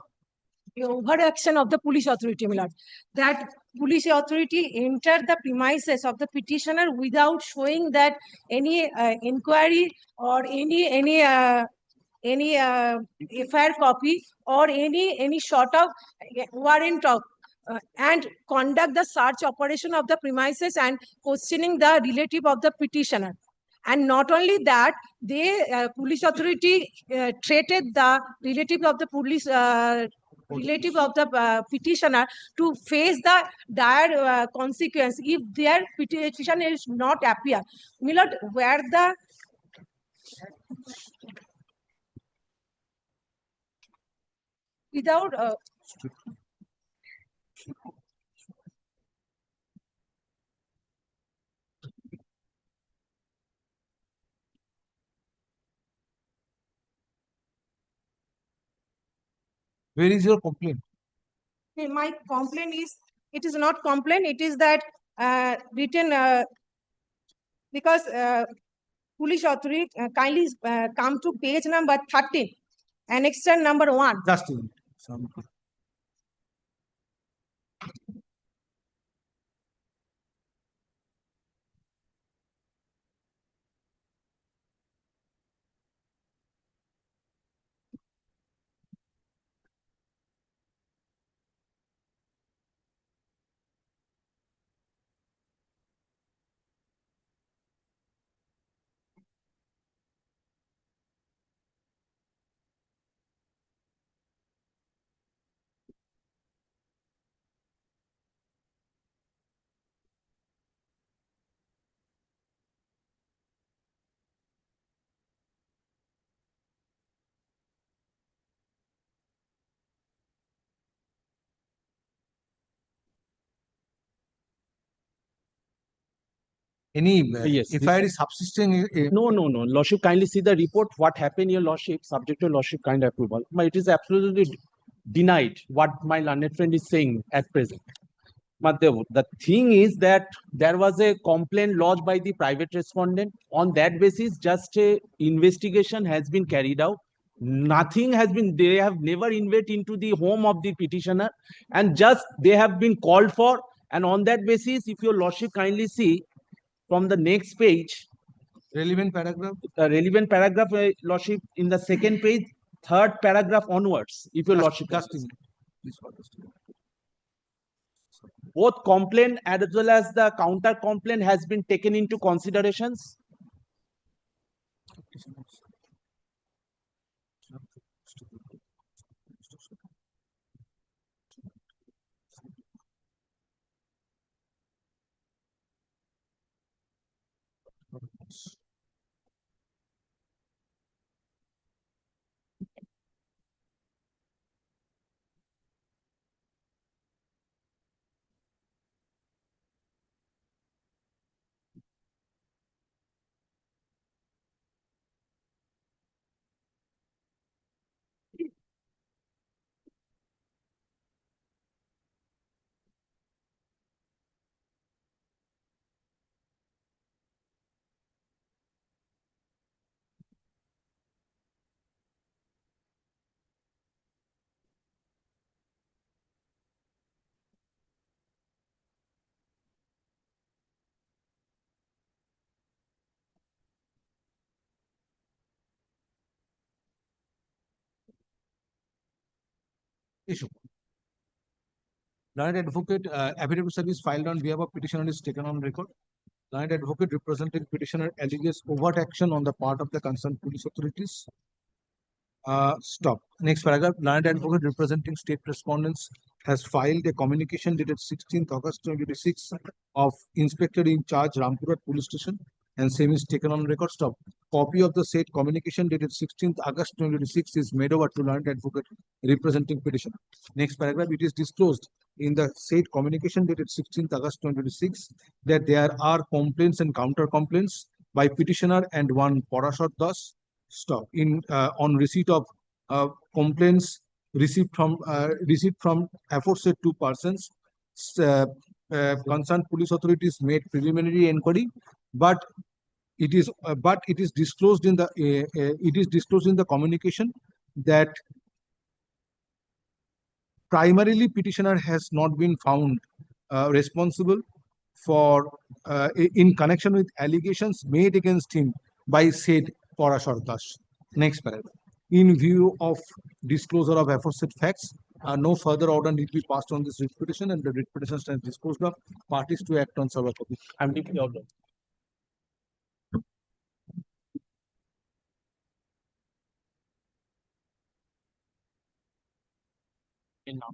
The overaction of the police authority, my lord. That police authority entered the premises of the petitioner without showing that any inquiry or any FIR copy or any sort of warrant of and conduct the search operation of the premises and questioning the relative of the petitioner. And not only that, they police authority treated the relative of the police relative of the petitioner to face the dire consequence if their petition is not appear. Milord, where the without where is your complaint my complaint is, it is not complaint, it is that written because police authority kindly come to page number 13, annexure number 1. just a minute. Any Yes, FIR is subsisting No, Lordship, kindly see the report. What happened, your Lordship, subject to Lordship kind approval. But it is absolutely denied what my learned friend is saying at present. But the thing is that there was a complaint lodged by the private respondent. On that basis, just a investigation has been carried out. Nothing has been, they have never invaded into the home of the petitioner, and just they have been called for. And on that basis, if your Lordship kindly see from the next page, relevant paragraph, Lordship, in the second page, third paragraph onwards, if your Lordship just a minute. Please follow. Both complaint as well as the counter complaint has been taken into considerations. issue. Learned advocate, affidavit service filed on behalf of petitioner is taken on record. Learned advocate representing petitioner alleges overt action on the part of the concerned police authorities. Stop. Next paragraph. Learned advocate representing state respondents has filed a communication dated 16th August 2026 of Inspector in Charge Rampurat Police Station, and same is taken on record. Stop. Copy of the said communication dated 16th August 2026 is made over to learned advocate representing petitioner. Next paragraph. It is disclosed in the said communication dated 16th August 2026 that there are complaints and counter complaints by petitioner and one Parashar Das. Stop. On receipt of complaints received from aforesaid two persons, concerned police authorities made preliminary inquiry, but it is disclosed in the communication that primarily petitioner has not been found responsible for in connection with allegations made against him by said Parashar Das. Next paragraph. In view of disclosure of aforesaid facts, no further order need be passed on this writ petition, and the writ petition stands disposed of. Parties to act on server copy. I am taking the order. In now,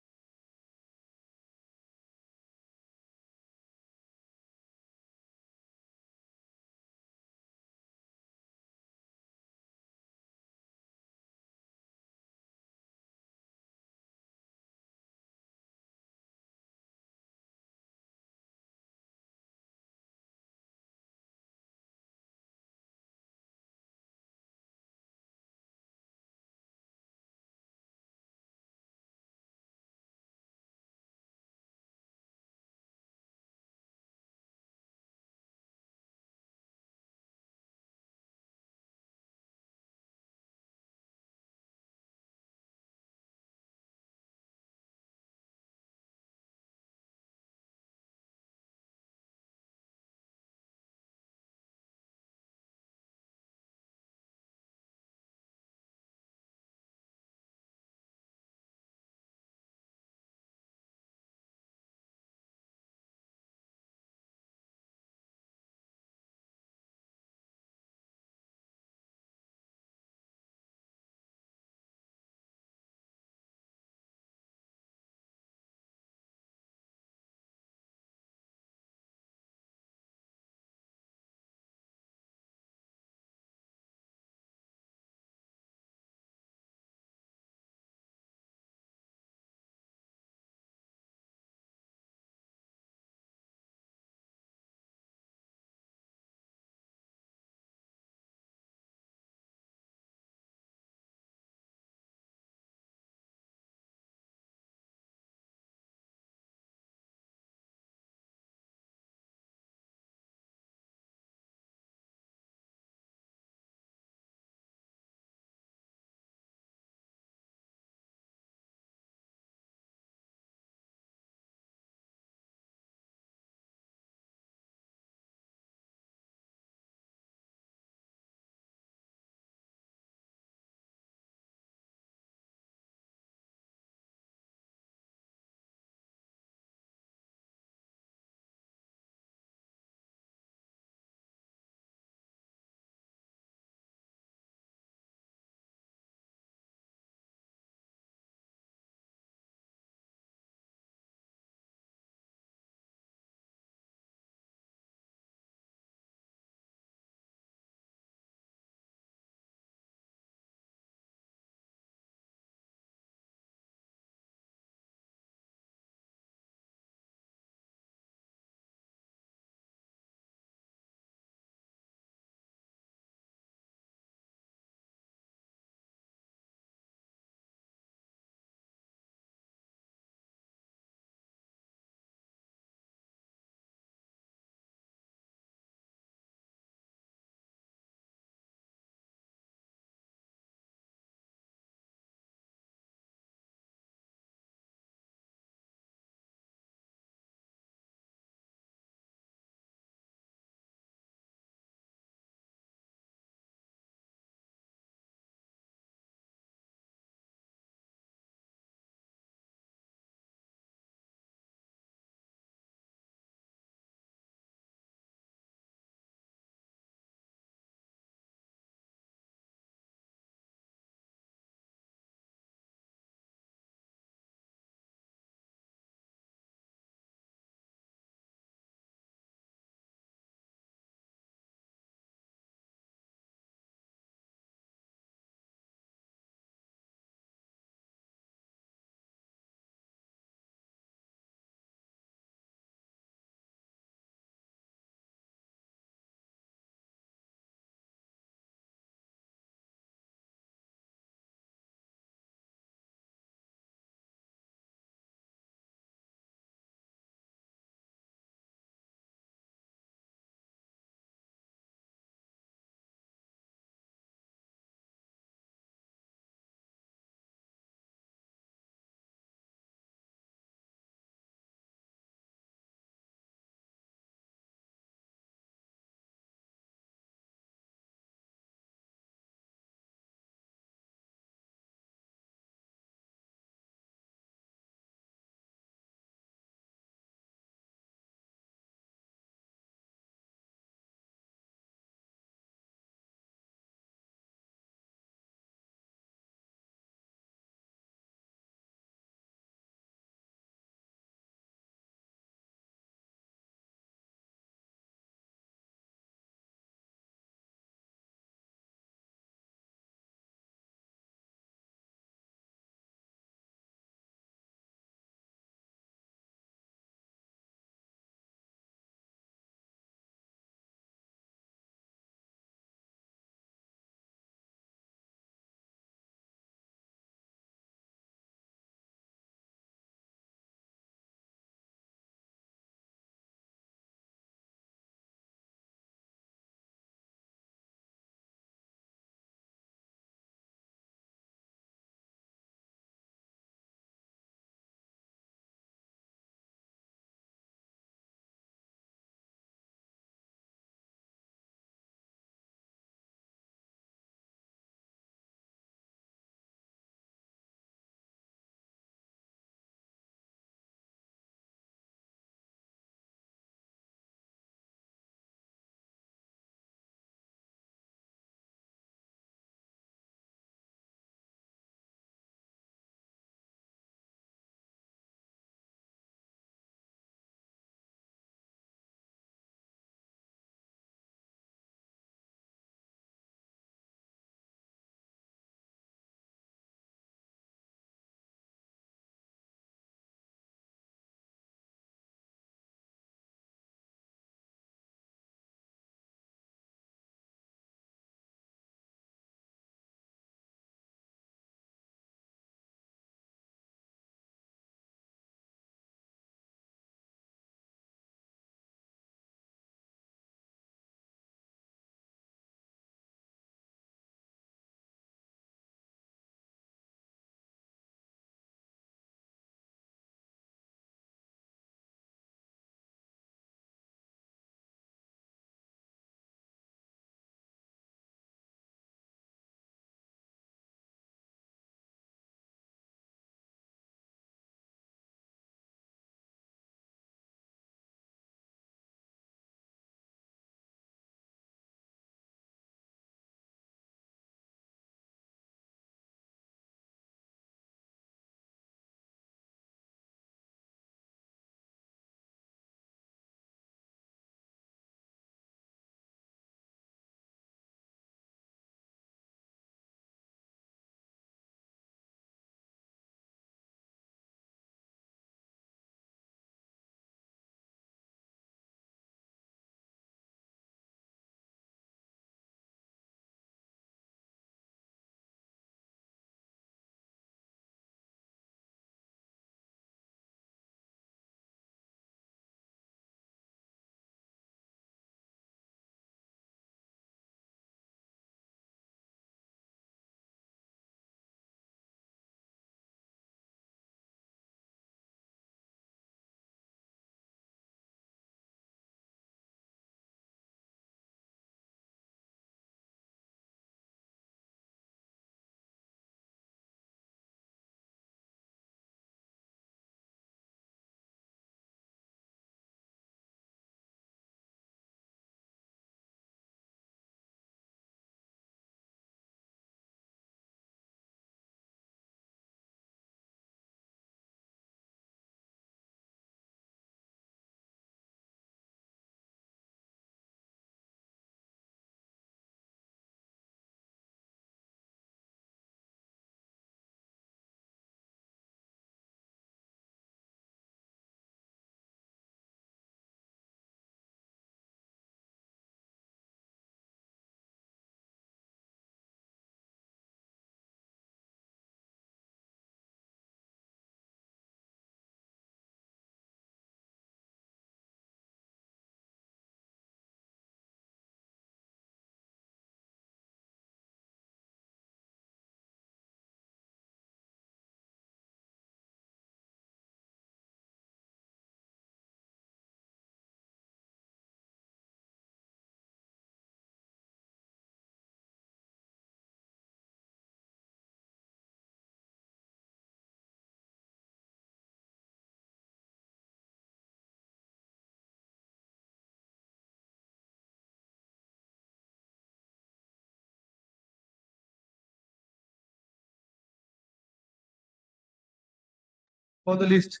For the list.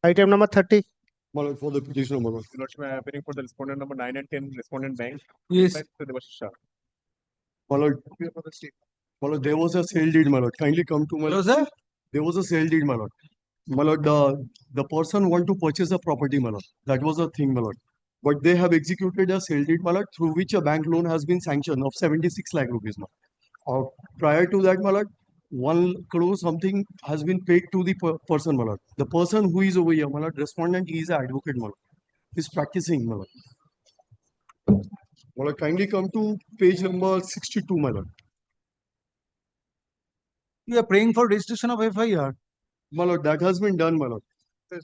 Item number 30. My lord, for the petitioner, my lord. Your lordship, I am appearing for the respondent number 9 and 10, respondent bank. Yes. My lord, my lord, there was a sale deed, my lord. Kindly come to my lord. There was a sale deed, my lord. My lord, the person want to purchase a property, my lord. That was a thing, my lord. But they have executed a sale deed, my lord, through which a bank loan has been sanctioned of 76 lakh rupees, my lord. Prior to that, my lord, 1 crore something has been paid to the person, my lord. The person who is over here, my lord, respondent, he is an advocate, my lord. He is practicing, my lord. My lord, kindly come to page number 62, my lord. You are praying for registration of FIR. My lord, that has been done, my lord.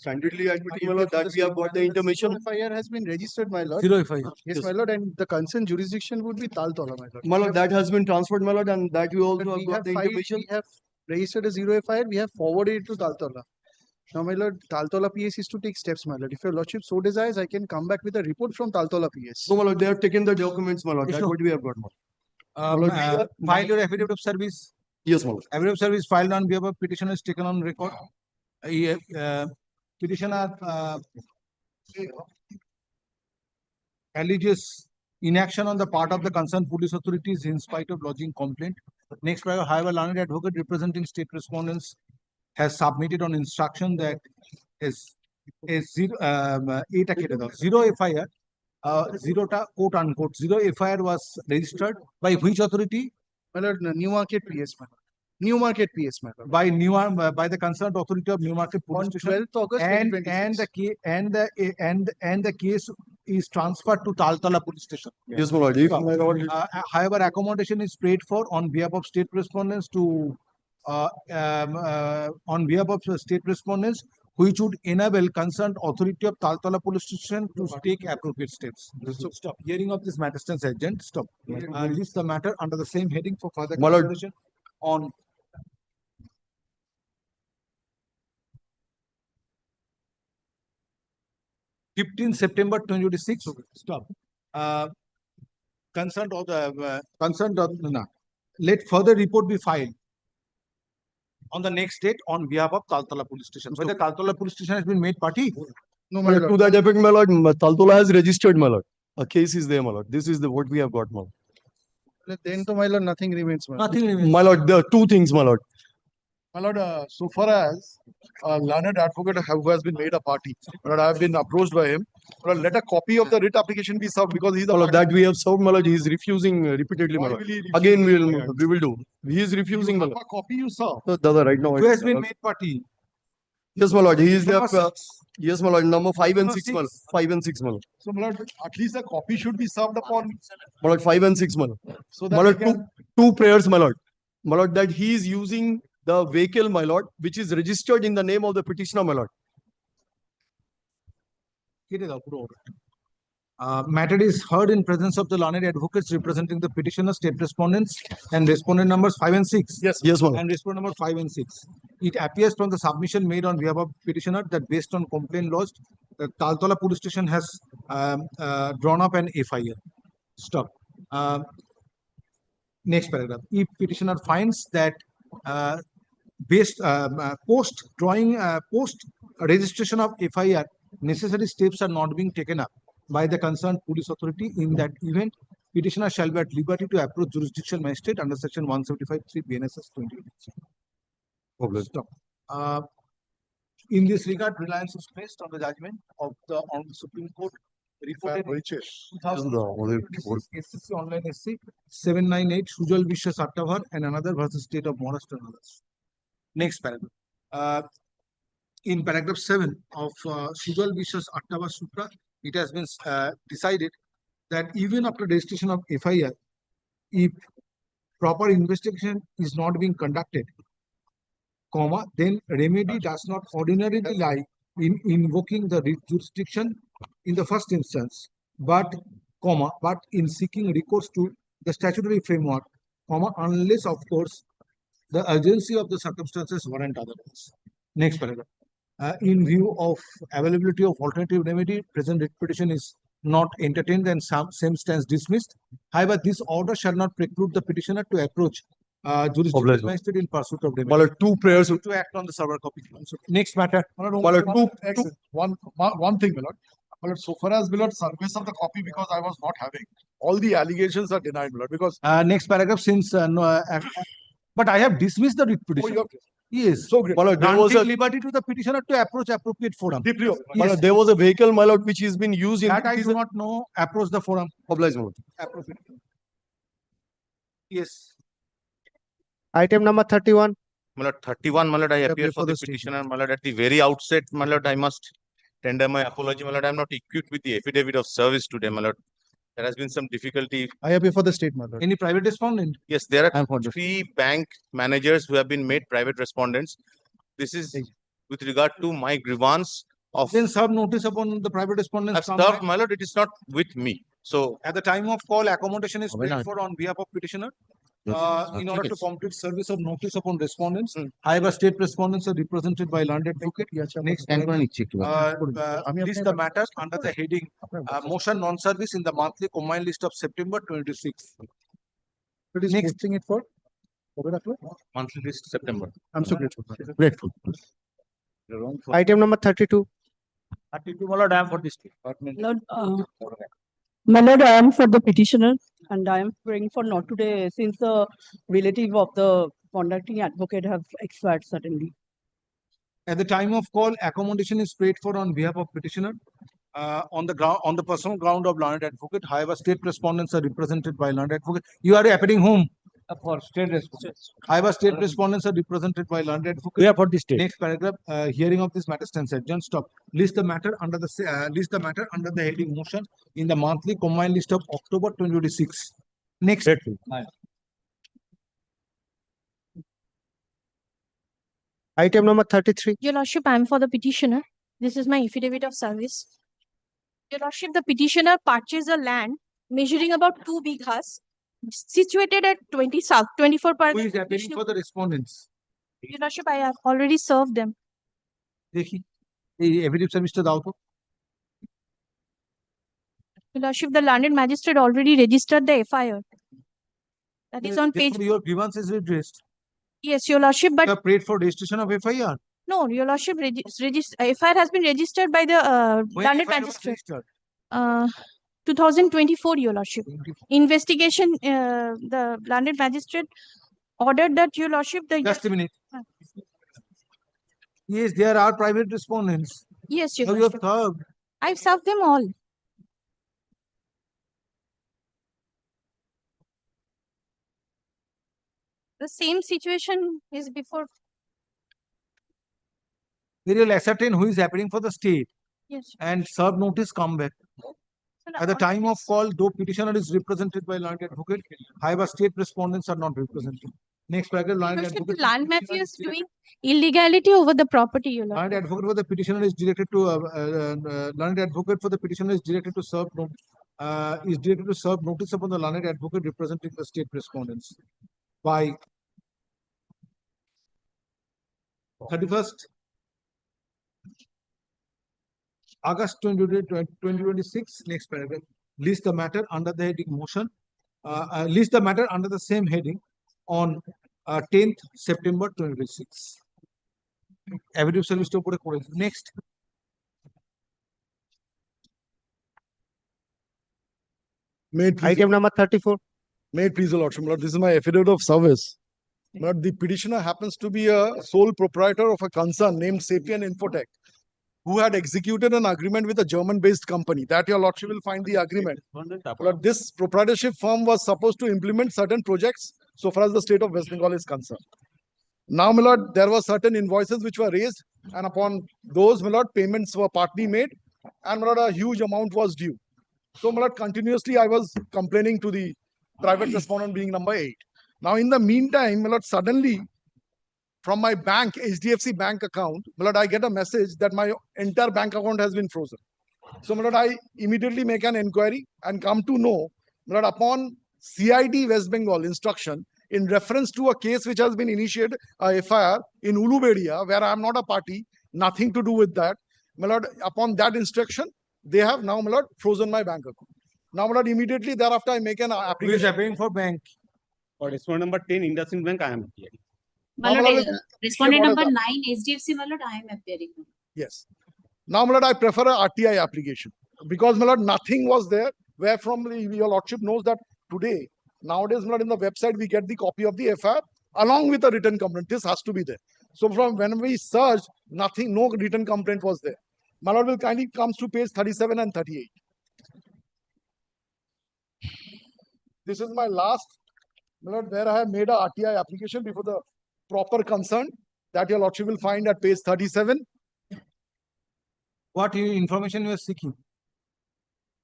Candidly admitting, my lord, that we have got the intimation. FIR has been registered, my lord. Zero FIR. Yes, my lord, and the concerned jurisdiction would be Taltola, my lord. My lord, that has been transferred, my lord, and that we also have got the filed, intimation. we have registered a zero FIR, we have forwarded it to Taltola. Now, my lord, Taltola PS is to take steps, my lord. If your lordship so desires, I can come back with a report from Taltola PS. No, my lord, they have taken the documents, my lord. That's what we have got, my lord. File your affidavit of service. Yes, my lord. Affidavit of service filed on behalf of petitioner is taken on record. Petitioner alleges inaction on the part of the concerned police authorities in spite of lodging complaint. Next paragraph, however, learned advocate representing state respondents has submitted on instruction that is zero zero FIR, zero quote unquote zero FIR was registered by which authority? My lord, Newmarket PS, my lord. Newmarket PS, my lord. By the concerned authority of Newmarket Police Station. 12th August and 2026. the case is transferred to Taltola Police Station. Yes, my lord. If my lord, However, accommodation is paid for on behalf of state respondents which would enable concerned authority of Taltola Police Station to take appropriate steps. So stop. Hearing of this matter stands adjourned. Stop. Release the matter under the same heading for further My lord. consideration on 15 September 2026. Stop. Let further report be filed on the next date on behalf of Taltola Police Station. Whether Taltola Police Station has been made party? No, my lord, to that effect, my lord, Taltola has registered, my lord. A case is there, my lord. This is what we have got, my lord. Then to my lord, nothing remains, my lord. Nothing remains. My lord, there are two things, my lord. My lord, so far as learned advocate who has been made a party, my lord, I have been approached by him. My lord, let a copy of the writ application be served because he is the My lord, party. that we have served, my lord. He is refusing repeatedly, my Why lord. will he refuse? Again, we will do. He is refusing, my You have lord. a copy you serve. So, Dada, right now. Who has been made party? Yes, my lord. He is Number there. Yes, my lord. Number 5 and Number 6, my lord. six. 5 and 6, my lord. So, my lord, at least a copy should be served upon. My lord, 5 and 6, my lord. So My that lord, we can. two prayers, my lord. My lord, that he is using the vehicle, my lord, which is registered in the name of the petitioner, my lord. Matter is heard in presence of the learned advocates representing the petitioner, state respondents, and respondent numbers 5 and 6. Yes, my lord. And respondent number 5 and 6. It appears from the submission made on behalf of petitioner that based on complaint lodged, the Taltola Police Station has drawn up an FIR. Stop. Next paragraph. If petitioner finds that post registration of FIR, necessary steps are not being taken up by the concerned police authority, in that event, petitioner shall be at liberty to approach jurisdictional magistrate under section 175(3) BNSS 20. Stop. In this regard, reliance is placed on the judgment of the Supreme Court reported in 2000 SCC online SC 798 Sujal Vishwa Sattavar and another versus State of Maharashtra and others. Next paragraph. In paragraph 7 of Sujal Vishwa Sattavar Sutra, it has been decided that even after registration of FIR, if proper investigation is not being conducted, then remedy does not ordinarily lie in invoking the jurisdiction in the first instance, but in seeking recourse to the statutory framework, unless of course the urgency of the circumstances warrant otherwise. Next paragraph. In view of availability of alternative remedy, present writ petition is not entertained and same stands dismissed. However, this order shall not preclude the petitioner to approach jurisdiction Obliged. vested in pursuit of My remedy. lord, two prayers. To act on the server copy. Next matter. My lord, My lord, excellent. One thing, my lord. My lord, so far as my lord service of the copy because I was not having. All the allegations are denied, my lord, because Next paragraph, since but I have dismissed the writ petition. you have Yes. so great. My lord, there was Granting a liberty to the petitioner to approach appropriate forum. Deeply okay. my lord, there was a vehicle, my lord, which has been used in That I do not know. Approach the forum. Obliged, my lord. Appropriate. Yes. Item number 31. My lord, 31, my lord, I appear appear for for the the statement. petitioner. My lord, at the very outset, my lord, I must tender my apology. My lord, I am not equipped with the affidavit of service today, my lord. There has been some difficulty. I appear for the state, my lord. Any private respondent? Yes, there I'm are for this. 3 bank managers who have been made private respondents. This is with regard to my grievance of. Then serve notice upon the private respondents. I've served, my lord, it is not with me. So At the time of call, accommodation is paid for on behalf of petitioner. In order to complete service of notice upon respondents, however, state respondents are represented by learned advocate. Next, list the matters under the heading motion non-service in the monthly combined list of September 26. It is Next. posting it for. monthly list September. I'm so grateful. Grateful. Item number 32. 32, my lord, I am for this. Lord, my lord, I am for the petitioner and I am praying for not today since the relative of the conducting advocate have expired suddenly. At the time of call, accommodation is paid for on behalf of petitioner. On the personal ground of learned advocate. However, state respondents are represented by learned advocate. You are appearing whom? For state respondents. However, state respondents are represented by learned advocate. We are for the state. Next paragraph, hearing of this matter stands adjourned. Stop. List the matter under the heading motion in the monthly combined list of October 2026. Next. Item number 33. Your Lordship, I am for the petitioner. This is my affidavit of service. Your Lordship, the petitioner purchased a land measuring about 2 bighas situated at 20 South, 24 Who is appearing for the respondents? Your Lordship, I have already served them. देखिए, ये affidavit service to दाओ तो. Your Lordship, the learned magistrate already registered the FIR. That is on page. Therefore, your grievance is redressed. Yes, Your Lordship, but You have prayed for registration of FIR. no, Your Lordship, FIR has been registered by the When learned FIR was magistrate. registered? 2024, Your Lordship. Investigation, the learned magistrate ordered that, Your Lordship, the. Just a minute. Yes, there are private respondents. Yes, Your Now you have Lordship. served. I've served them all. The same situation is before. We will ascertain who is appearing for the state Yes. and serve notice come back. At the time of call, though petitioner is represented by learned advocate, however, state respondents are not represented. Next paragraph, learned Lordship, advocate. land mafia is doing illegality over the property, Your Lordship. Learned advocate for the petitioner is directed to learned advocate for the petitioner is directed to serve notice upon the learned advocate representing the state respondents by 31st August 2026. Next paragraph. List the matter under the heading motion. List the matter under the same heading on 10th September 2026. Affidavit service to put a next. Item number 34. May it please the Lordship, Lord, this is my affidavit of service. Lord, the petitioner happens to be a sole proprietor of a concern named Sapien Infotech, who had executed an agreement with a German-based company. That your Lordship will find the agreement. Lord, this proprietorship firm was supposed to implement certain projects so far as the state of West Bengal is concerned. Now, my lord, there were certain invoices which were raised, and upon those, my lord, payments were partly made, and my lord, a huge amount was due. So, my lord, continuously I was complaining to the private respondent being number 8. Now, in the meantime, my lord, suddenly from my bank, HDFC bank account, my lord, I get a message that my entire bank account has been frozen. So, my lord, I immediately make an inquiry and come to know, my lord, upon CID West Bengal instruction, in reference to a case which has been initiated, a FIR in Ulubedia, where I am not a party, nothing to do with that. My lord, upon that instruction, they have now, my lord, frozen my bank account. Now, my lord, immediately thereafter, I make an application. Who is appearing for bank? For respondent number 10, Industrial Bank, I am appearing. Now, My my lord, lord, respondent what is number that? 9, SDFC, my lord, I am appearing. Yes. Now, my lord, I prefer a RTI application because, my lord, nothing was there. Where from your lordship knows that today, nowadays, my lord, in the website, we get the copy of the FIR along with a written complaint. This has to be there. So, from when we searched, nothing, no written complaint was there. My lord will kindly comes to page 37 and 38. This is my last, my lord, where I have made a RTI application before the proper concern that your lordship will find at page 37. What information you are seeking?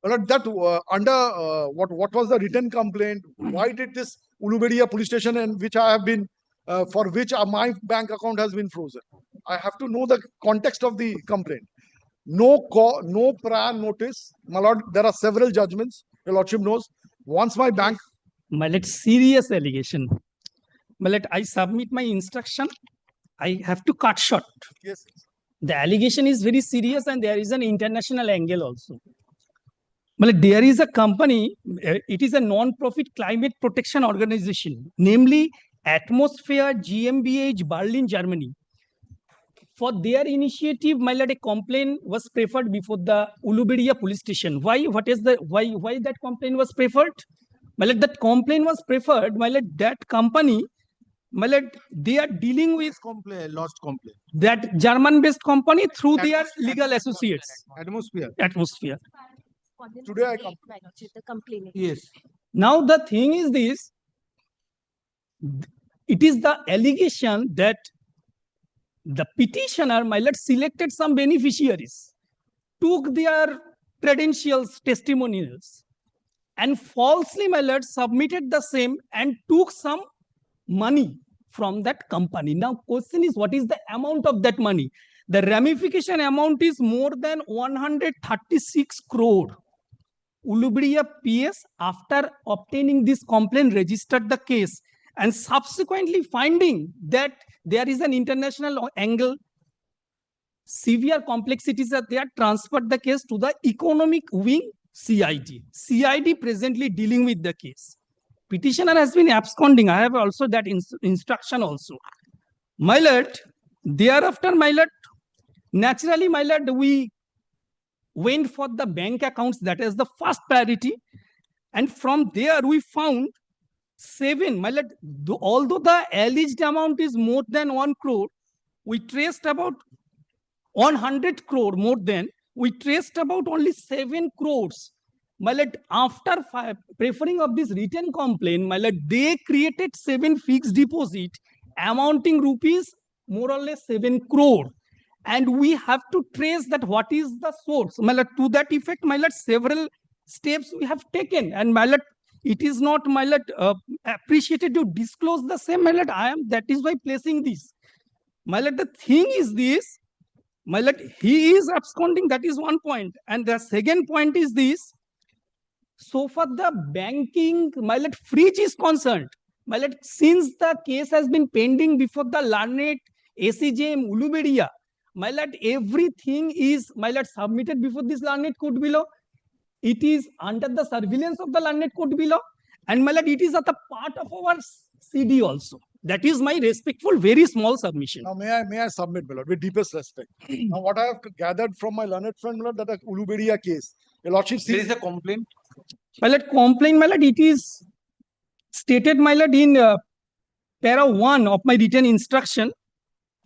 Well, that under what was the written complaint? Why did this Ulubedia police station and which I have been for which my bank account has been frozen? I have to know the context of the complaint. No prior notice, my lord. There are several judgments. Your lordship knows. Once my bank, my lord, serious allegation. My lord, I submit my instruction. I have to cut short. Yes. The allegation is very serious, and there is an international angle also. But there is a company, it is a non-profit climate protection organization, namely Atmosphere GmbH, Berlin, Germany. For their initiative, my lord, a complaint was preferred before the Ulubedia police station. Why? What is the why that complaint was preferred? My lord, that complaint was preferred. My lord, that company, my lord, they are dealing with lost complaint. That German-based company through their legal associates. Atmosphere. Atmosphere. Today I come. Yes. Now the thing is this, it is the allegation that the petitioner, my lord, selected some beneficiaries, took their credentials, testimonials, and falsely, my lord, submitted the same and took some money from that company. Now, question is, what is the amount of that money? The ramification amount is more than 136 crore. Ulubedia PS, after obtaining this complaint, registered the case and subsequently finding that there is an international angle, severe complexities are there, transferred the case to the economic wing CID. CID presently dealing with the case. Petitioner has been absconding. I have also that instruction also. My lord, thereafter, my lord, naturally, my lord, we went for the bank accounts. That is the first priority. And from there, we found 7. My lord, although the alleged amount is more than 1 crore, we traced about 100 crore more than. We traced about only 7 crores. My lord, after preferring of this written complaint, my lord, they created 7 fixed deposit amounting rupees more or less 7 crore. And we have to trace that what is the source. My lord, to that effect, my lord, several steps we have taken. And my lord, it is not, my lord, appreciated to disclose the same. My lord, that is why placing this. My lord, the thing is this, my lord, he is absconding. That is one point. And the second point is this. So far the banking, my lord, fridge is concerned. My lord, since the case has been pending before the learned ACJM Ulubedia, my lord, everything is, my lord, submitted before this learned court below. It is under the surveillance of the learned court below. And my lord, it is at the part of our CD also. That is my respectful, very small submission. Now, may I submit, my lord, with deepest respect. Now, what I have gathered from my learned friend, my lord, that the Ulubedia case, your lordship sees. There is a complaint. My lord, complaint, my lord, it is stated, my lord, in para 1 of my written instruction.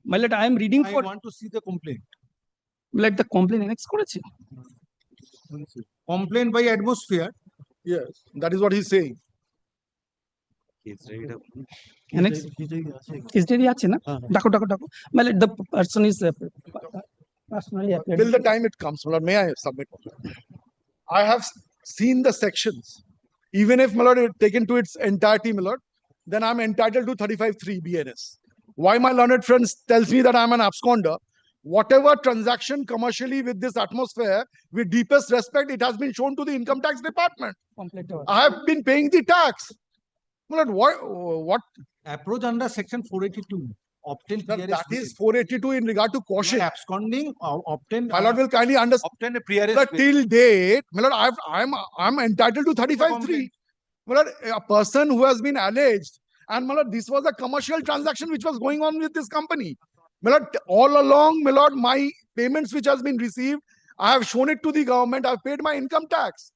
My lord, I am reading for. I want to see the complaint. Let the complaint annex koreche. Complaint by Atmosphere. Yes, that is what he's saying. Annex. Is there yache na? Dako. My lord, the person is personally appeared. Till the time it comes, my lord, may I submit? I have seen the sections. Even if, my lord, it taken to its entirety, my lord, then I'm entitled to 35(3) BNS. Why my learned friends tells me that I'm an absconder? Whatever transaction commercially with this Atmosphere, with deepest respect, it has been shown to the income tax department. I have been paying the tax. My lord, what? Approach under section 482. Obtain that is 482 in regard to caution. Absconding, obtain. My lord will kindly understand. Obtain a prior. Till date, my lord, I'm entitled to 35(3). My lord, a person who has been alleged And my lord, this was a commercial transaction which was going on with this company. My lord, all along, my lord, my payments which has been received, I have shown it to the government. I've paid my income tax.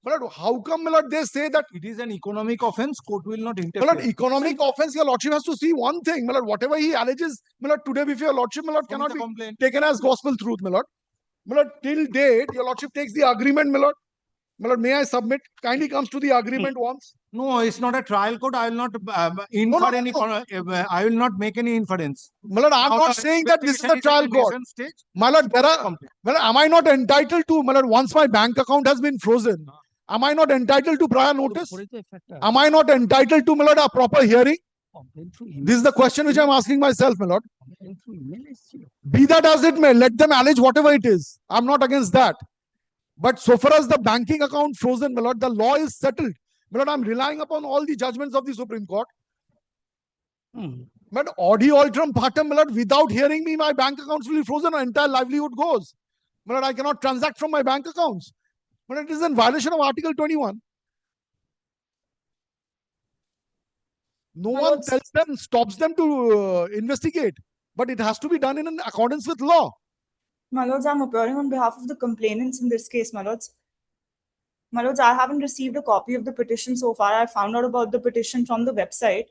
My lord, how come, my lord, they say that it is an economic offense? Court will not my interfere. lord, economic offense, your lordship has to see one thing. My lord, whatever he alleges, my lord, today before your lordship, my lord, Show me cannot the be complaint. taken as gospel truth, my lord. My lord, till date, your lordship takes the agreement, my lord. My lord, may I submit? Kindly comes to the agreement once. No, it's not a trial court. I will not infer any. I will not make any inference. My lord, I'm Now not the saying that this is a investigation trial at the court. nascent stage. My lord, well, am I not entitled to, my lord, once my bank account has been frozen, am I not entitled to prior notice? Am I not entitled to, my lord, a proper hearing? This is the question which I'm asking myself, my lord. Be that as it may, let them allege whatever it is. I'm not against that. But so far as the banking account frozen, my lord, the law is settled. My lord, I'm relying upon all the judgments of the Supreme Court. But audi alteram partem, my lord, without hearing me, my bank accounts will be frozen, our entire livelihood goes. My lord, I cannot transact from my bank accounts. But it is in violation of Article 21. No one tells them, stops them to investigate. But it has to be done in accordance with law. My lords, I'm appearing on behalf of the complainants in this case, my lords. My lords, I haven't received a copy of the petition so far. I found out about the petition from the website.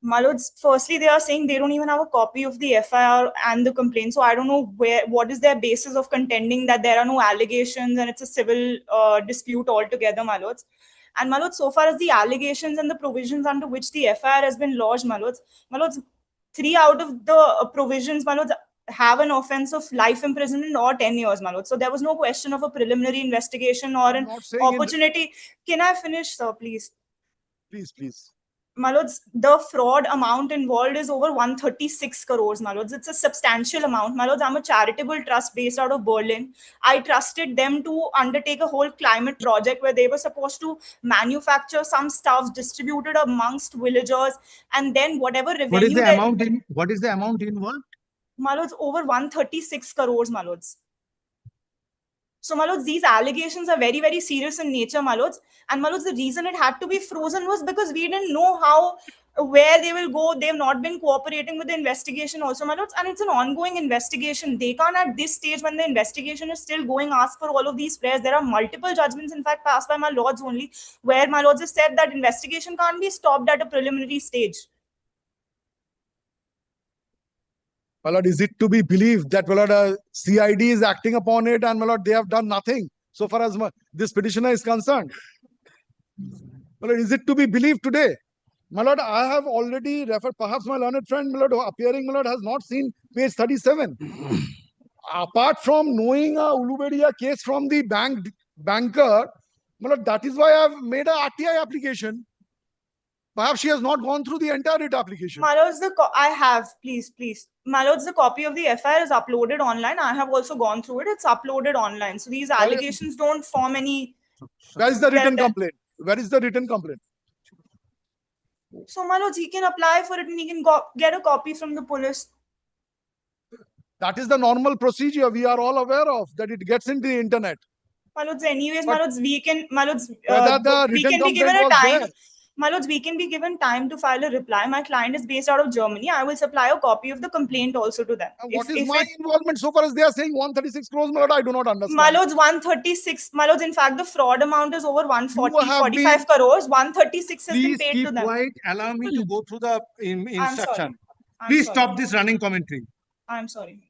My lords, firstly, they are saying they don't even have a copy of the FIR and the complaint. So I don't know what is their basis of contending that there are no allegations and it's a civil dispute altogether, my lords. And my lords, so far as the allegations and the provisions under which the FIR has been lodged, my lords, 3 out of the provisions, my lords, have an offense of life imprisonment or 10 years, my lord. So there was no question of a preliminary investigation or an opportunity. Can I finish, sir, please? Please, please. My lords, the fraud amount involved is over 136 crores, my lords. It's a substantial amount. My lords, I'm a charitable trust based out of Berlin. I trusted them to undertake a whole climate project where they were supposed to manufacture some stuff distributed amongst villagers, and then whatever revenue. What is the amount in? What is the amount involved? My lords, over 136 crores, my lords. So, my lords, these allegations are very, very serious in nature, my lords. And, my lords, the reason it had to be frozen was because we didn't know where they will go. They've not been cooperating with the investigation also, my lords. And it's an ongoing investigation. They can't, at this stage, when the investigation is still going, ask for all of these prayers. There are multiple judgments, in fact, passed by my lords only, where my lords have said that investigation can't be stopped at a preliminary stage. My lord, is it to be believed that, my lord, CID is acting upon it and, my lord, they have done nothing so far as this petitioner is concerned? My lord, is it to be believed today? My lord, I have already referred, perhaps my learned friend, my lord, appearing, my lord, has not seen page 37. Apart from knowing a Ulubedia case from the banker, my lord, that is why I have made a RTI application. Perhaps she has not gone through the entire writ application. My lords, I have, please. My lords, the copy of the FIR is uploaded online. I have also gone through it. It's uploaded online. So these allegations don't form any. Where is the written complaint? Where is the written complaint? So, my lords, he can apply for it and he can get a copy from the police. That is the normal procedure we are all aware of, that it gets into the internet. My lords, anyways, my lords, we can, my lords, Whether the we written can be given complaint a was time. there. My lords, we can be given time to file a reply. My client is based out of Germany. I will supply a copy of the complaint also to them. What is my involvement so far as they are saying 136 crores, my lord? I do not understand. My lords, 136. My lords, in fact, the fraud amount is over 45 crores. 136 has been paid to them. Please keep quiet. Allow me to go through the instruction. Please stop this running commentary. I'm sorry.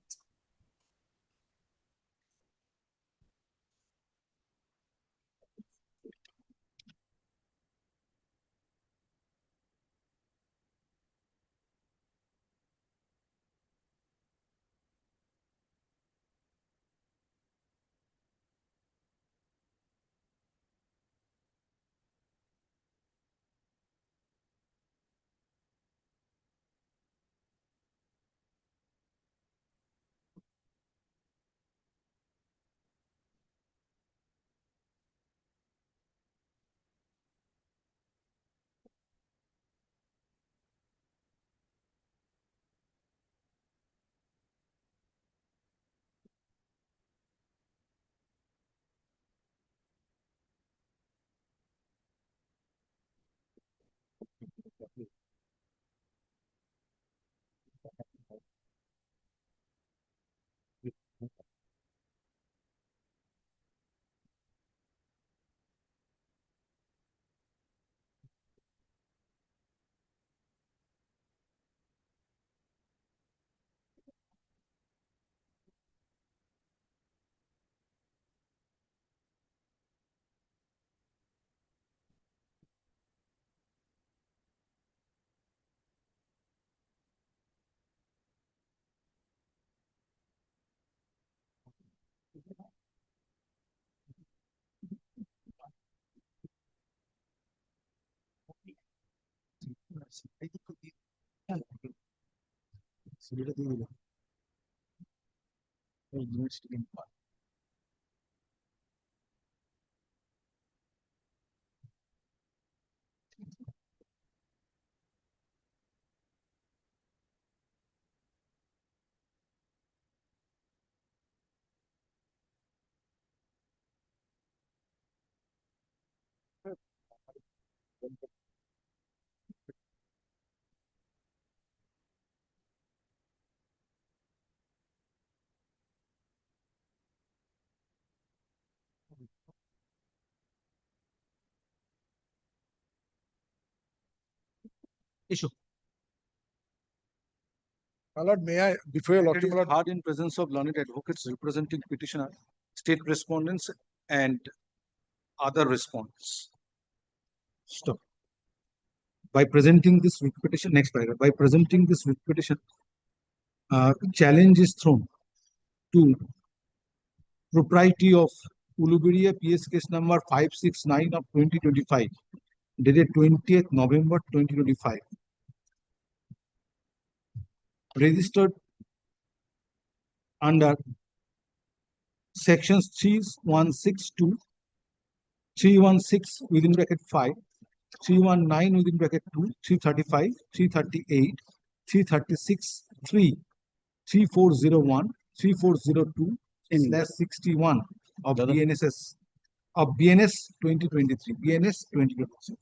Issue. My lord, may I, before your It lordship, is my lord, heard in presence of learned advocates representing petitioner, state respondents, and other respondents. Stop. By presenting this writ petition, next paragraph, by presenting this writ petition, challenge is thrown to propriety of Uluberia PS case number 569 of 2025, dated 20th November 2025, registered under sections 3162, 316 within bracket 5, 319 within bracket 2, 335, 338, 336, 3, 3401, 3402, /61 of BNSS of BNS 2023, BNS 2023,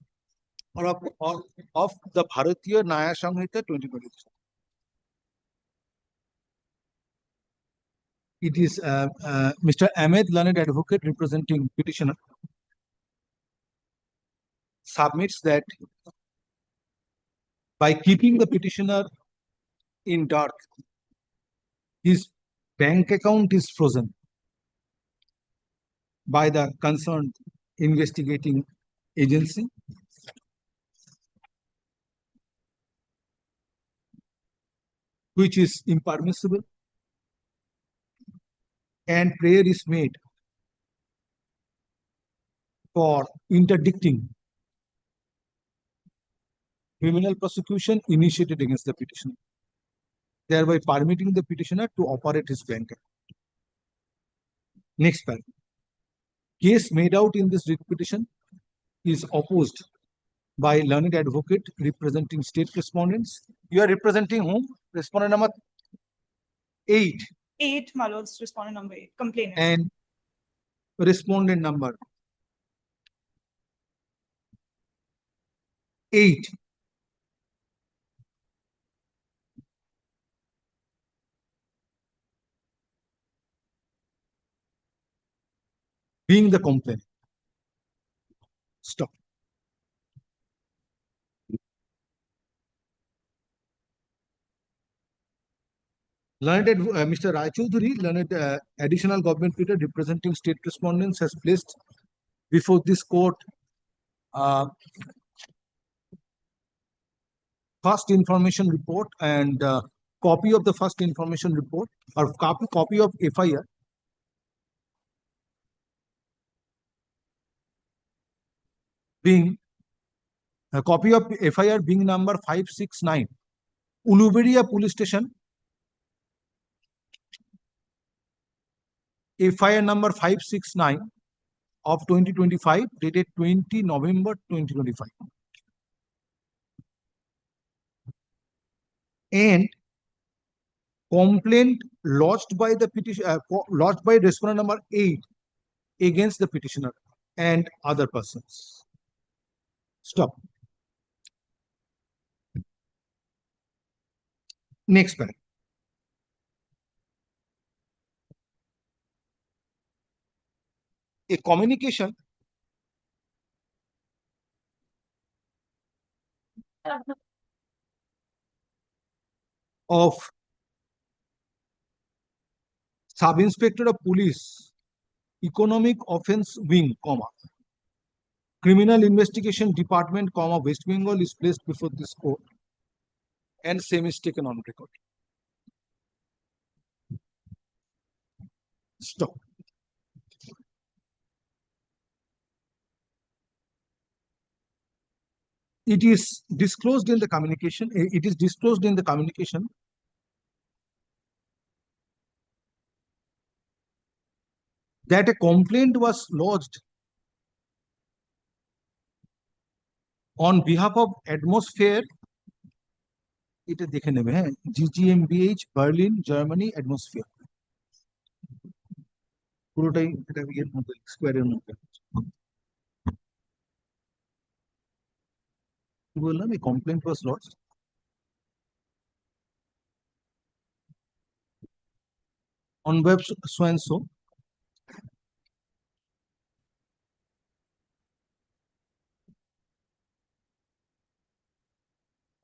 or of the Bharatiya Nyaya Samhita 2023. It is Mr. Ahmed, learned advocate representing petitioner, submits that by keeping the petitioner in dark, his bank account is frozen by the concerned investigating agency, which is impermissible, and prayer is made for interdicting criminal prosecution initiated against the petitioner, thereby permitting the petitioner to operate his bank account. Next paragraph. Case made out in this writ petition is opposed by learned advocate representing state respondents. You are representing whom? Respondent number 8. 8, my lords, respondent number 8, complainant. And respondent number 8. Being the complainant. Stop. Learned Mr. Raichoudhury, learned additional government pleader representing state respondents, has placed before this court first information report and copy of the first information report, or copy of FIR, being a copy of FIR being number 569, Uluberia Police Station, FIR number 569 of 2025, dated 20 November 2025. And complaint lodged by the petition, lodged by respondent number 8 against the petitioner and other persons. Stop. Next paragraph. A communication of Sub-Inspector of Police, Economic Offence Wing, Criminal Investigation Department, West Bengal, is placed before this court, and same is taken on record. Stop. it is disclosed in the communication. It is disclosed in the communication that a complaint was lodged on behalf of Atmosphere. এটা দেখে নেবে, হ্যাঁ, GGMBH Berlin Germany atmosphere, পুরোটাই এটা এর মধ্যে স্কোয়ারের মধ্যে কি বললাম, এই complaint was lodged on web so and so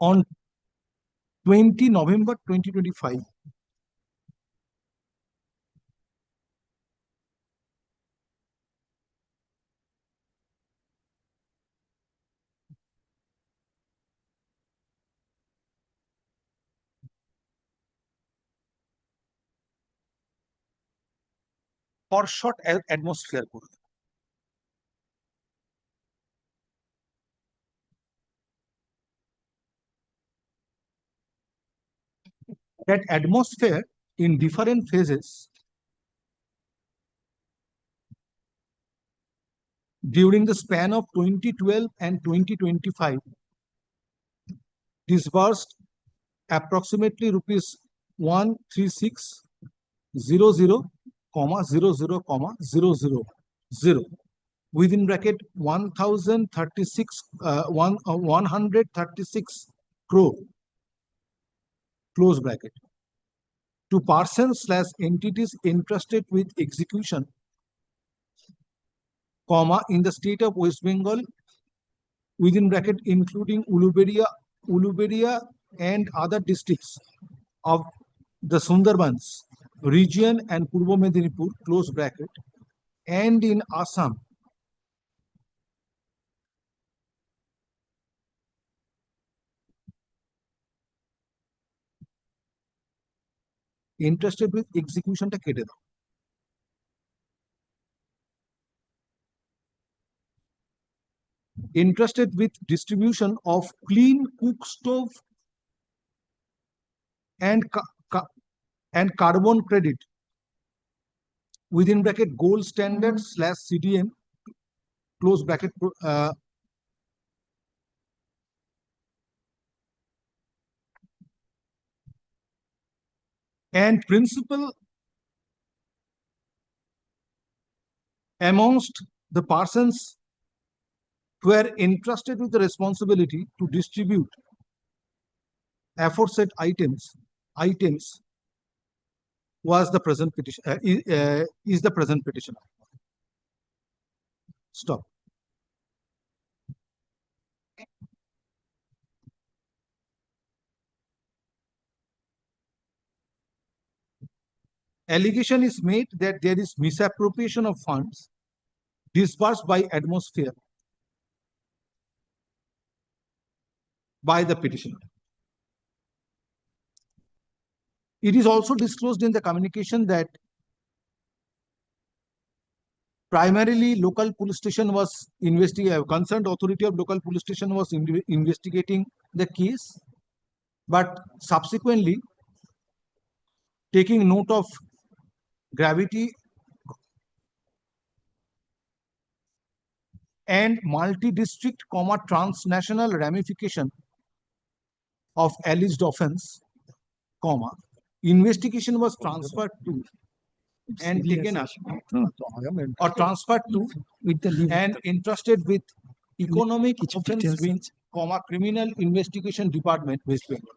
on 20 November 2025. For short atmosphere করবে। That atmosphere in different phases during the span of 2012 and 2025 disbursed approximately rupees 136,00,00,000 within bracket 136 crore close bracket to persons/entities entrusted with execution, comma, in the state of West Bengal, within bracket including Uluberia and other districts of the Sundarbans region and Purbo Medinipur, close bracket, and in Assam, interested with execution টা কেটে দাও। Interested with distribution of clean cook stove and carbon credit within bracket gold standard/CDM close bracket and principal amongst the persons who are entrusted with the responsibility to distribute aforesaid items was the present petition is the present petitioner. Stop. Allegation is made that there is misappropriation of funds disbursed by Atmosphere by the petitioner. It is also disclosed in the communication that primarily local police station was concerned authority of local police station was investigating the case, but subsequently, taking note of gravity and multi-district, transnational ramification of alleged offense, investigation was transferred to and taken up or transferred to and entrusted with economic offense wing, criminal investigation department, West Bengal.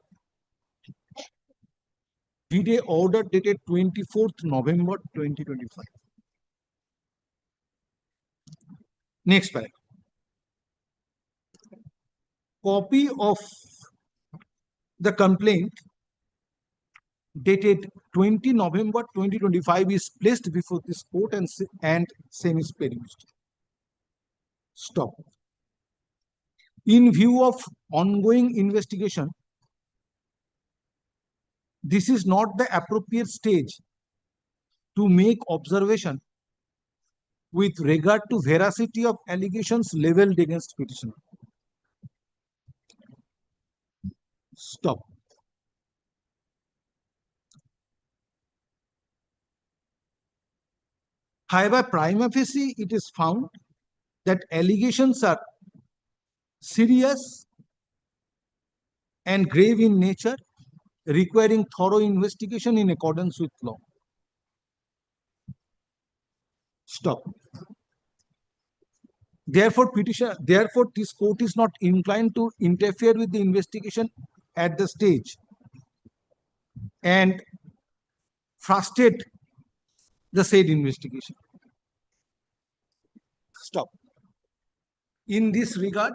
D-Day order dated 24th November 2025. Next paragraph. Copy of the complaint dated 20 November 2025 is placed before this court and same is perused. Stop. In view of ongoing investigation, this is not the appropriate stage to make observation with regard to veracity of allegations leveled against petitioner. Stop. However, prima facie, it is found that allegations are serious and grave in nature, requiring thorough investigation in accordance with law. Stop. Therefore, this court is not inclined to interfere with the investigation at the stage and frustrate the said investigation. Stop. In this regard,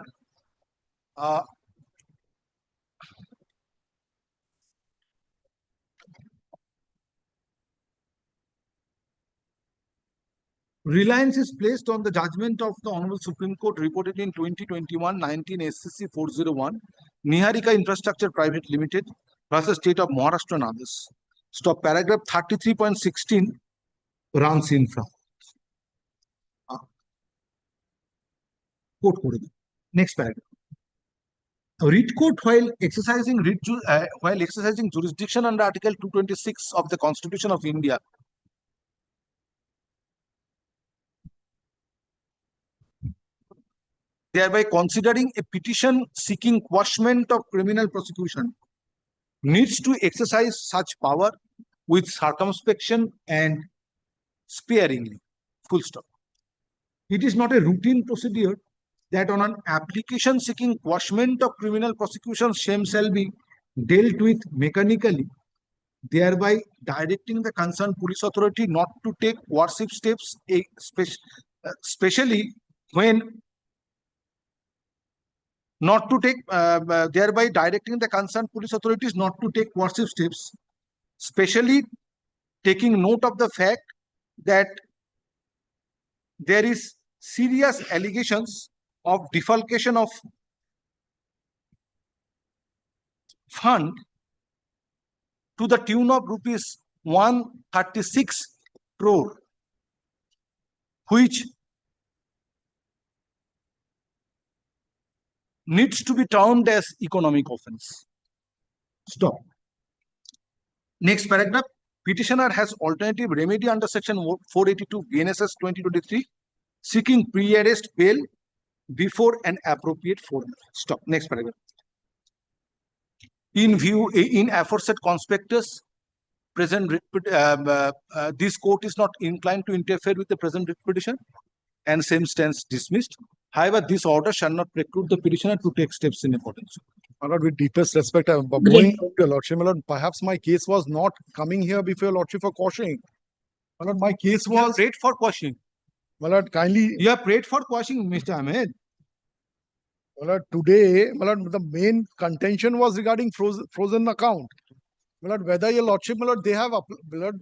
reliance is placed on the judgment of the Honorable Supreme Court reported in 2021 19 SCC 401, Niharika Infrastructure Private Limited versus State of Maharashtra and others. Stop. Paragraph 33.16 runs infra. Quote. Next paragraph. A writ court, while exercising jurisdiction under Article 226 of the Constitution of India, thereby considering a petition seeking quashment of criminal prosecution, needs to exercise such power with circumspection and sparingly. Full stop. It is not a routine procedure that on an application seeking quashment of criminal prosecution, same shall be dealt with mechanically, thereby directing the concerned police authority not to take coercive steps, especially when not to take, thereby directing the concerned police authorities not to take coercive steps, especially taking note of the fact that there is serious allegations of defalcation of fund to the tune of rupees 136 crore, which needs to be termed as economic offense. Stop. Next paragraph. Petitioner has alternative remedy under section 482 BNSS 2023, seeking pre-arrest bail before an appropriate forum. Stop. Next paragraph. In aforesaid conspectus, this court is not inclined to interfere with the present writ petition, and same stands dismissed. However, this order shall not preclude the petitioner to take steps in accordance. My lord, with deepest respect, I'm going to your lordship. My lord, perhaps my case was not coming here before your lordship for quashing. My lord, my case was. You have prayed for quashing. My lord, kindly. You have prayed for quashing, Mr. Ahmed. My lord, today, my lord, the main contention was regarding frozen account. My lord, whether your lordship, my lord, they have, my lord,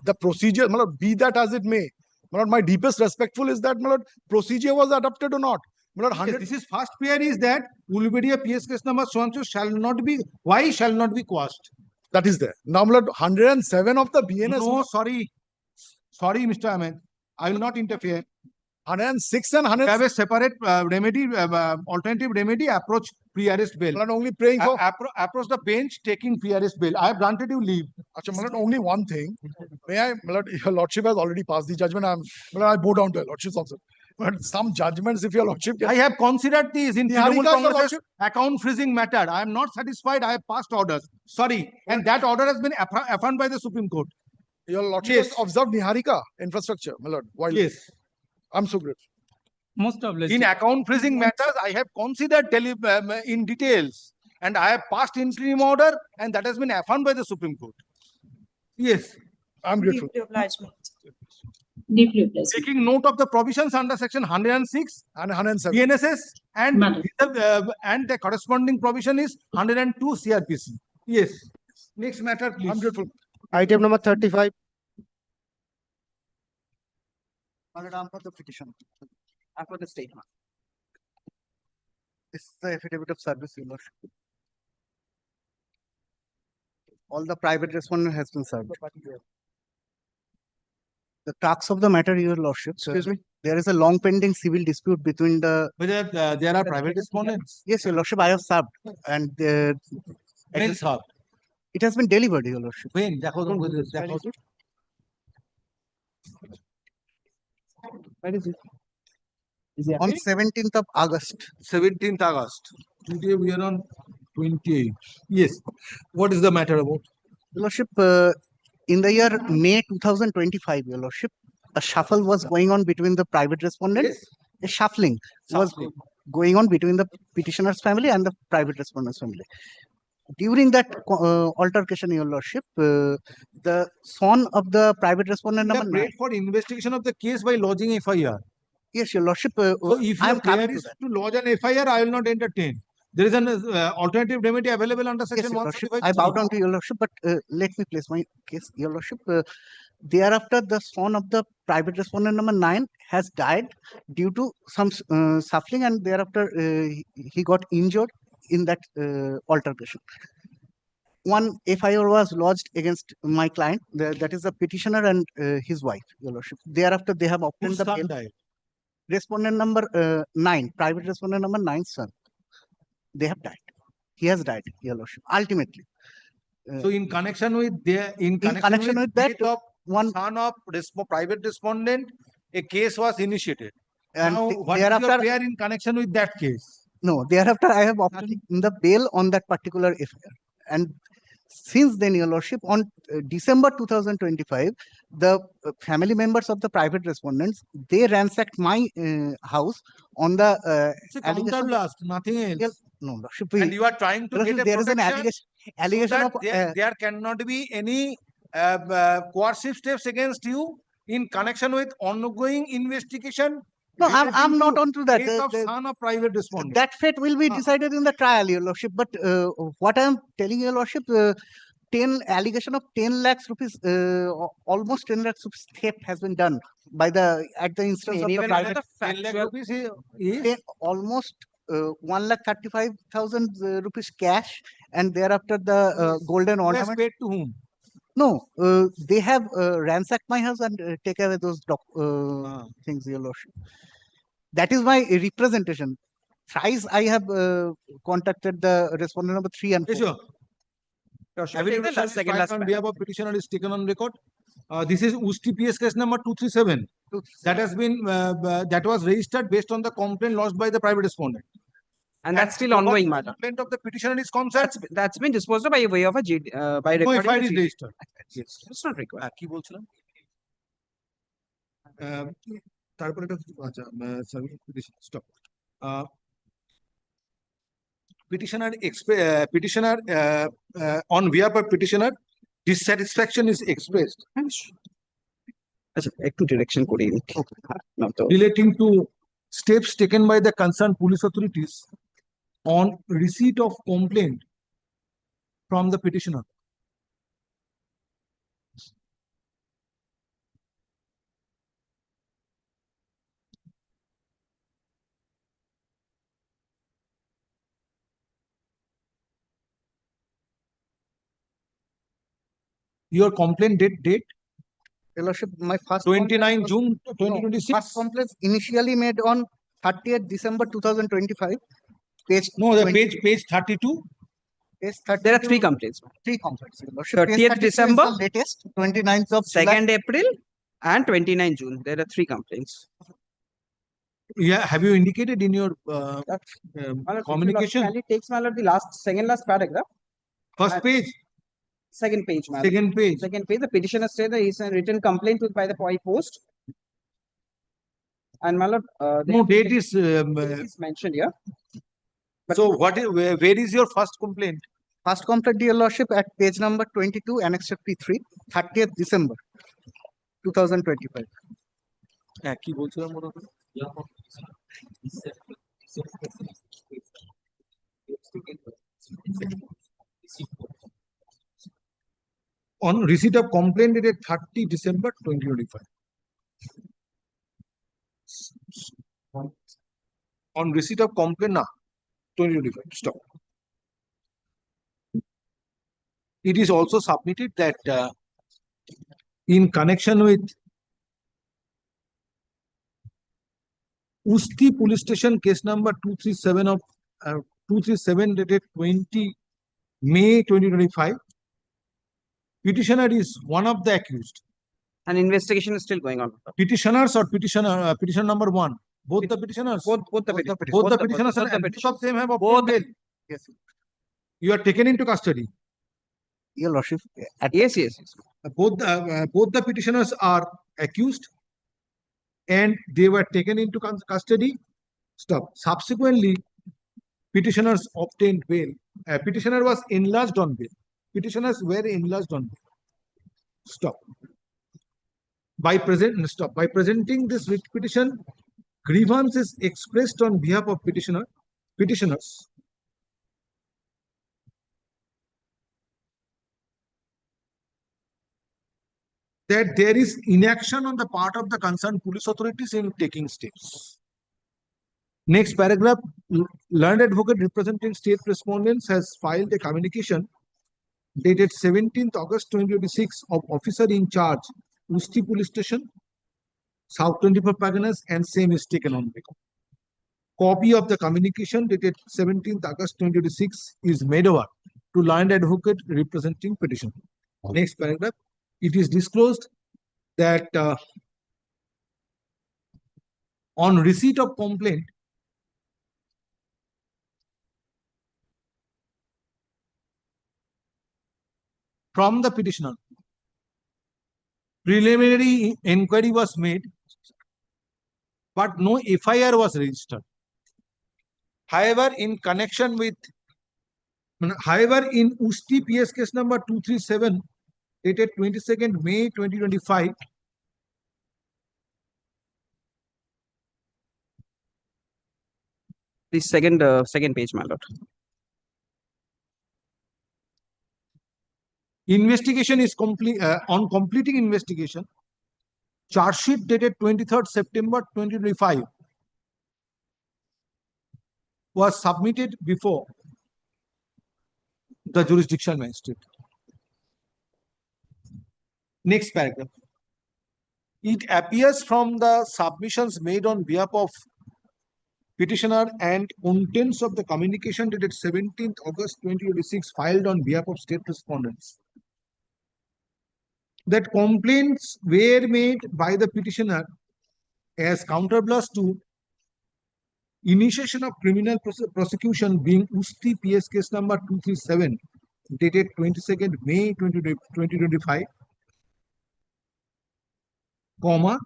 the procedure, my lord, be that as it may. My lord, my deepest respectful is that, my lord, procedure was adopted or not. My lord, 100. Yes, this is first prayer is that Ulbedia PS case number so and so shall not be, why shall not be quashed? That is there. Now, my lord, 107 of the BNS. No, sorry, Mr. Ahmed, I will not interfere. 106 and 100. Have a separate remedy, alternative remedy, approach pre-arrest bail. My lord, only praying for. Approach the bench taking pre-arrest bail. I have granted you leave. Achha, my lord, only one thing. May I, my lord, your lordship has already passed the judgment. I bow down to your lordship's also. But some judgments, if your lordship. I have considered these in Trinamool Congress's account freezing matter. I am not satisfied. I have passed orders. Sorry. And that order has been affirmed by the Supreme Court. Your lordship has observed Niharika infrastructure, my lord. While yes. I'm so grateful. Most obliged. In account freezing matters, I have considered in details. And I have passed interim order and that has been affirmed by the Supreme Court. Yes. I'm grateful. Deeply obliged. Deeply obliged. Taking note of the provisions under section 106 and 107 BNSS and the corresponding provision is 102 CRPC. Yes. Next matter, please. I'm grateful. Item number 35. Madam, for the petition. And for the statement. This is the affidavit of service, Your Lordship. All the private respondent has been served. The crux of the matter, Your Lordship. Excuse me. There is a long pending civil dispute between the. Whether there are private respondents. Yes, Your Lordship, I have served. And When served? It has been delivered, Your Lordship. When? Where is it? On 17th of August. 17th August. Today we are on 28th. Yes. What is the matter about? Your Lordship, in the year May 2025, Your Lordship, a shuffle was going on between the private respondents. A shuffling was going on between the petitioner's family and the private respondent's family. During that altercation, Your Lordship, the son of the private respondent number 9. For investigation of the case by lodging FIR. Yes, Your Lordship. So if your prayer is to lodge an FIR, I will not entertain. There is an alternative remedy available under section 135. I bow down to Your Lordship, but let me place my case, Your Lordship. Thereafter, the son of the private respondent number 9 has died due to some suffering, and thereafter he got injured in that altercation. One FIR was lodged against my client, that is the petitioner and his wife, Your Lordship. Thereafter, they have obtained the bail. Died? Respondent number 9, private respondent number 9's son. They have died. He has died, Your Lordship, ultimately. So in connection with their connection with that, death of one son of private respondent, a case was initiated. And now, what is your prayer in connection with that case? No, thereafter I have obtained the bail on that particular FIR. And since then, Your Lordship, on December 2025, the family members of the private respondents, they ransacked my house on the allegation. Nothing else. No, Lordship. And you are trying to get a there is an protection allegation so of that there cannot be any coercive steps against you in connection with ongoing investigation. No, I'm not onto that. Case of son of private respondent. That fate will be decided in the trial, Your Lordship. But what I am telling Your Lordship, 10 allegation of 10 lakhs rupees, almost 10 lakhs rupees theft has been done by the at the instance of the private. 10 lakh rupees is almost 1,35,000 rupees cash, and thereafter the golden ornament. Paid to whom? No, they have ransacked my house and take away those things, Your Lordship. That is my representation. Thrice I have contacted the respondent number 3 and 4. Sure. Affidavit satisfied on behalf of petitioner is taken on record. This is Usti PS case number 237. That has been that was registered based on the complaint lodged by the private respondent. And that's still ongoing matter. Complaint of the petitioner is concerned. That's been disposed of by way of a by No, recording. FIR is registered. Yes. It's not required. কি বলছিলাম? তারপরে এটা আচ্ছা stop. Petitioner on behalf of petitioner dissatisfaction is expressed আচ্ছা একটু direction করি relating to steps taken by the concerned police authorities on receipt of complaint from the petitioner. Your complaint date? Your Lordship, my first 29 June 2026. First complaint initially made on 30th December 2025. Page page 32. Page 32. There are 3 complaints. 3 complaints, Your Lordship. 30th December, is the latest, 29th of 2nd April, and 29 June. There are 3 complaints. Yeah, have you indicated in your communication? Can it takes the second last paragraph? First page. Second page, Second page. Second page. The petitioner said that he's a written complaint by the post. And my lord, no date is mentioned here. So what is where is your first complaint? First complaint, Your Lordship, at page number 22, Annex P3, 30th December 2025. কি বলছিলাম ওটা? On receipt of complaint dated 30 December 2025. On receipt of complaint, 2025. Stop. It is also submitted that in connection with Usti police station case number 237 of 237 dated 20 May 2025. Petitioner is one of the accused. And investigation is still going on. Petitioners or petitioner number one? Both the petitioners? Both the Both the petitioners are both of them have obtained bail. Yes. You are taken into custody. Your Lordship, Yes. Both the petitioners are accused and they were taken into custody. Stop. Subsequently, petitioners obtained bail. Petitioner was enlarged on bail. Petitioners were enlarged on bail. Stop. By presenting this writ petition, grievance is expressed on behalf of petitioners. That there is inaction on the part of the concerned police authorities in taking steps. Next paragraph, learned advocate representing state respondents has filed a communication dated 17th August 2026 of officer in charge, Usti Police Station, South 24 Parganas, and same is taken on record. Copy of the communication dated 17th August 2026 is made over to learned advocate representing petition. Next paragraph, it is disclosed that on receipt of complaint, from the petitioner, preliminary inquiry was made, but no FIR was registered. However, in Usti PS case number 237, dated 22nd May 2025, The second page, my lord. investigation is complete. On completing investigation, charge sheet dated 23rd September 2025 was submitted before the jurisdictional magistrate. Next paragraph. It appears from the submissions made on behalf of petitioner and contents of the communication dated 17th August 2026 filed on behalf of state respondents that complaints were made by the petitioner as counterblast to initiation of criminal prosecution being Usti PS case number 237 dated 22nd May 2025, comma,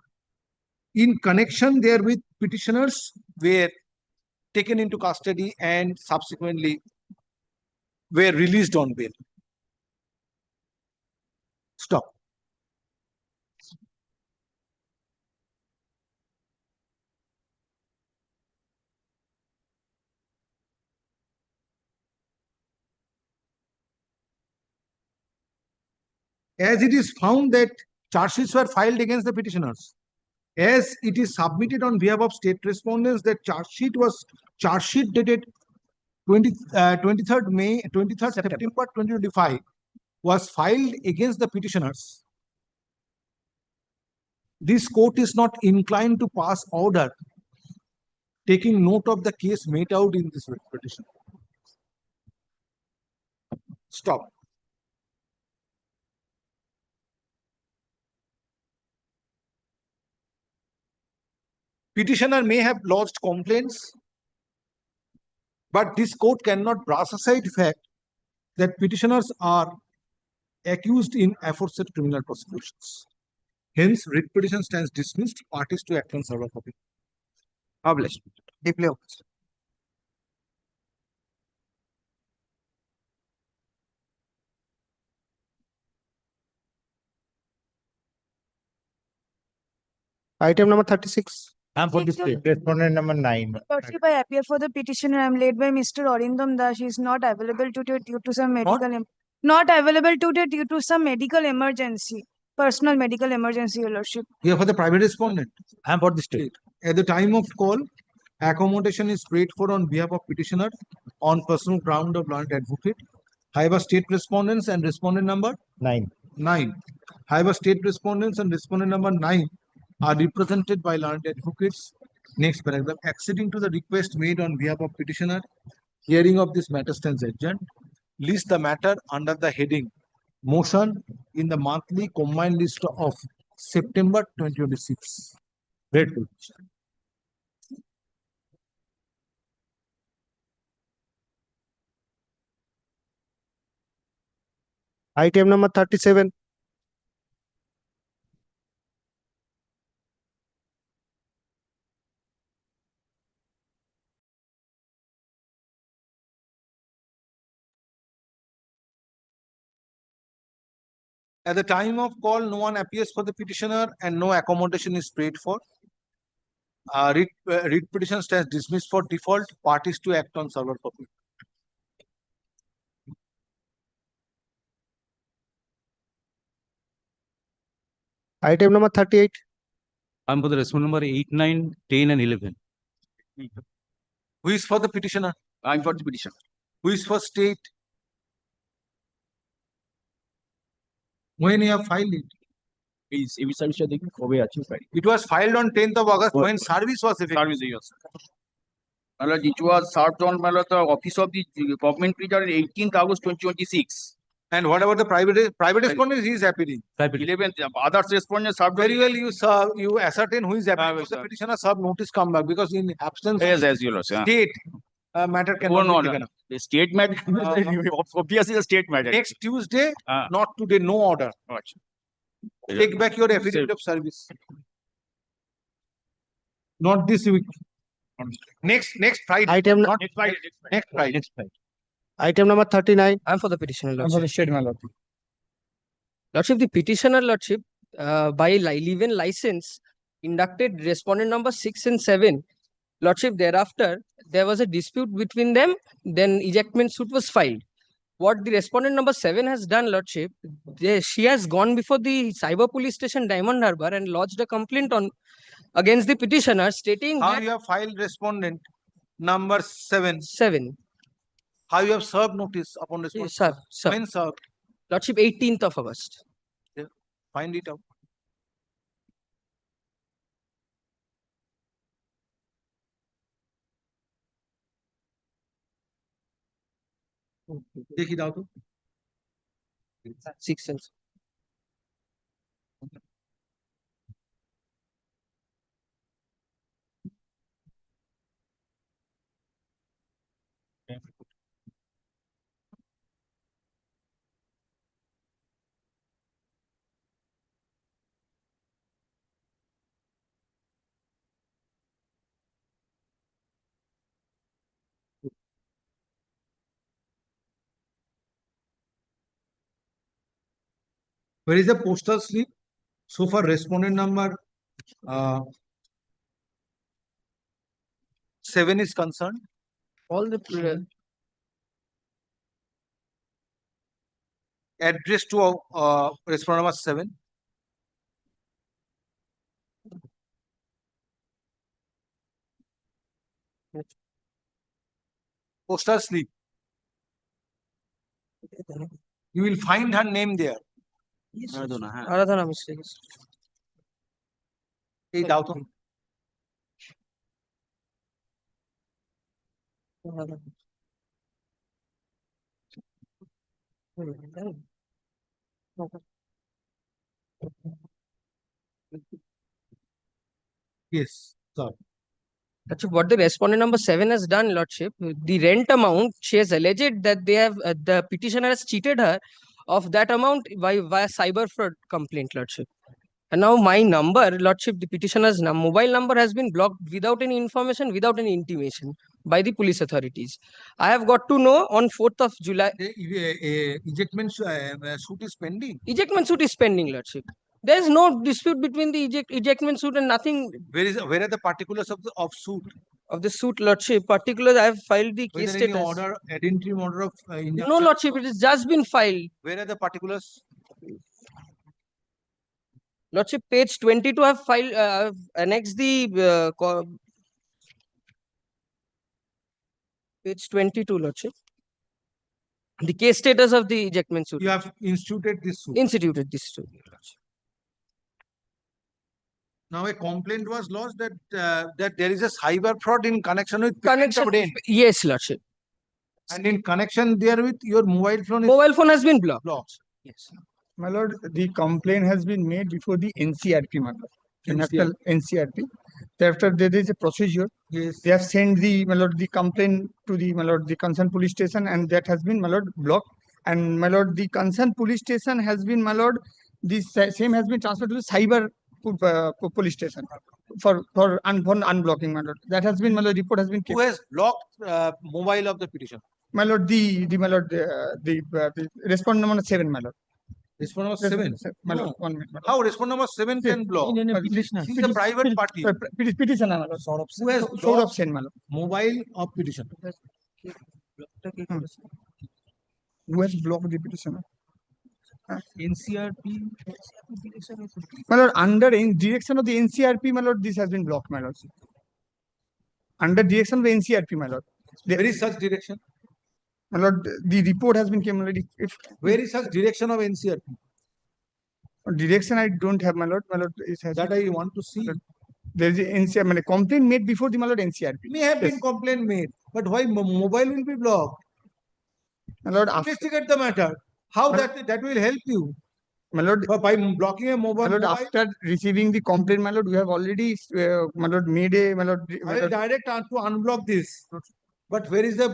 in connection therewith petitioners were taken into custody and subsequently were released on bail. Stop. As it is found that charge sheets were filed against the petitioners, as it is submitted on behalf of state respondents that charge sheet dated 23rd September 2025 was filed against the petitioners. This court is not inclined to pass order taking note of the case made out in this petition. Stop. Petitioner may have lodged complaints, but this court cannot brush aside the fact that petitioners are accused in aforesaid criminal prosecutions. Hence, writ petition stands dismissed. Parties to act on server copy. Published. Deeply obliged. Item number 36. I'm for the state. Respondent number 9. Lordship, I appear for the petitioner. I am led by Mr. Arindam Das. He is not available today due to some medical emergency. Personal medical emergency, Your Lordship. You are for the private respondent. I'm for the state. At the time of call, accommodation is paid for on behalf of petitioner on personal ground of learned advocate. However, state respondents and respondent number 9. However, state respondents and respondent number 9 are represented by learned advocates. Next paragraph. Acceding to the request made on behalf of petitioner, hearing of this matter stands adjourned. list the matter under the heading motion in the monthly combined list of September 2026. Grateful. Item number 37. At the time of call, no one appears for the petitioner and no accommodation is paid for. Writ petition stands dismissed for default. Parties to act on server copy. Item number 38. I'm for the respondent number 8, 9, 10, and 11. Who is for the petitioner? I'm for the petition. Who is for state? When you have filed it? Please, if it's a big It was filed on 10th of August when service was effective. Service, yes. It was served on the office of the government preacher 18th August 2026. And what about the private respondent? He is appealing. 11th, others respondents served. Very well, you ascertain who is appealing. The petitioner serve notice come back because in absence Yes, of as you know, sir. state matter cannot be taken up. The state matter, obviously the state matter. Next Tuesday, not today, no order. Take back your affidavit of service. Not this week. Next Friday. Item not next Friday. Item number 39. I'm for the petitioner, I'm for Lordship. the state, my lord. Lordship, the petitioner, Lordship, by live-in license, inducted respondent number 6 and 7. Lordship, thereafter, there was a dispute between them, then ejectment suit was filed. What the respondent number 7 has done, Lordship, she has gone before the Cyber Police Station, Diamond Harbour, and lodged a complaint against the petitioner, stating How that you have filed respondent number 7? How you have served notice upon respondent? Yes, sir. When served? Lordship, 18th of August. Yeah. Find it out. देखी दाओ तो 6 and Where is the postal slip? So for respondent number 7 is concerned. all the Address to respondent number 7. Postal slip. You will find her name there. Aradhana mistake. এই দাও তো Yes, sir. Lordship, what the respondent number 7 has done, Lordship, the rent amount, she has alleged that they have the petitioner has cheated her of that amount via cyber fraud complaint, Lordship. And now my number, Lordship, the petitioner's mobile number has been blocked without any information, without any intimation by the police authorities. I have got to know on 4th of July. Ejectment suit is pending. Ejectment suit is pending, Lordship. There is no dispute between the ejectment suit and nothing. Where are the particulars of suit? Of the suit, Lordship, particulars I have filed the case Whether any status. order, ad interim order of injunction? No, Lordship, it has just been filed. Where are the particulars? Lordship, page 22, I have filed, annexed the page 22, Lordship. The case status of the ejectment suit. You have instituted this suit. Instituted this suit. Now a complaint was lodged that that there is a cyber fraud in connection with Connection. Yes, Lordship. And in connection therewith, your mobile phone is Mobile phone has been blocked. blocked. Yes. My lord, the complaint has been made before the NCRP, my lord. The National NCRP. Thereafter, there is a procedure. Yes. They have sent the, my lord, the complaint to the, my lord, the concerned police station, and that has been, my lord, blocked. And my lord, the concerned police station has been, my lord, same has been transferred to the cyber police station for unblocking, my lord. That has been, my lord, report has been Who kept. has blocked mobile of the petitioner? My lord, my lord, the respondent number 7, my lord. Respondent number 7. My lord, No. 1 minute. How respondent number 7 can block? Petitioner. He's a private party. Petitioner, my lord. Who has Sort of blocked sent, my lord. mobile of petitioner? Who has blocked the petitioner? NCRP. My lord, under direction of the NCRP, my lord, this has been blocked, my lord. Under direction of the NCRP, my lord. Where is such direction? My lord, the report has been came already. Where is such direction of NCRP? Direction I don't have, my lord. My lord, it has That I want to see. there is a NCRP, my lord, complaint made before the, my lord, NCRP. May have been complaint made, but why mobile will be blocked? My lord, investigate the matter. How that will help you? My lord, by blocking a mobile. my lord, after receiving the complaint, my lord, we have already, my lord, made a, my lord, I will direct to unblock this. But where is the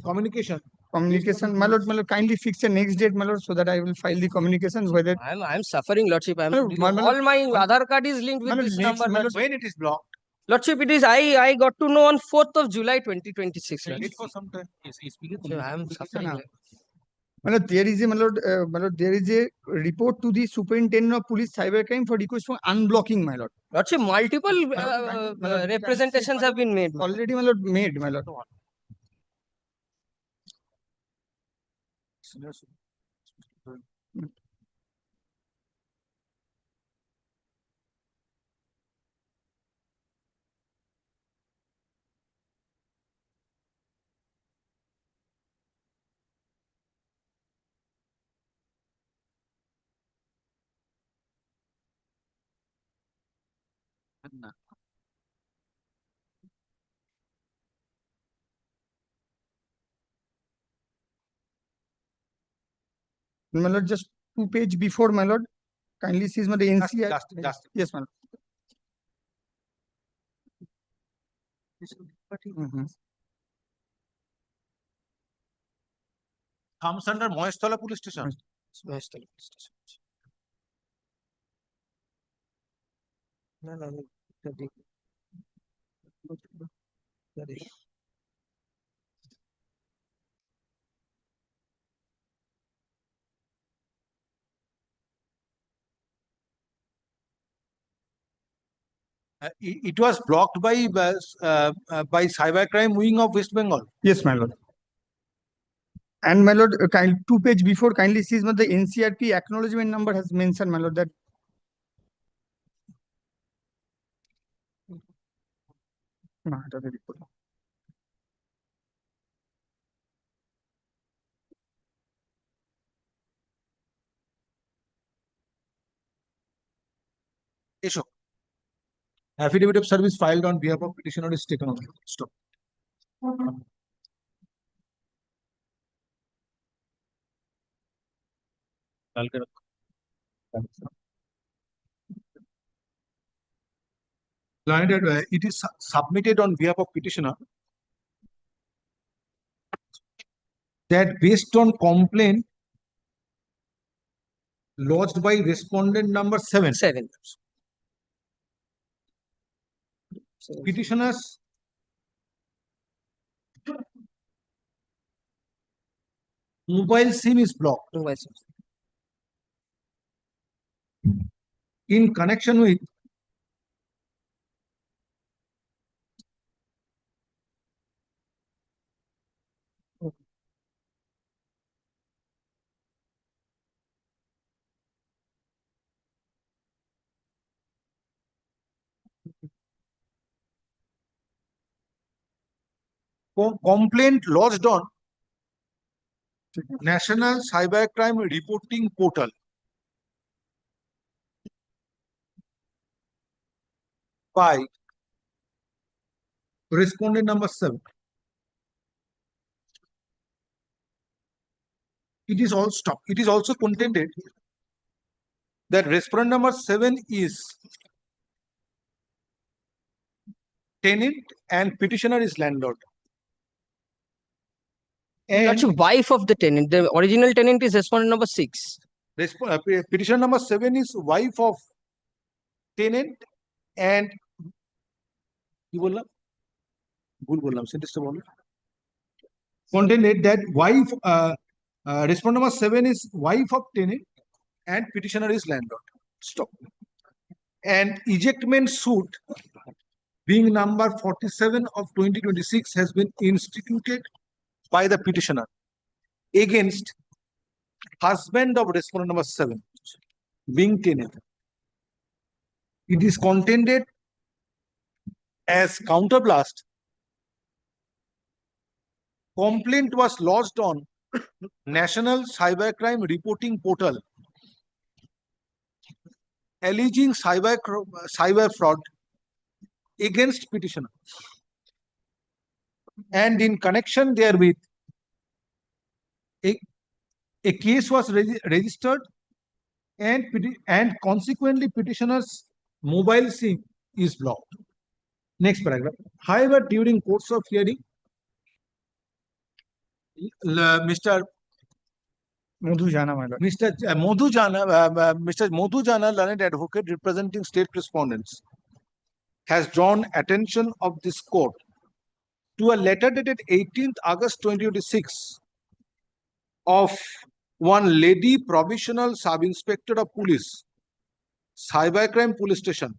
communication? Communication, my lord, kindly fix the next date, my lord, so that I will file the communication. Whether I'm suffering, Lordship. My lord, All my Aadhaar card is linked with this number. When it is blocked? Lordship, it is I got to know on 4th of July 2026. Wait for some time. So I am suffering. My lord, there is a, my lord, there is a report to the superintendent of police cybercrime for request for unblocking, my lord. Lordship, multiple representations have been made. Already, my lord, made, my lord. My lord, just 2 page before, my lord, kindly sees my NCR. Yes, my lord. Comes under Mohestola police station. It was blocked by cybercrime wing of West Bengal. Yes, my lord. And my lord, 2 page before, kindly sees the NCRP acknowledgement number has mentioned, my lord, that. No, it doesn't report. Issue. Affidavit of service filed on behalf of petitioner is taken on. Stop. Calcutta. It is submitted on behalf of petitioner that based on complaint lodged by respondent number 7. Petitioners mobile SIM is blocked. In connection with complaint lodged on National Cybercrime Reporting Portal by respondent number 7. It is all stop. It is also contended that respondent number 7 is tenant and petitioner is landlord. And Lordship, wife of the tenant. The original tenant is respondent number 6. petitioner number 7 is wife of tenant and কি বললাম ভুল বললাম সেন্টেন্সটা বলো contended that wife respondent number 7 is wife of tenant and petitioner is landlord. Stop. And ejectment suit being number 47 of 2026 has been instituted by the petitioner against husband of respondent number 7 being tenant. It is contended as counterblast. Complaint was lodged on National Cybercrime Reporting Portal alleging cyber fraud against petitioner. And in connection therewith, a case was registered and consequently petitioner's mobile SIM is blocked. Next paragraph. However, during course of hearing, Mr. Madhu Jana, my lord. Mr. Madhu Jana, learned advocate representing state respondents, has drawn attention of this court to a letter dated 18th August 2026 of one lady provisional sub-inspector of police, cybercrime police station,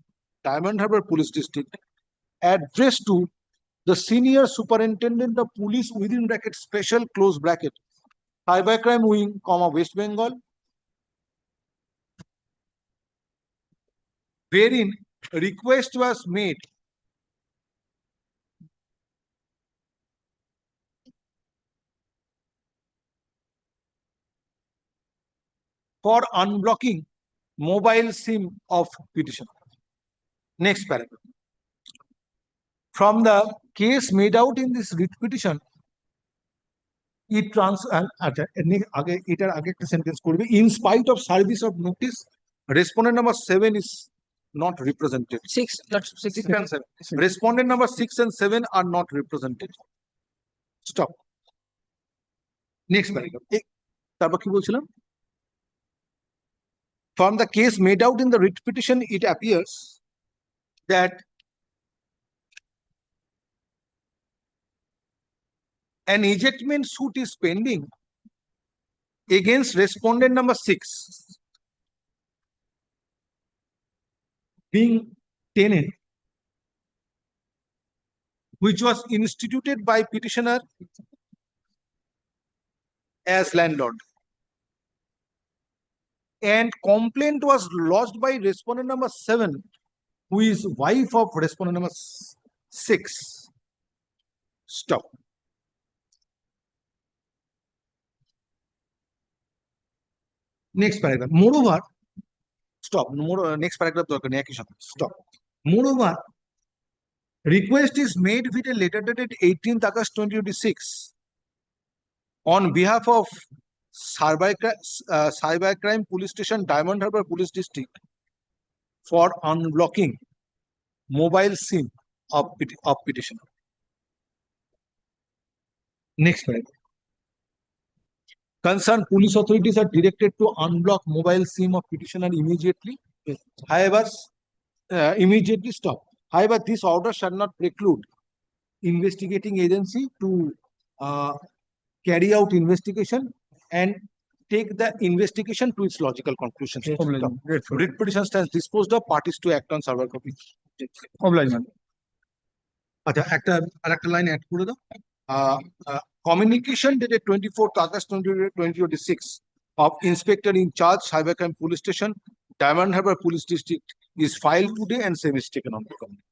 Diamond Harbour Police District, addressed to the senior superintendent of police within bracket special close bracket cybercrime wing, West Bengal, wherein a request was made for unblocking mobile SIM of petitioner. Next paragraph. From the case made out in this writ petition, it in spite of service of notice, respondent number 7 is not represented. 6 and 7. Respondent number 6 and 7 are not represented. Stop. Next paragraph. তারপর কি বলছিলাম? From the case made out in the writ petition, it appears that an ejectment suit is pending against respondent number 6 being tenant, which was instituted by petitioner as landlord, and complaint was lodged by respondent number 7, who is wife of respondent number 6. Stop. Next paragraph. Moreover, stop. Next paragraph. Stop. Moreover, request is made with a letter dated 18th August 2026 on behalf of cybercrime police station, Diamond Harbour Police District, for unblocking mobile SIM of petitioner. Next paragraph. Concerned police authorities are directed to unblock mobile SIM of petitioner immediately. However, immediately stop. However, this order shall not preclude investigating agency to carry out investigation and take the investigation to its logical conclusion. Writ petition stands disposed of, parties to act on server copy. Obligement. আচ্ছা আরেকটা line add করে দাও। Communication dated 24th August 2026 of Inspector in Charge, Cybercrime Police Station, Diamond Harbour Police District is filed today and same is taken on the committee.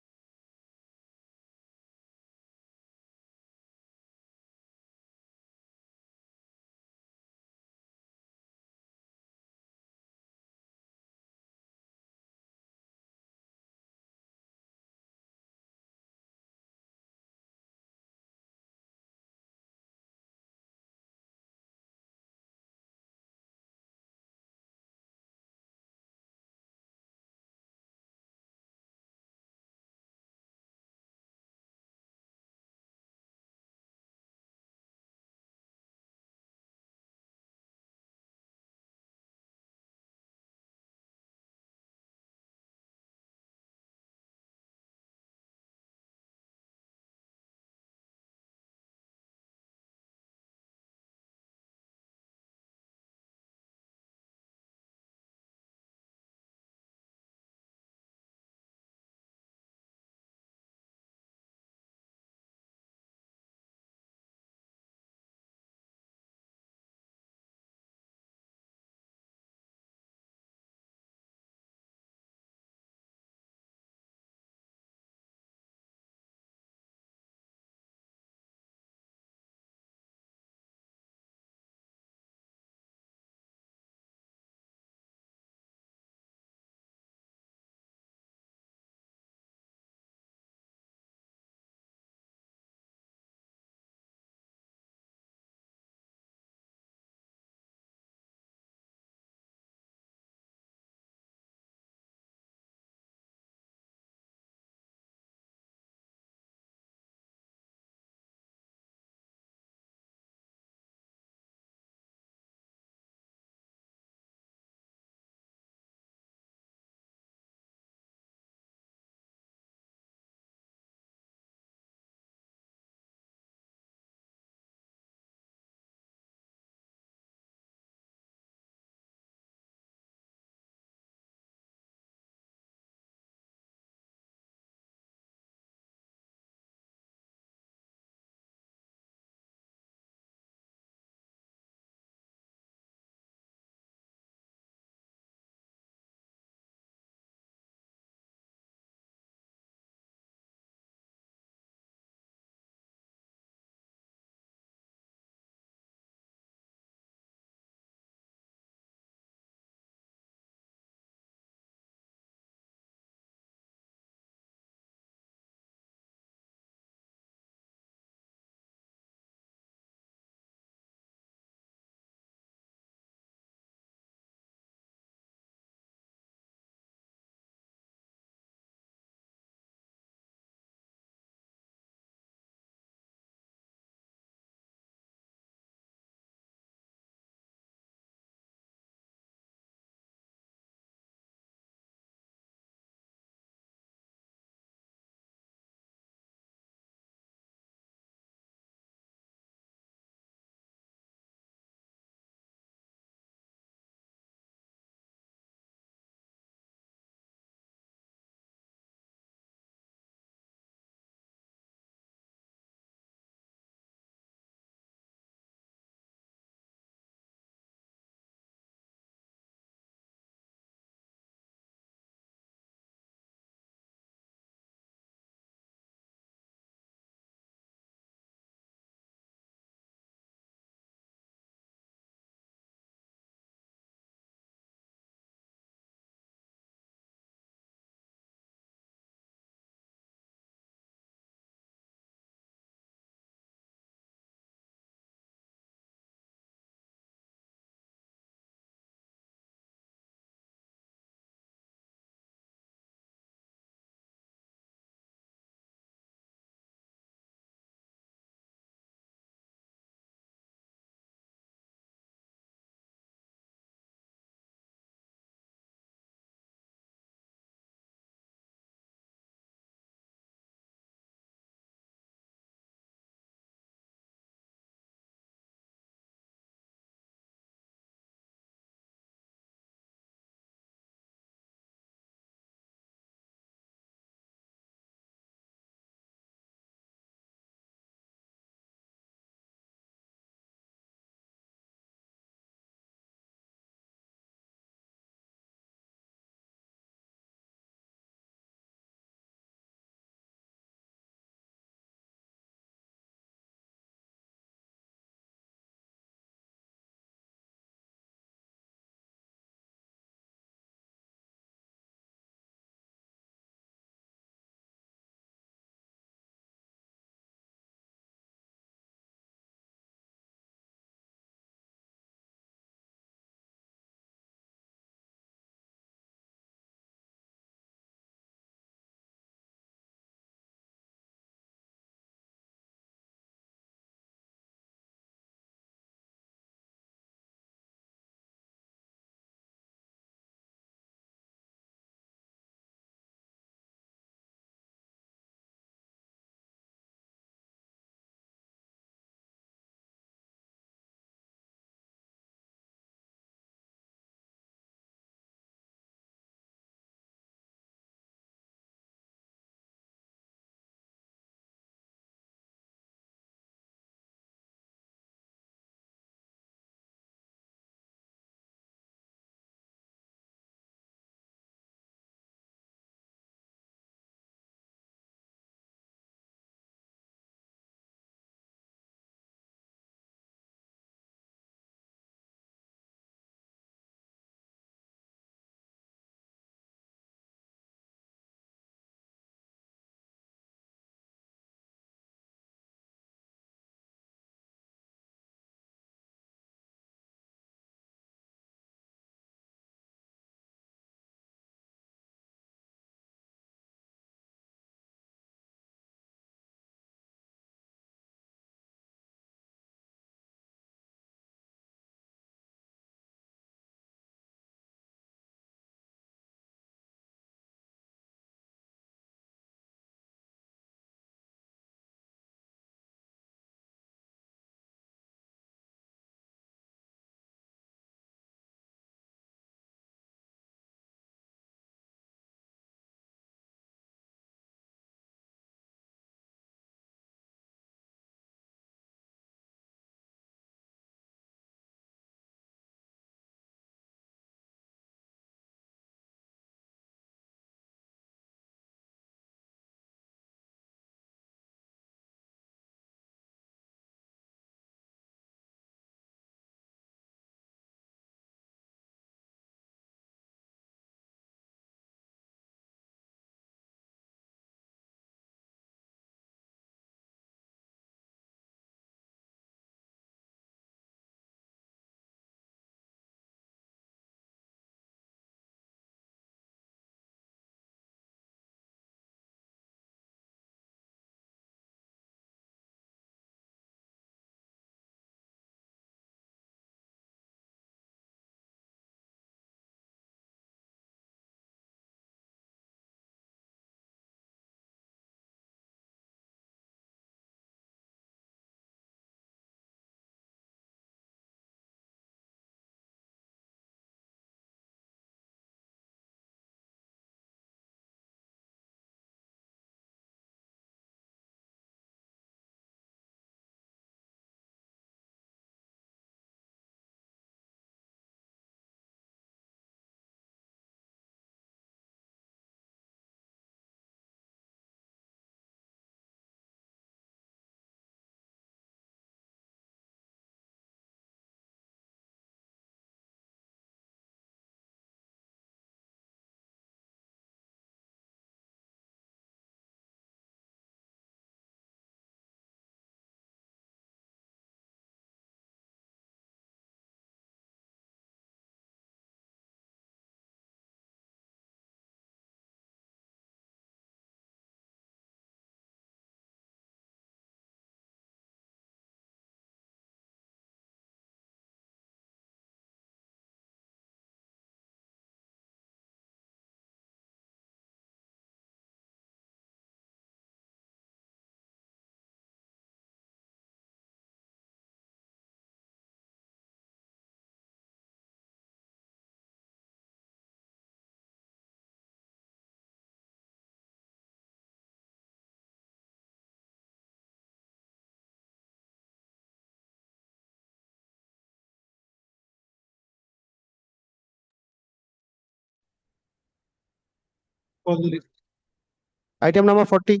Item number 40.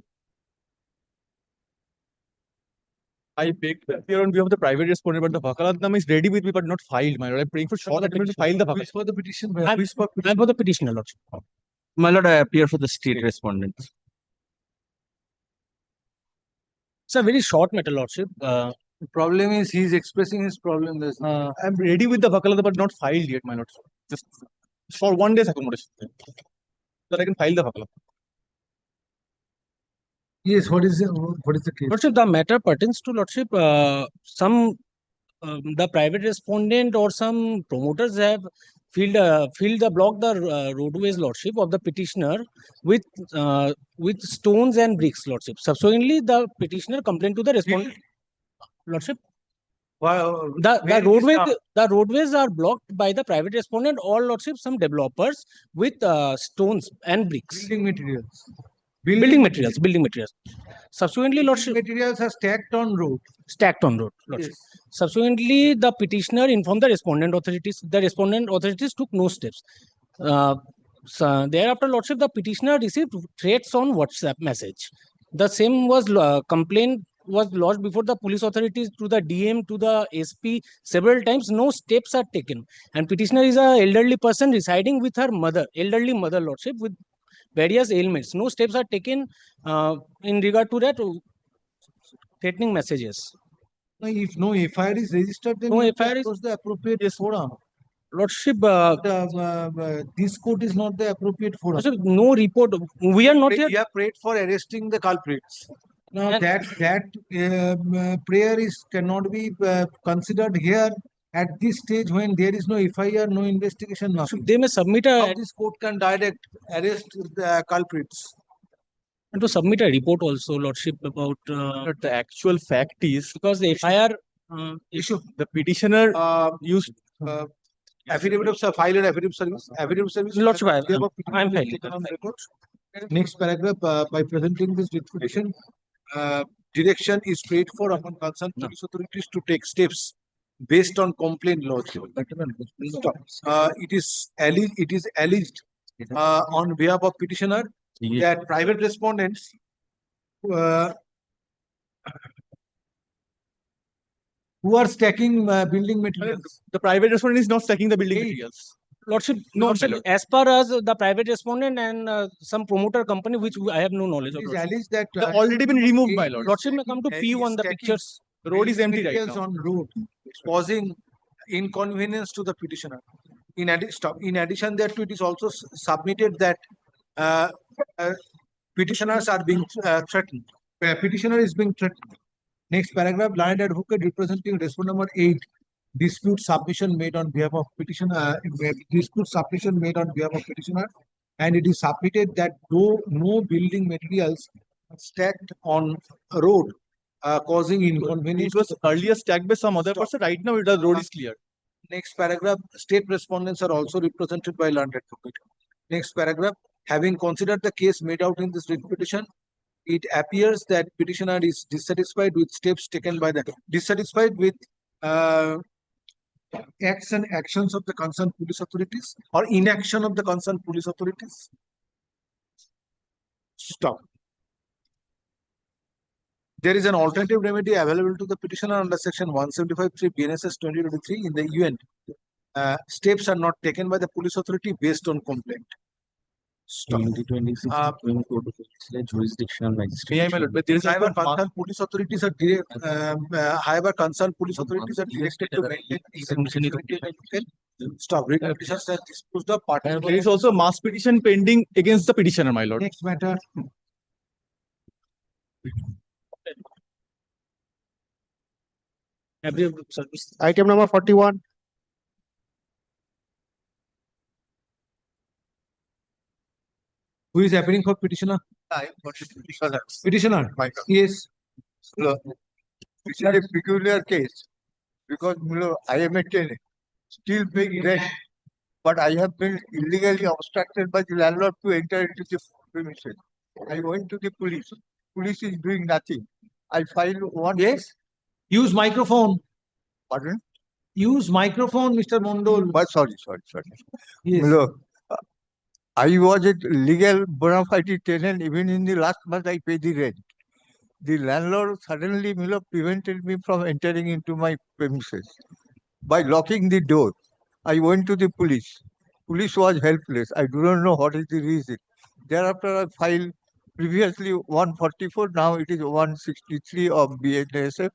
I beg to appear on behalf of the private respondent, but the Vakalatnama is ready with me but not filed, my lord. I'm praying for short agreement to file the Vakalat. For the petition. I'm for the petitioner, Lordship. My lord, I appear for the state respondent. It's a very short matter, Lordship. The problem is he is expressing his problem. I'm ready with the Vakalat but not filed yet, my lord. Just for 1 day's accommodation. So that I can file the Vakalat. Yes, what is the case? Lordship, the matter pertains to Lordship. The private respondent or some promoters have blocked the roadways, Lordship, of the petitioner with stones and bricks, Lordship. Subsequently, the petitioner complained to the respondent, Lordship. The roadways are blocked by the private respondent or, Lordship, some developers with stones and bricks. Building materials. Subsequently, Lordship. Materials are stacked on road. Lordship. Yes. Subsequently, the petitioner informed the respondent authorities. The respondent authorities took no steps. So thereafter, Lordship, the petitioner received threats on WhatsApp message. The same was complaint was lodged before the police authorities to the DM, to the SP several times. No steps are taken. And petitioner is an elderly person residing with her mother, elderly mother, Lordship, with various ailments. No steps are taken in regard to that threatening messages. No, if no FIR is registered, then no FIR is the appropriate forum. Lordship, this court is not the appropriate forum. Lordship, no report. We are not here. We have prayed for arresting the culprits. Now that prayer cannot be considered here at this stage when there is no FIR, no investigation, nothing. They may submit a. This court can direct arrest the culprits. And to submit a report also, Lordship, about the actual fact is because the FIR issue, the petitioner used affidavit of filed affidavit service. Lordship, I'm filing. Next paragraph, by presenting this petition, direction is prayed for upon concerned police authorities to take steps based on complaint lodged. It is alleged on behalf of petitioner that private respondents who are stacking building materials. The private respondent is not stacking the building materials. Lordship, no, as far as the private respondent and some promoter company, which I have no knowledge of. It is alleged that they've already been removed by Lord. Lordship may come to P1 the pictures. The road is empty right now. On road, causing inconvenience to the petitioner. In addition thereto, it is also submitted that petitioners are being threatened. Petitioner is being threatened. Next paragraph, learned advocate representing respondent number 8. Dispute submission made on behalf of petitioner. Dispute submission made on behalf of petitioner, and it is submitted that though no building materials are stacked on a road, causing inconvenience. It was earlier stacked by some other person. Right now, the road is clear. Next paragraph, state respondents are also represented by learned advocate. Next paragraph, having considered the case made out in this writ petition, it appears that petitioner is dissatisfied with steps taken by the actions of the concerned police authorities or inaction of the concerned police authorities. Stop. There is an alternative remedy available to the petitioner under section 175(3) BNSS 2023 in the event steps are not taken by the police authority based on complaint. Stop. 2026 jurisdictional magistrate. But there is however, concerned police authorities are directed to maintain. Stop. Petitions are disposed of. There is also a mass petition pending against the petitioner, my lord. Next matter. Item number 41. Who is appearing for petitioner? Petitioner. Yes. It's not a peculiar case because I am a tenant, still paying rent, but I have been illegally obstructed by the landlord to enter into the premises. I went to the police. Police is doing nothing. I filed one. Yes. Use microphone. Pardon? Use microphone, Mr. Mondol. But sorry. Yes. Look, I was a legal bona fide tenant. Even in the last month, I paid the rent. The landlord suddenly, prevented me from entering into my premises by locking the door. I went to the police. Police was helpless. I do not know what is the reason. Thereafter, I filed previously 144. Now it is 163 of BNSF.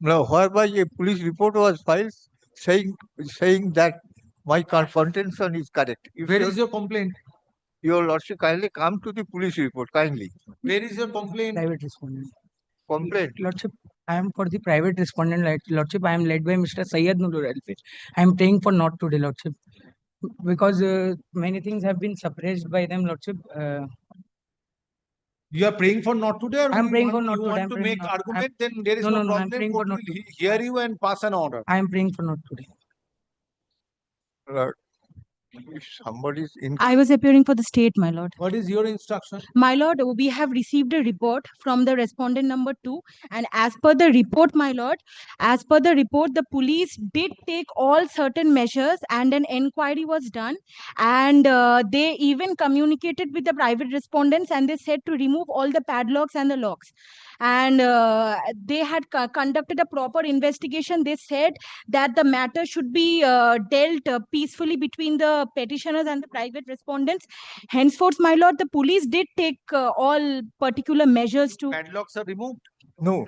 Now, whereby a police report was filed saying that my contention is correct. Where is your complaint? Your Lordship, kindly come to the police report, kindly. Where is your complaint? Private respondent. Complaint. Lordship, I am for the private respondent. Lordship, I am led by Mr. Syed Nurul Alfit. I am praying for not today, Lordship, because many things have been suppressed by them, Lordship. You are praying for not today, or I am you praying want, for not you today. want to make argument? Then there is No, no, no, no, I am problem. praying Court for will not hear you and pass an order. I am praying for not today. Lord, if somebody is in. I was appearing for the state, my lord. What is your instruction? My lord, we have received a report from the respondent number 2, and as per the report, my lord, as per the report, the police did take all certain measures and an inquiry was done, and they even communicated with the private respondents, and they said to remove all the padlocks and the locks, and they had conducted a proper investigation. They said that the matter should be dealt peacefully between the petitioners and the private respondents. Henceforth, my lord, the police did take all particular measures to. Padlocks are removed? No.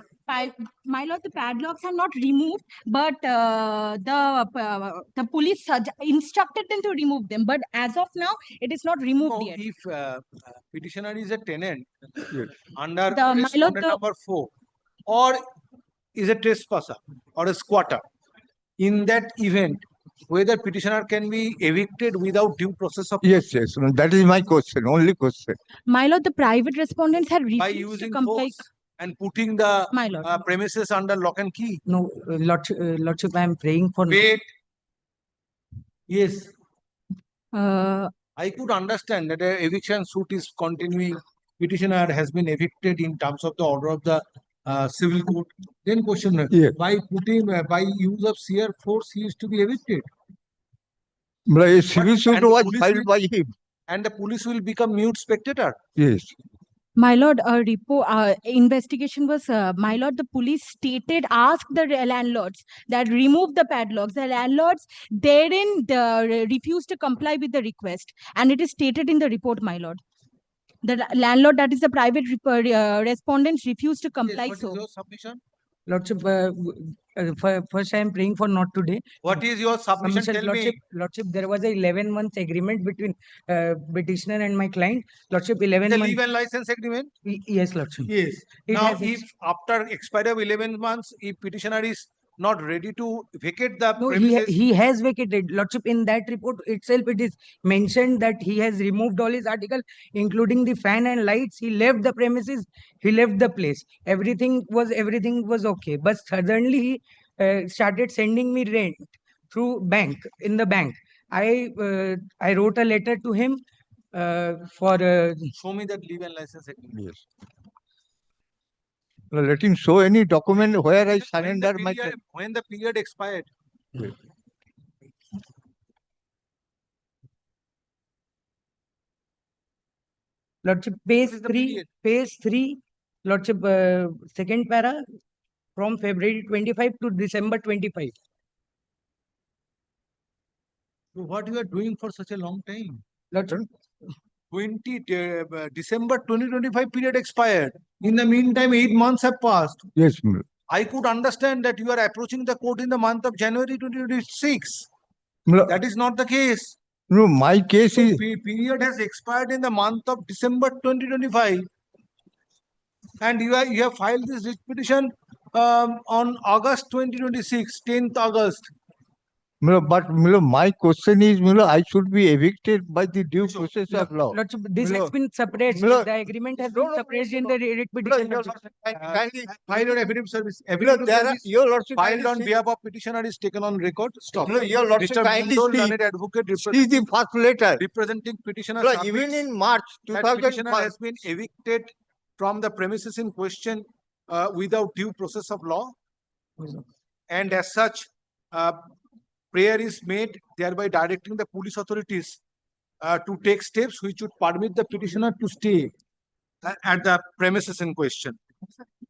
My lord, the padlocks are not removed, but the police instructed them to remove them. But as of now, it is not removed No, yet. if petitioner is a tenant Yes. under My lord, respondent number 4, or is a trespasser or a squatter, in that event, whether petitioner can be evicted without due process of Yes, yes. That is my question, only question. My lord, the private respondents had by refused to using comply. force and putting the My lord. premises under lock and key. No, Lordship, I am praying for. Wait. Yes. Uh, I could understand that a eviction suit is continuing. Petitioner has been evicted in terms of the order of the civil court. Then question: by putting by use of sheer force, he is to be evicted. But a civil suit And the was police filed will- by him. And the police will become mute spectator. Yes. My lord, a investigation was, my lord, the police asked the landlords that remove the padlocks. The landlords therein refused to comply with the request. And it is stated in the report, my lord. The landlord, that is the private respondents, refused to comply. What is your submission? Lordship, first I am praying for not today. What is your submission? Tell Lordship, me. Lordship, there was a 11-month agreement between petitioner and my client. Lordship, 11 The months. leave and license agreement? Yes, Lordship. Yes. It Now, has if after expiry of 11 months, if petitioner is not ready to vacate the No, premises, he has vacated. Lordship, in that report itself, it is mentioned that he has removed all his articles, including the fan and lights. He left the premises. He left the place. Everything was okay. But suddenly he started sending me rent through bank in the bank. I wrote a letter to him for. show me that leave and license agreement. Yes. Let him show any document where I surrender my. When the period expired. Yes. Lordship, page 3, Lordship, second para, from February 25 to December 25. So what you are doing for such a long time? Lordship, December 2025 period expired. In the meantime, 8 months have passed. Yes. I could understand that you are approaching the court in the month of January 2026. No. That is not the case. No, my case is. Period has expired in the month of December 2025, and you have filed this writ petition on August 2026, 10th August. But my question is, I should be evicted by the due process of law. Lordship, this has been suppressed. The agreement has been suppressed in the writ petition. File your affidavit service. Filed on behalf of petitioner is taken on record. Stop. Your Lordship, Mr. kindly Bindol, see- learned advocate, See the first letter. representing petitioner. Even in March that petitioner 2005. has been evicted from the premises in question without due process of law, and as such, prayer is made, thereby directing the police authorities to take steps which would permit the petitioner to stay at the premises in question.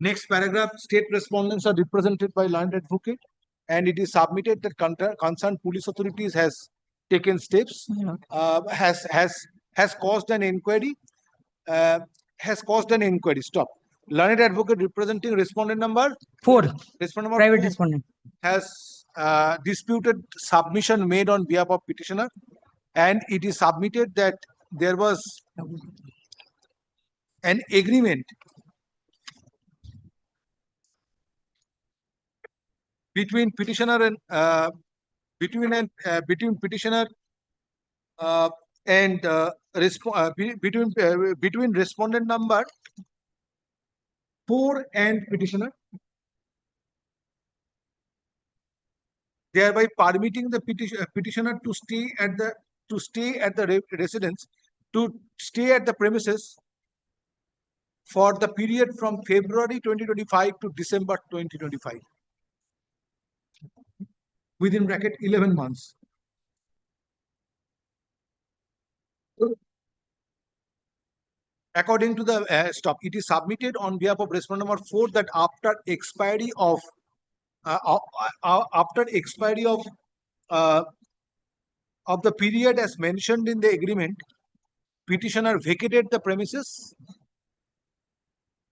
Next paragraph, state respondents are represented by learned advocate, and it is submitted that concerned police authorities has taken steps, has caused an inquiry, Stop. Learned advocate representing respondent number 4. Respondent number Private 4 respondent. has disputed submission made on behalf of petitioner, and it is submitted that there was an agreement between petitioner and between petitioner and between respondent number 4 and petitioner, thereby permitting the petitioner to stay at the residence, to stay at the premises for the period from February 2025 to December 2025, within bracket 11 months. According to the it is submitted on behalf of respondent number 4 that after expiry of the period as mentioned in the agreement, petitioner vacated the premises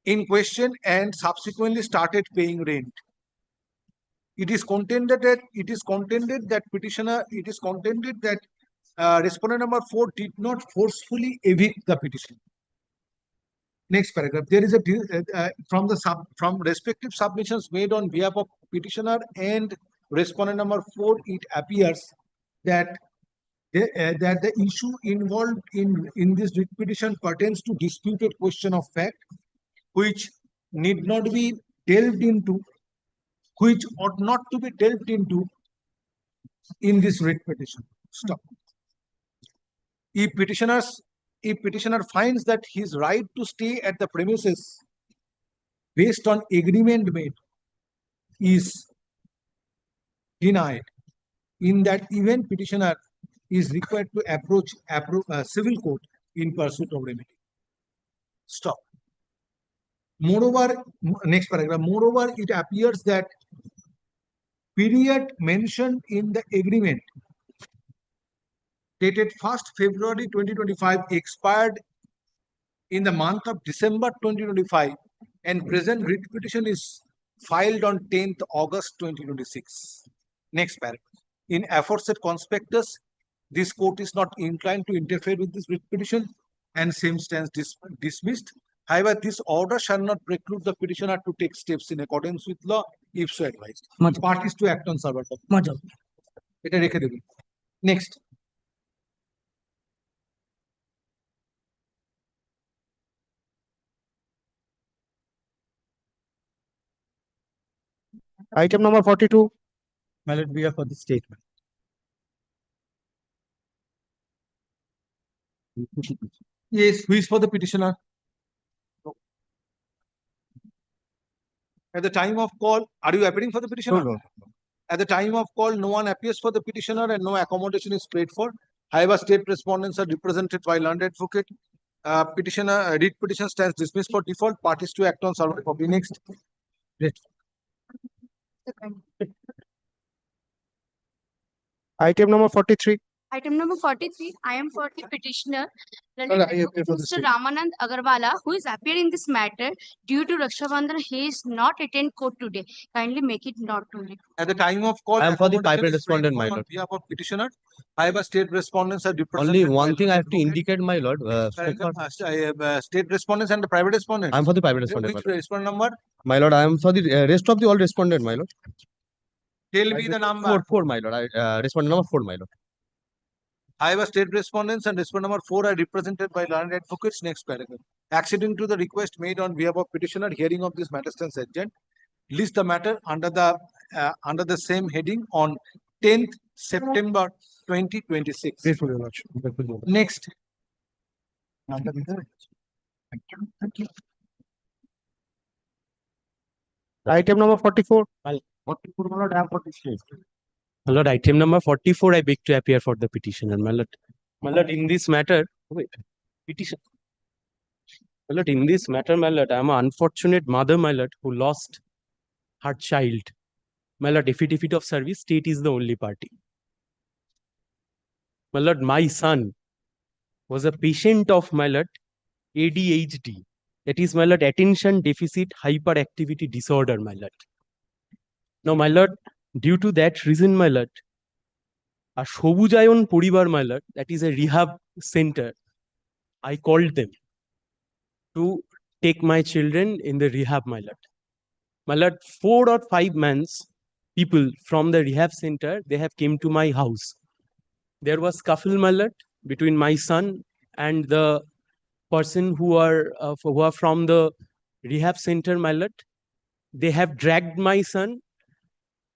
in question and subsequently started paying rent. It is contended that respondent number 4 did not forcefully evict the petition. Next paragraph. There is from respective submissions made on behalf of petitioner and respondent number 4, it appears that the issue involved in this writ petition pertains to disputed question of fact, which need not be delved into, which ought not to be delved into in this writ petition. Stop. If petitioner finds that his right to stay at the premises based on agreement made is denied, in that event petitioner is required to approach civil court in pursuit of remedy. Stop. Moreover, next paragraph. Moreover, it appears that period mentioned in the agreement dated 1st February 2025 expired in the month of December 2025, and present writ petition is filed on 10th August 2026. Next paragraph. In aforesaid conspectus, this court is not inclined to interfere with this writ petition, and same stands dismissed. However, this order shall not preclude the petitioner to take steps in accordance with law if so advised. Parties to act on server. Eta rekhe debi. Next. Item number 42. My lord, we are for the statement. Yes, who is for the petitioner? At the time of call, are you appearing for the petitioner? No. At the time of call, no one appears for the petitioner and no accommodation is paid for. However, state respondents are represented by learned advocate. Writ petition stands dismissed for default. Parties to act on server copy. Next. Item number 43. Item number 43, I am for the petitioner, Well, I appear for the Mr. state. Ramanand Agarwala, who is appearing in this matter due to Raksha Bandhan. He is not attend court today. Kindly make it not too late. At the time of call, I am for the accommodation private is paid respondent, for my on lord. behalf of petitioner. However, state respondents are represented. Only by one thing I have to advocate. indicate, my lord. State respondents and the private respondents. I am for the private respondent. Which respondent number? My lord, I am for the rest of the all respondent, my lord. Tell me the number. 4, my lord. Respondent number 4, my lord. However, state respondents and respondent number 4 are represented by learned advocates. Next paragraph. Acceding to the request made on behalf of petitioner, hearing of this matter stands adjourned. List the matter under the same heading on 10th September 2026. Next. Item number 44. My lord, item number 44, I beg to appear for the petitioner, my lord. My lord, in this matter, wait, petition. My lord, in this matter, my lord, I am an unfortunate mother, my lord, who lost her child. My lord, affidavit of service, state is the only party. My lord, my son was a patient of my lord ADHD. That is, my lord, attention deficit hyperactivity disorder, my lord. Now, my lord, due to that reason, my lord, a Shobujayon Poribar, my lord, that is a rehab center, I called them to take my children in the rehab, my lord. My lord, 4 or 5 months, people from the rehab center, they have came to my house. There was scuffle, my lord, between my son and the person who are from the rehab center, my lord. They have dragged my son,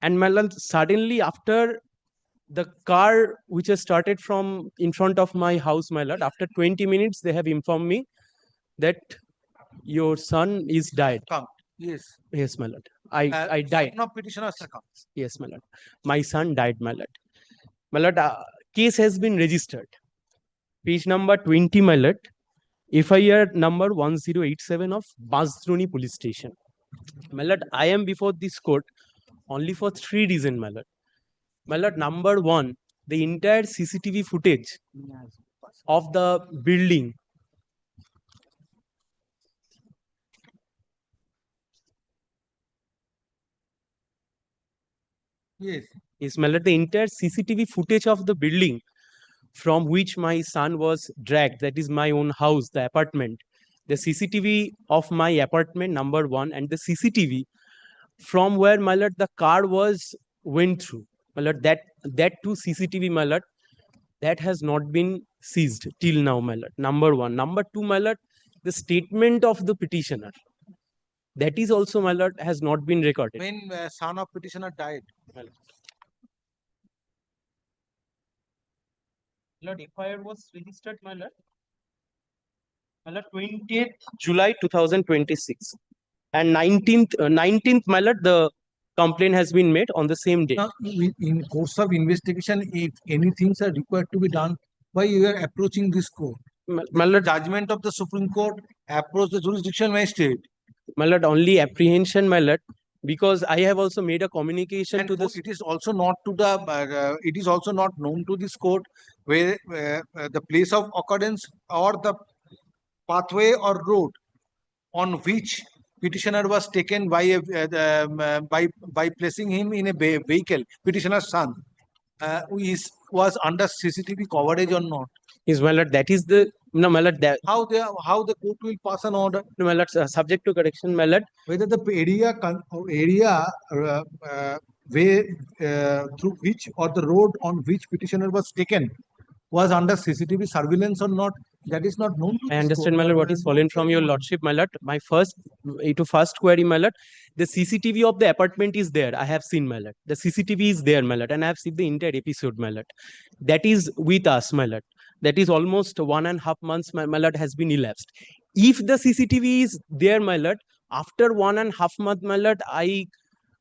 and my lord, suddenly after the car which has started from in front of my house, my lord, after 20 minutes, they have informed me that your son is died. Yes. Yes, my lord. I died. No petitioner circumstance. Yes, my lord. My son died, my lord. My lord, case has been registered. Page number 20, my lord. FIR number 1087 of Basdroni Police Station. My lord, I am before this court only for 3 reasons, my lord. My lord, number 1, the entire CCTV footage of the building Yes. is, my lord, the entire CCTV footage of the building from which my son was dragged, that is my own house, the apartment. The CCTV of my apartment, number 1, and the CCTV from where, my lord, the car went through. My lord, that too CCTV, my lord, that has not been seized till now, my lord. Number 1. Number 2, my lord, the statement of the petitioner, that is also, my lord, has not been recorded. When son of petitioner died. Lord, FIR was registered, my lord. My lord, 20th July 2026. And 19th, my lord, the complaint has been made on the same day. Now, in course of investigation, if anything are required to be done, why you are approaching this court? My lord, Judgment of the Supreme Court, approach the jurisdiction magistrate. my lord, only apprehension, my lord, because I have also made a communication And to this. it is also not to the. It is also not known to this court where the place of occurrence or the pathway or road on which petitioner was taken by by placing him in a vehicle. Petitioner's son was under CCTV coverage or not. Is, my lord, that is the no, my lord, that How the court will pass an order? no, my lord, subject to correction, my lord. Whether the area way through which or the road on which petitioner was taken was under CCTV surveillance or not, that is not known. I understand, my lord, what is fallen from your lordship, my lord. My first query, my lord, the CCTV of the apartment is there. I have seen, my lord. The CCTV is there, my lord, and I have seen the entire episode, my lord. That is with us, my lord. That is almost 1.5 months, my lord, has been elapsed. If the CCTV is there, my lord, after 1.5 months, my lord, I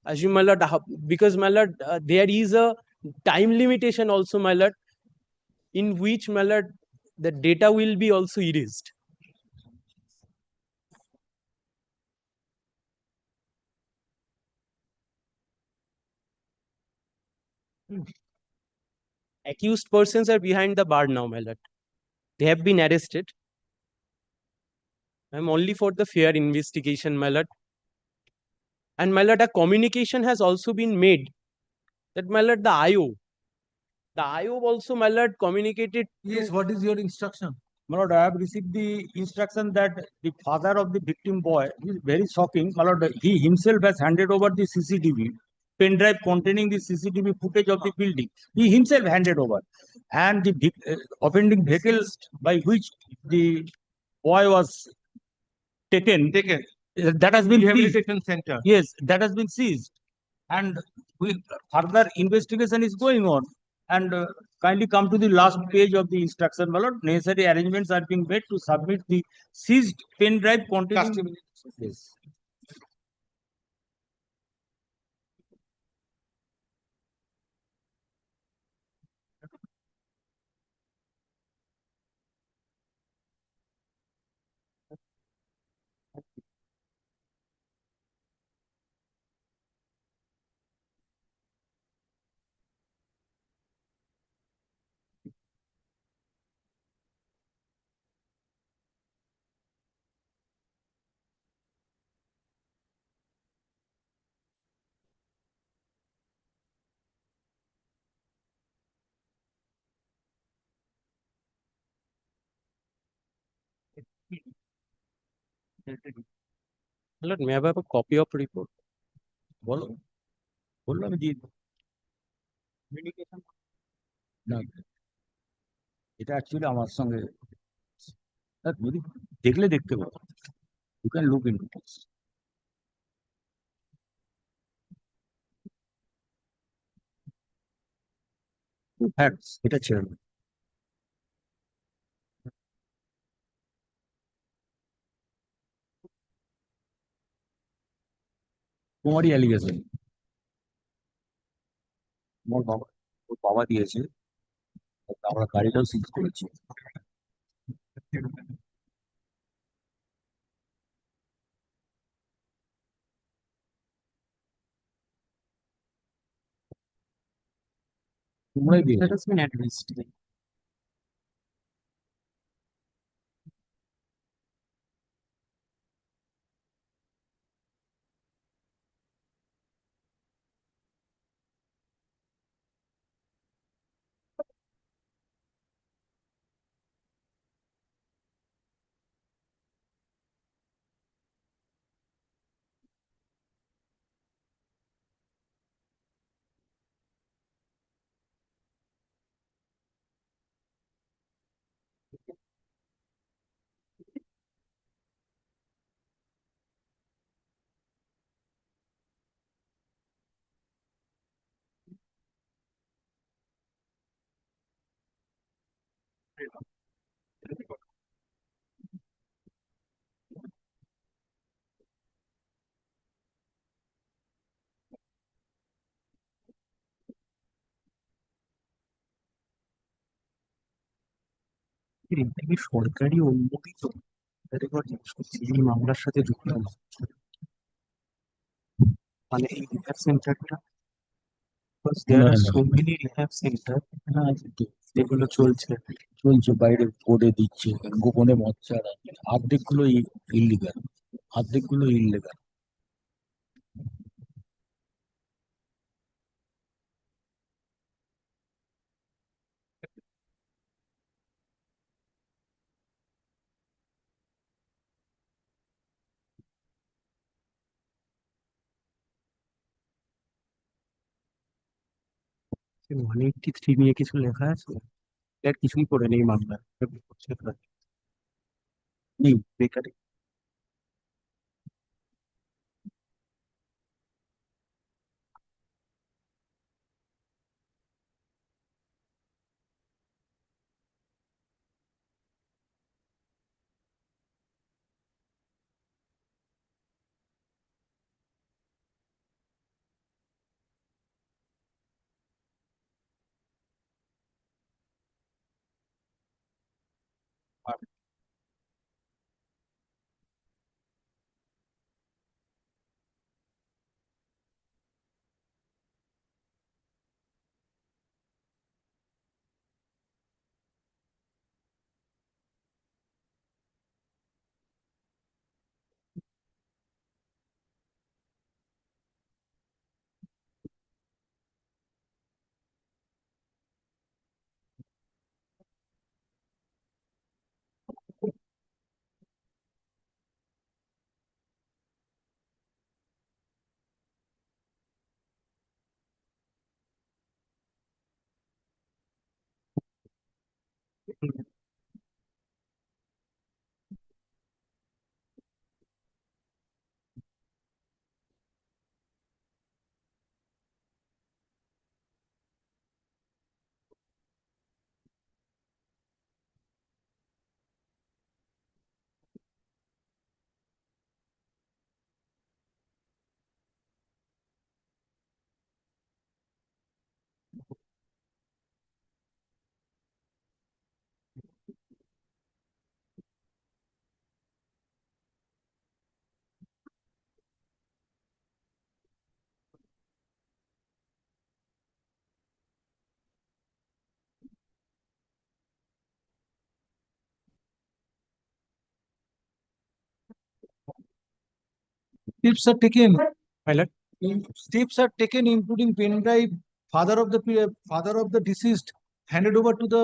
assume, my lord, because, my lord, there is a time limitation also, my lord, in which, my lord, the data will be also erased. Accused persons are behind the bar now, my lord. They have been arrested. I am only for the fair investigation, my lord. And, my lord, a communication has also been made that, my lord, the IO also, my lord, communicated. Yes, what is your instruction? My lord, I have received the instruction that the father of the victim boy is very shocking. My lord, he himself has handed over the CCTV pen drive containing the CCTV footage of the building. He himself handed over, and the offending vehicle by which the boy was taken. That has been Rehabilitation seized. center. Yes, that has been seized, and further investigation is going on. And kindly come to the last page of the instruction, my lord. Necessary arrangements are being made to submit the seized pen drive containing. Yes. My lord, may I have a copy of report? বলো বললো আমি দিয়ে দেবো। না এটা actually আমার সঙ্গে যদি দেখলে দেখতে পাবো, you can look in facts, এটা ছেড়ে না। তোমারই অ্যালিগেশন, তোমার বাবা, ওর বাবা দিয়েছে, আমরা গাড়িটাও সিজ করেছি। তোমরাই দিয়েছো। Let us be at least. এটা কি সরকারি অনুমোদিত? এটা একবার জিজ্ঞেস করছি, এই মামলার সাথে যুক্ত না। মানে এই রিহ্যাব সেন্টারটা, there are so many rehab center, হ্যাঁ যেগুলো চলছে। চলছে, বাইরে বোর্ডে দিচ্ছে, গোপনে মদ ছাড়া, অর্ধেক গুলো ইলিগাল, অর্ধেক গুলো ইলিগাল। মানে 183 নিয়ে কিছু লেখা আছে? এর কিছুই করে নেই মামলা, নেই bakery. Steps are taken. My lord, Steps are taken, including pen drive, father of the deceased handed over to the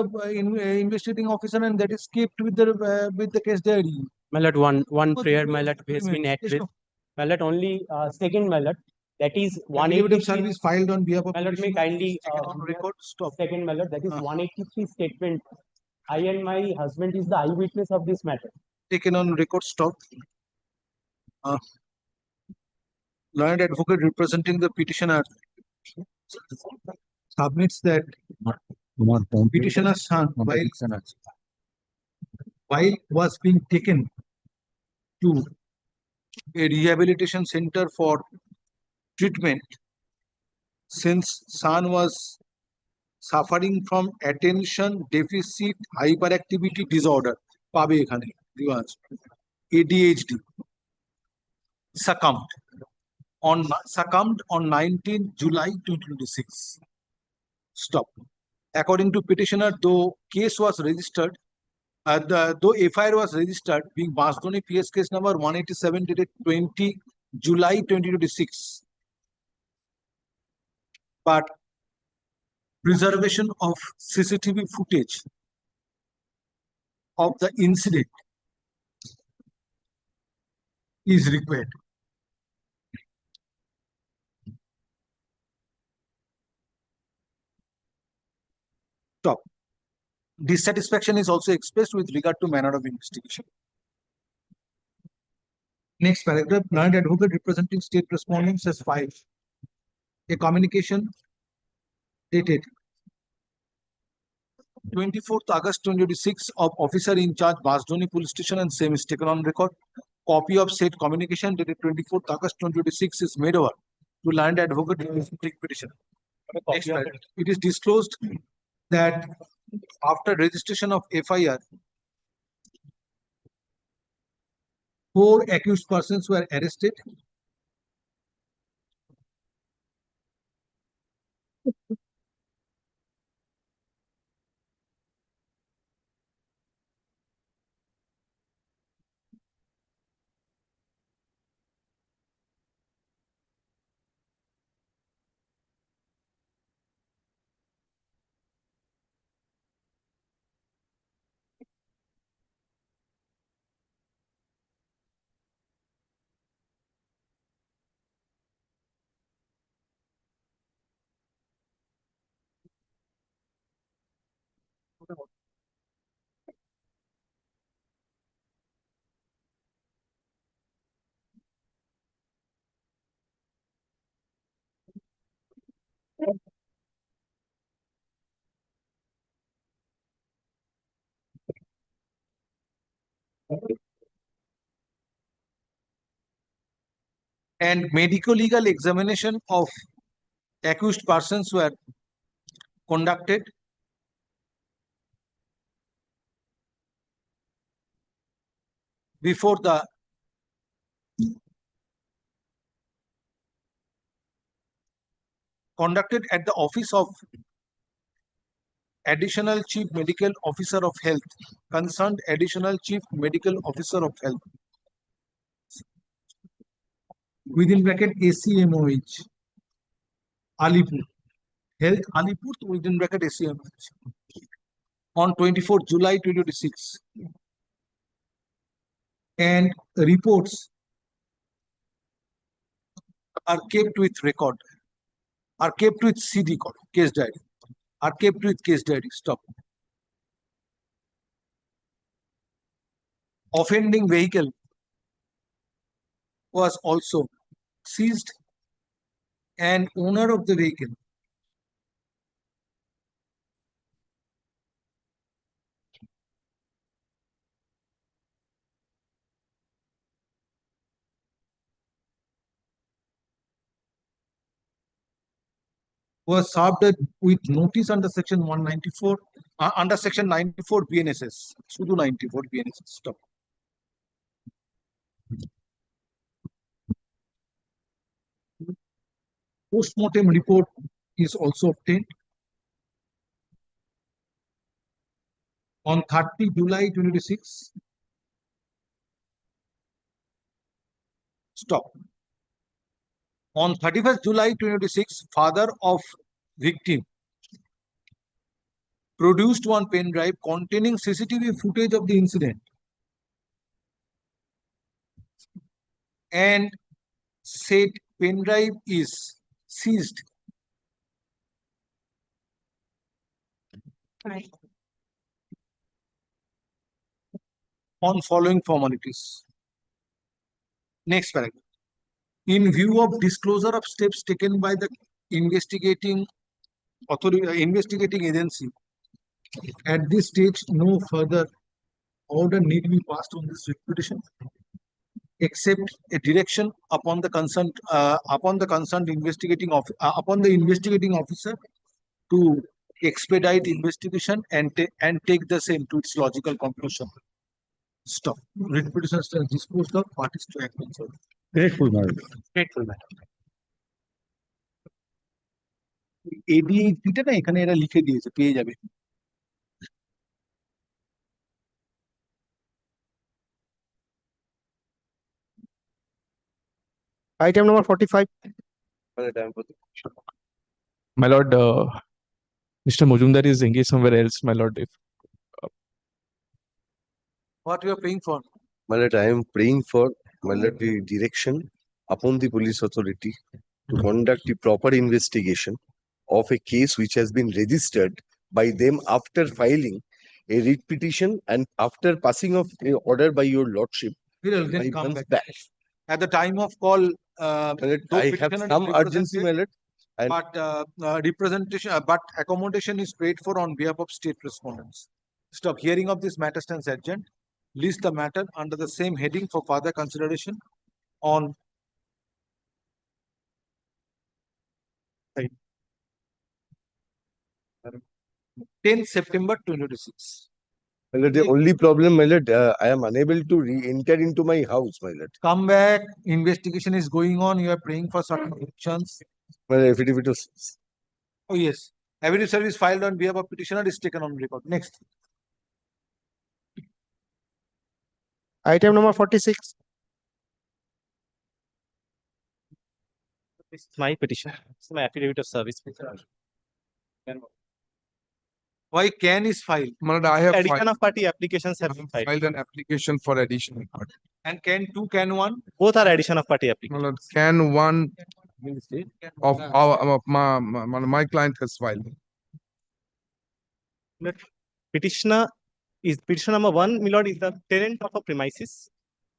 investigating officer, and that is kept with the case diary. My lord, one Suppose prayer, you- my lord, has been Yes, addressed. no. My lord, only second, my lord, that is Affidavit of 183. service filed on behalf of My lord, may petitioner kindly is taken on record. Stop. second, my lord, that is 183 statement. I and my husband is the eyewitness of this matter. Taken on record. Stop. Learned advocate representing the petitioner submits that petitioner's son, while was being taken to a rehabilitation center for treatment, since son was suffering from attention deficit hyperactivity disorder, পাবে এখানে দেওয়া আছে, ADHD, succumbed on 19 July 2026. Stop. According to petitioner, though case was registered, though FIR was registered, being Basdoni PS case number 187 dated 20 July 2026, but preservation of CCTV footage of the incident is required. Stop. Dissatisfaction is also expressed with regard to manner of investigation. Next paragraph, learned advocate representing state respondents has filed a communication dated 24th August 2026 of officer in charge Basdoni police station, and same is taken on record. Copy of said communication dated 24th August 2026 is made over to learned advocate representing petitioner. Next paragraph, it is disclosed that after registration of FIR, 4 accused persons were arrested. And medico-legal examination of accused persons were conducted before the conducted at the office of Additional Chief Medical Officer of Health, concerned Additional Chief Medical Officer of Health, within bracket ACMOH, Alipur, Health Alipur, within bracket ACMOH, on 24th July 2026. And reports are kept with record, are kept with CD code, case diary, are kept with case diary. Stop. Offending vehicle was also seized, and owner of the vehicle was served with notice under section 194, under section 94 BNSS, Sudu 94 BNSS. Stop. Postmortem report is also obtained on 30 July 2026. Stop. On 31st July 2026, father of victim produced one pen drive containing CCTV footage of the incident. And said pen drive is seized. Right. On following formalities. Next paragraph. In view of disclosure of steps taken by the investigating agency, at this stage, no further order need be passed on this petition, except a direction upon the investigating officer to expedite investigation and take the same to its logical conclusion. Stop. Writ petition stands disposed of. Parties to act on. Grateful, madam. Grateful, madam. ADHD না এখানে এরা লিখে দিয়েছে, পেয়ে যাবে। Item number 45. My lord, Mr. Mojumdar is engaged somewhere else, my lord. If What you are paying for? My lord, I am praying for, my lord, the direction upon the police authority to conduct the proper investigation of a case which has been registered by them after filing a writ petition and after passing of a order by your lordship. Then by come months back. At the time of call, I have some urgency, my lord. But representation, but accommodation is paid for on behalf of state respondents. Stop. Hearing of this matter stands adjourned. List the matter under the same heading for further consideration on 10 September 2026. My lord, the only problem, my lord, I am unable to re-enter into my house, my lord. Come back. Investigation is going on. You are praying for certain actions. Well, affidavit of Oh, yes. Affidavit service filed on behalf of petitioner is taken on record. Next. Item number 46. This is my petition. This is my affidavit of service. Why can is filed? my lord, I have Addition of party applications have been filed. filed an application for addition of party. And can 2, can 1? Both are addition of party My applications. lord, can one of my client has filed. Petitioner is petition number 1, my lord, is the tenant of a premises.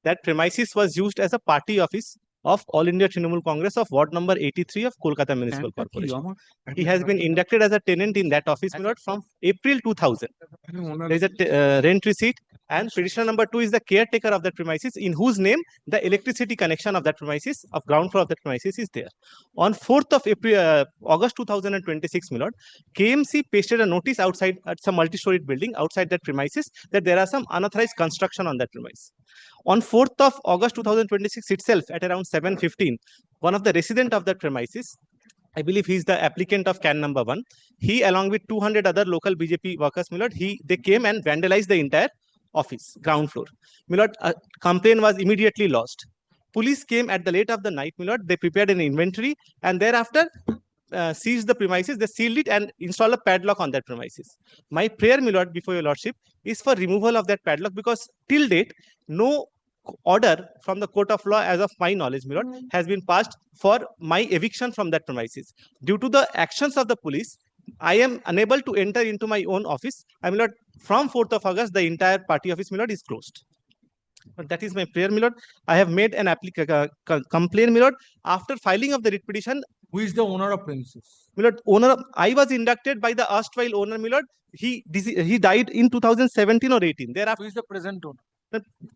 That premises was used as a party office of All India Trinamool Congress of Ward number 83 of Kolkata Municipal Corporation. He has been inducted as a tenant in that office, my lord, from April 2000. There is a rent receipt, and petitioner number 2 is the caretaker of that premises, in whose name the electricity connection of that premises, of ground floor of that premises, is there. On 4th of August 2026, my lord, KMC pasted a notice outside at some multi-storied building outside that premises that there are some unauthorized construction on that premise. On 4th of August 2026 itself, at around 7:15, one of the resident of that premises, I believe he is the applicant of can number 1, he along with 200 other local BJP workers, my lord, they came and vandalized the entire office, ground floor. My lord, a complaint was immediately lodged. Police came at the late of the night, my lord, they prepared an inventory and thereafter seized the premises, they sealed it and installed a padlock on that premises. My prayer, my lord, before your lordship, is for removal of that padlock, because till date, no order from the court of law, as of my knowledge, my lord, has been passed for my eviction from that premises. Due to the actions of the police, I am unable to enter into my own office. I mean, lord, from 4th of August, the entire party office, my lord, is closed. But that is my prayer, my lord. I have made an complaint, my lord, after filing of the writ petition. Who is the owner of premises? My lord, I was inducted by the erstwhile owner, my lord. He died in 2017 or 18. Thereafter, Who is the present owner?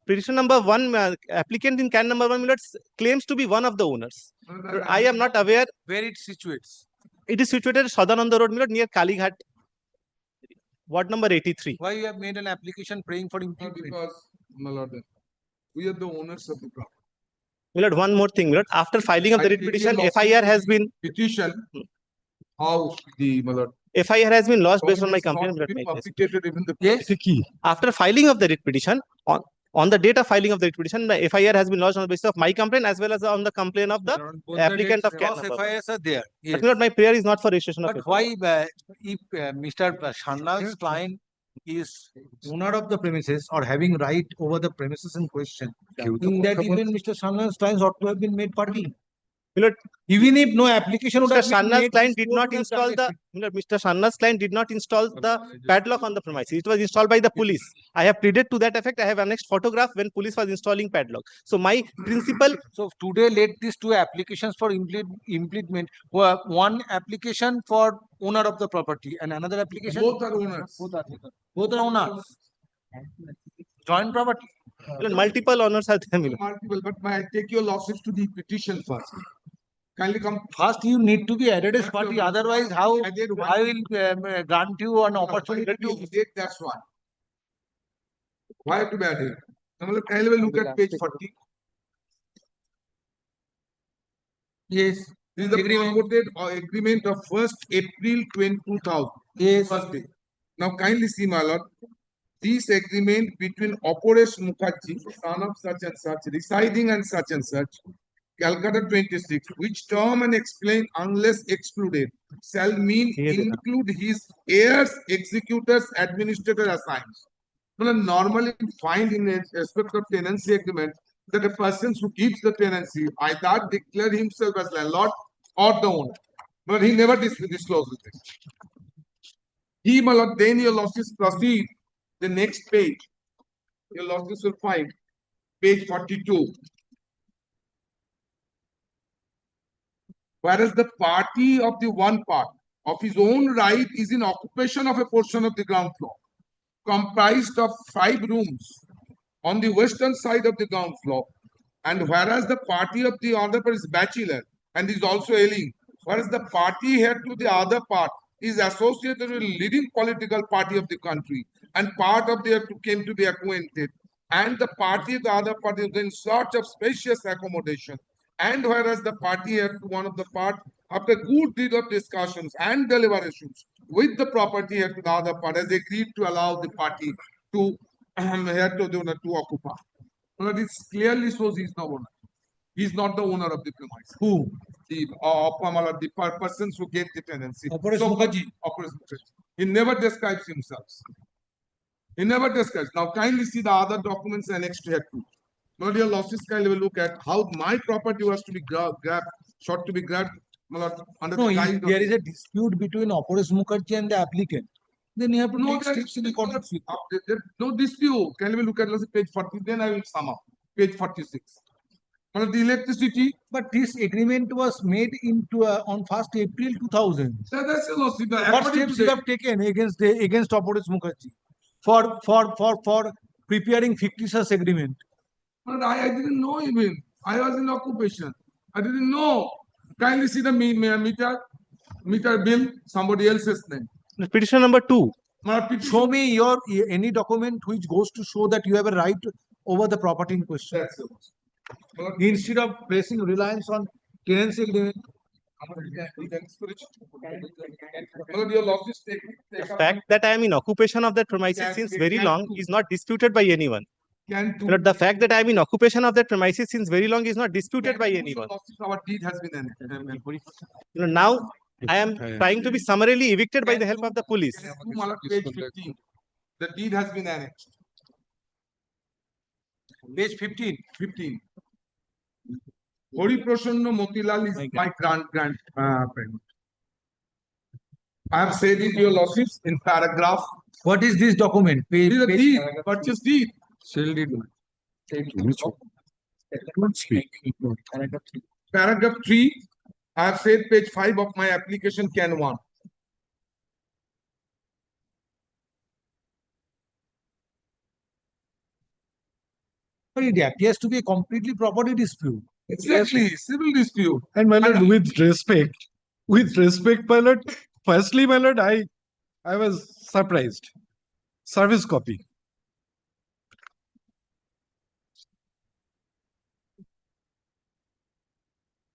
Petition number 1, applicant in can number 1, my lord, claims to be one of the owners. I am not aware where it situates. It is situated at Sadananda Road, my lord, near Kalighat, ward number 83. Why you have made an application praying for impunity? Because, my lord, we are the owners of the property. My lord, one more thing, my lord. After filing of the writ petition, FIR has been petition. How the my lord? FIR has been lodged based on my complaint. Publicated even the yes. After filing of the writ petition, On the date of filing of the writ petition, the FIR has been lodged on the basis of my complaint as well as on the complaint of the applicant of CAT number. FIRs are there. But my lord, my prayer is not for registration of But FIR. why, if Mr. Shanlal's client is owner of the premises or having right over the premises in question, in that event, Mr. Shanlal's clients ought to have been made party. Even if no application would Mr. have been Shanna's made, client this did court not would have install done the Mr. Shanna's client did not install the padlock on the premises. It was installed by the police. I have pleaded to that effect. I have annexed photograph when police was installing padlock. So my principal. So today, let these two applications for implement. One application for owner of the property and another application. Both are owners. Both are owners. Joint property. Multiple owners are there. Multiple, but may I take your losses to the petition first? Kindly come. First, you need to be added as party. Otherwise, how I will grant you an opportunity to. That's why. Why have to be added? Now, kindly look at page 40. Yes. This is the purported agreement of 1st April 2000. Yes. First day. Now, kindly see, my lord. This agreement between Oporesh Mukherjee, son of such and such, residing and such, Calcutta 26, which term and explain unless excluded, shall mean include his heirs, executors, administrator assigns. Well, normally find in respect of tenancy agreement that a person who gives the tenancy either declare himself as landlord or the owner. But he never discloses this. He, my lord, then your losses proceed. The next page, your losses will find page 42. Whereas the party of the one part of his own right is in occupation of a portion of the ground floor, comprised of 5 rooms on the western side of the ground floor. And whereas the party of the other part is bachelor and is also ailing, whereas the party here to the other part is associated with the leading political party of the country and part of their came to be acquainted, and the party of the other party is in search of spacious accommodation. And whereas the party here to one of the part, after good deal of discussions and deliberations with the property here to the other part, has agreed to allow the party to here to the owner to occupy. But it clearly shows he's no owner. He's not the owner of the premise. Who? The persons who gave the tenancy. Oporesh Mukherjee. He never describes himself. He never describes. Now kindly see the other documents annexed here too. Now dear losses, kindly will look at how my property was to be grabbed, sought to be grabbed under No, the guise if there is a dispute between Oporesh Mukherjee and the applicant, then you have to take steps in accordance with. No dispute. Kindly look at page 40. Then I will sum up. Page 46. The electricity. But this agreement was made into on 1st April 2000. That's a loss. What steps you have taken against Oporesh Mukherjee for preparing fictitious agreement? But I didn't know even. I was in occupation. I didn't know. Kindly see the meter bill, somebody else's name. Petition number 2. Show me your any document which goes to show that you have a right over the property in question. That's it. Instead of placing reliance on tenancy agreement. The fact that I am in occupation of that premises since very long is not disputed by anyone. The fact that I am in occupation of that premises since very long is not disputed by anyone. Our deed has been Now I am trying to be summarily evicted by the help of the police. Page 15. The deed has been annexed. Page 15. Hori Prasanna Motilal is my grandparent. I have said it to your losses in paragraph. What is this document? This is a deed, purchase deed. Sale deed. Don't speak. Paragraph 3. I have said page 5 of my application can 1. But it appears to be a completely property dispute. Exactly, civil dispute. And my lord, with respect, my lord, firstly, my lord, I was surprised. Service copy.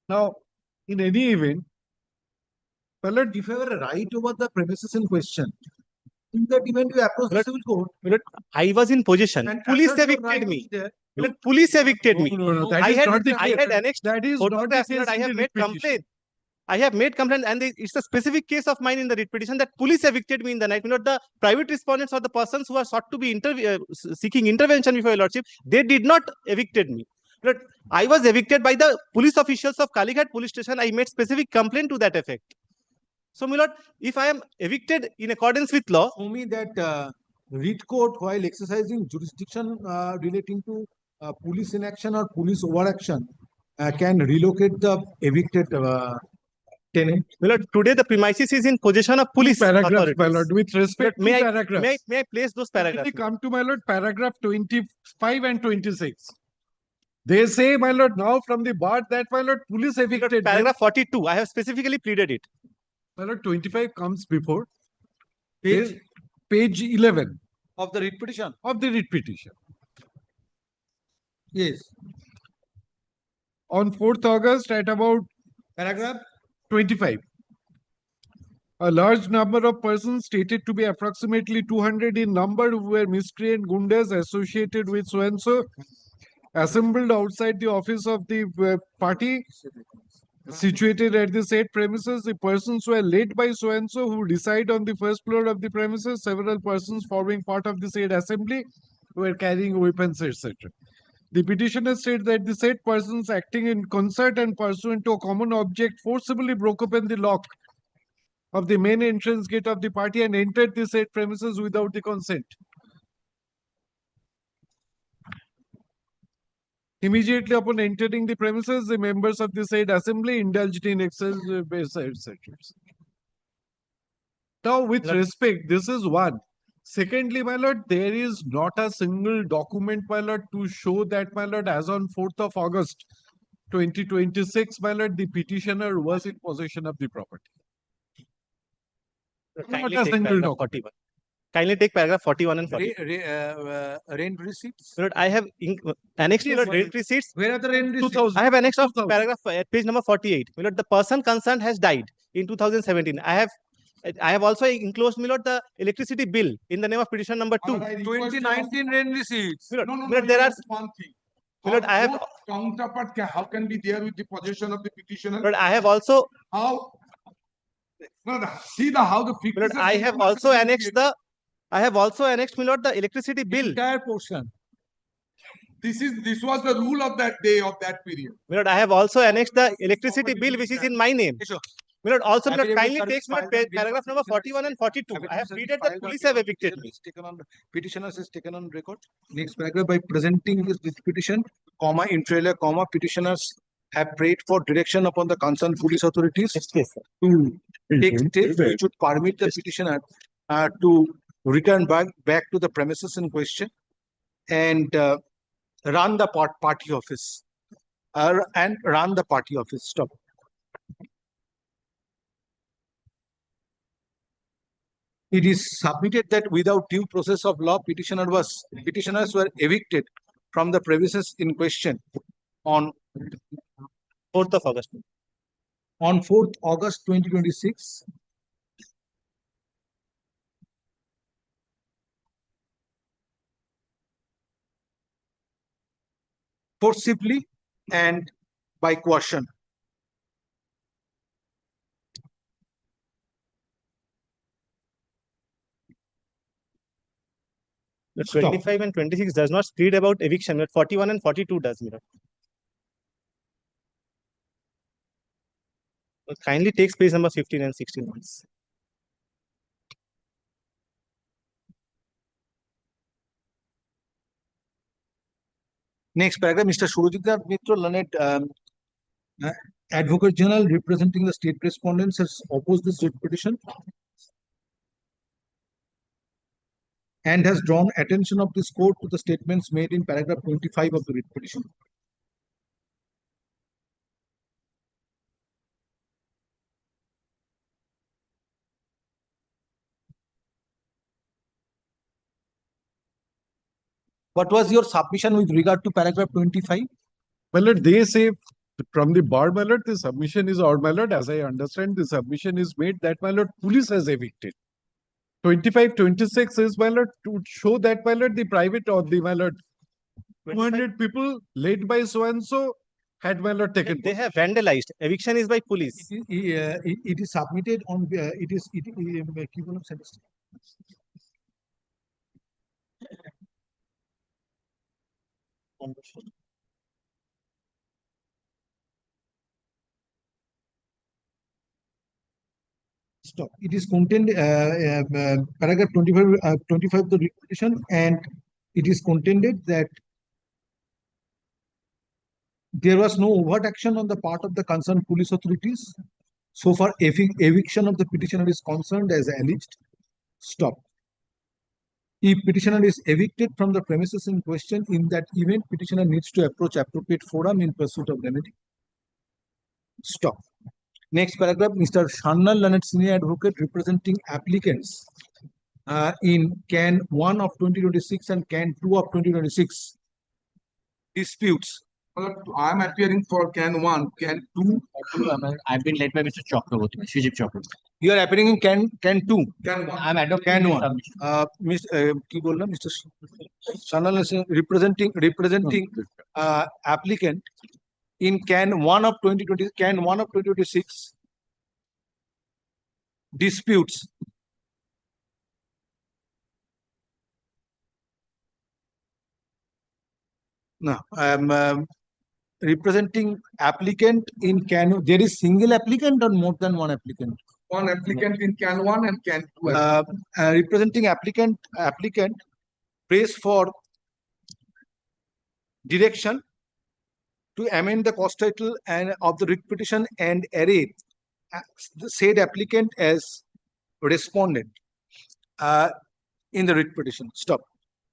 Now, in any event, my lord, if you have a right over the premises in question, In that event, you approach the civil court. I was in possession. And Police assert your evicted right me. there. Police evicted me. That I is had not the I had case. annexed That is not the photographs. case I in have the made writ petition. complaint. I have made complaint, and it's a specific case of mine in the writ petition that police evicted me in the night. The private respondents or the persons who are sought to be seeking intervention before your lordship, they did not evicted me. But I was evicted by the police officials of Kalighat police station. I made specific complaint to that effect. So, my lord, if I am evicted in accordance with law, Show me that writ court while exercising jurisdiction relating to police inaction or police overaction can relocate the evicted tenant. my lord, today the premises is in possession of police Paragraphs, authorities. my lord, with respect to May I, paragraphs. may I place those paragraphs? Come to my lord, paragraph 25 and 26. They say, my lord, now from the bar that my lord, police evicted. Paragraph 42. I have specifically pleaded it. My lord, 25 comes before page 11 of the writ petition. Of the writ petition. Yes. On 4th August at about paragraph 25. A large number of persons stated to be approximately 200 in number who were miscreant gundas associated with so-and-so assembled outside the office of the party situated at the said premises. The persons were led by so-and-so who reside on the first floor of the premises. Several persons forming part of the said assembly were carrying weapons, etc. The petitioner states that the said persons acting in concert and pursuant to a common object forcibly broke open the lock of the main entrance gate of the party and entered the said premises without the consent. Immediately upon entering the premises, the members of the said assembly indulged in excess, etc. Now, with respect, this is one. Secondly, my lord, there is not a single document, my lord, to show that, my lord, as on 4th of August 2026, my lord, the petitioner was in possession of the property. Kindly Not a take single paragraph document. 41. Kindly take paragraph 41 and 40. Rent receipts. Lord, I have annexed Yes, rent receipts. Where are the rent receipts? I have annexed of paragraph page number 48. My lord, the person concerned has died in 2017. I have also enclosed, my lord, the electricity bill in the name of petition number 2. 2019 rent receipts. My lord, No, my lord, there are one thing. my lord, I have Both counterpart how can be there with the possession of the petitioner? Lord, I have also How? No, see how the my lord, fictitious I have documents also have been annexed created. my lord, the electricity bill. Entire portion. This was the rule of that day of that period. My lord, I have also annexed the electricity bill which is in my name. My lord, also, my lord, kindly take my lord, paragraph number 41 and 42. I have pleaded that police have evicted me. Petitioners is taken on record. Next paragraph, by presenting this petition, comma, inter alia, comma, petitioners have prayed for direction upon the concerned police authorities to take steps which would permit the petitioner to return back to the premises in question and run the party office. Stop. It is submitted that without due process of law, petitioners were evicted from the premises in question on 4th of August. On 4th August 2026. Forcibly and by coercion. The 25 and 26 does not speak about eviction, but 41 and 42 does. Kindly take page number 15 and 16 once. Next paragraph, Mr. Surojit Mitra, learned Advocate General representing the state respondents, has opposed this writ petition and has drawn attention of this court to the statements made in paragraph 25 of the writ petition. What was your submission with regard to paragraph 25? My lord, they say from the bar, my lord, the submission is, or my lord, as I understand, the submission is made that, my lord, police has evicted. 25, 26 is, my lord, to show that, my lord, the private or the, my lord, 200 people led by so and so had, my lord, taken. They have vandalized. Eviction is by police. It is submitted on, কি বললাম, stop. It is contained, paragraph 25 of the petition, and it is contended that there was no overt action on the part of the concerned police authorities so far eviction of the petitioner is concerned as alleged. Stop. If petitioner is evicted from the premises in question, in that event, petitioner needs to approach appropriate forum in pursuit of remedy. Stop. Next paragraph, Mr. Sharnal Lanet, senior advocate representing applicants in Can 1 of 2026 and Can 2 of 2026 disputes. I am appearing for Can 1, Can 2. I've been led by Mr. Chakraborty, Shijib Chakraborty. You are appearing in Can 2. Can 1. I'm advocating Can 1. Mr. Sharnal is representing applicant in Can 1 of 2026 disputes. Now, I am representing applicant in Can. There is single applicant or more than one applicant? One applicant in Can 1 and Can 2. Representing applicant prays for direction to amend the cause title and of the writ petition and array the said applicant as respondent in the writ petition. Stop.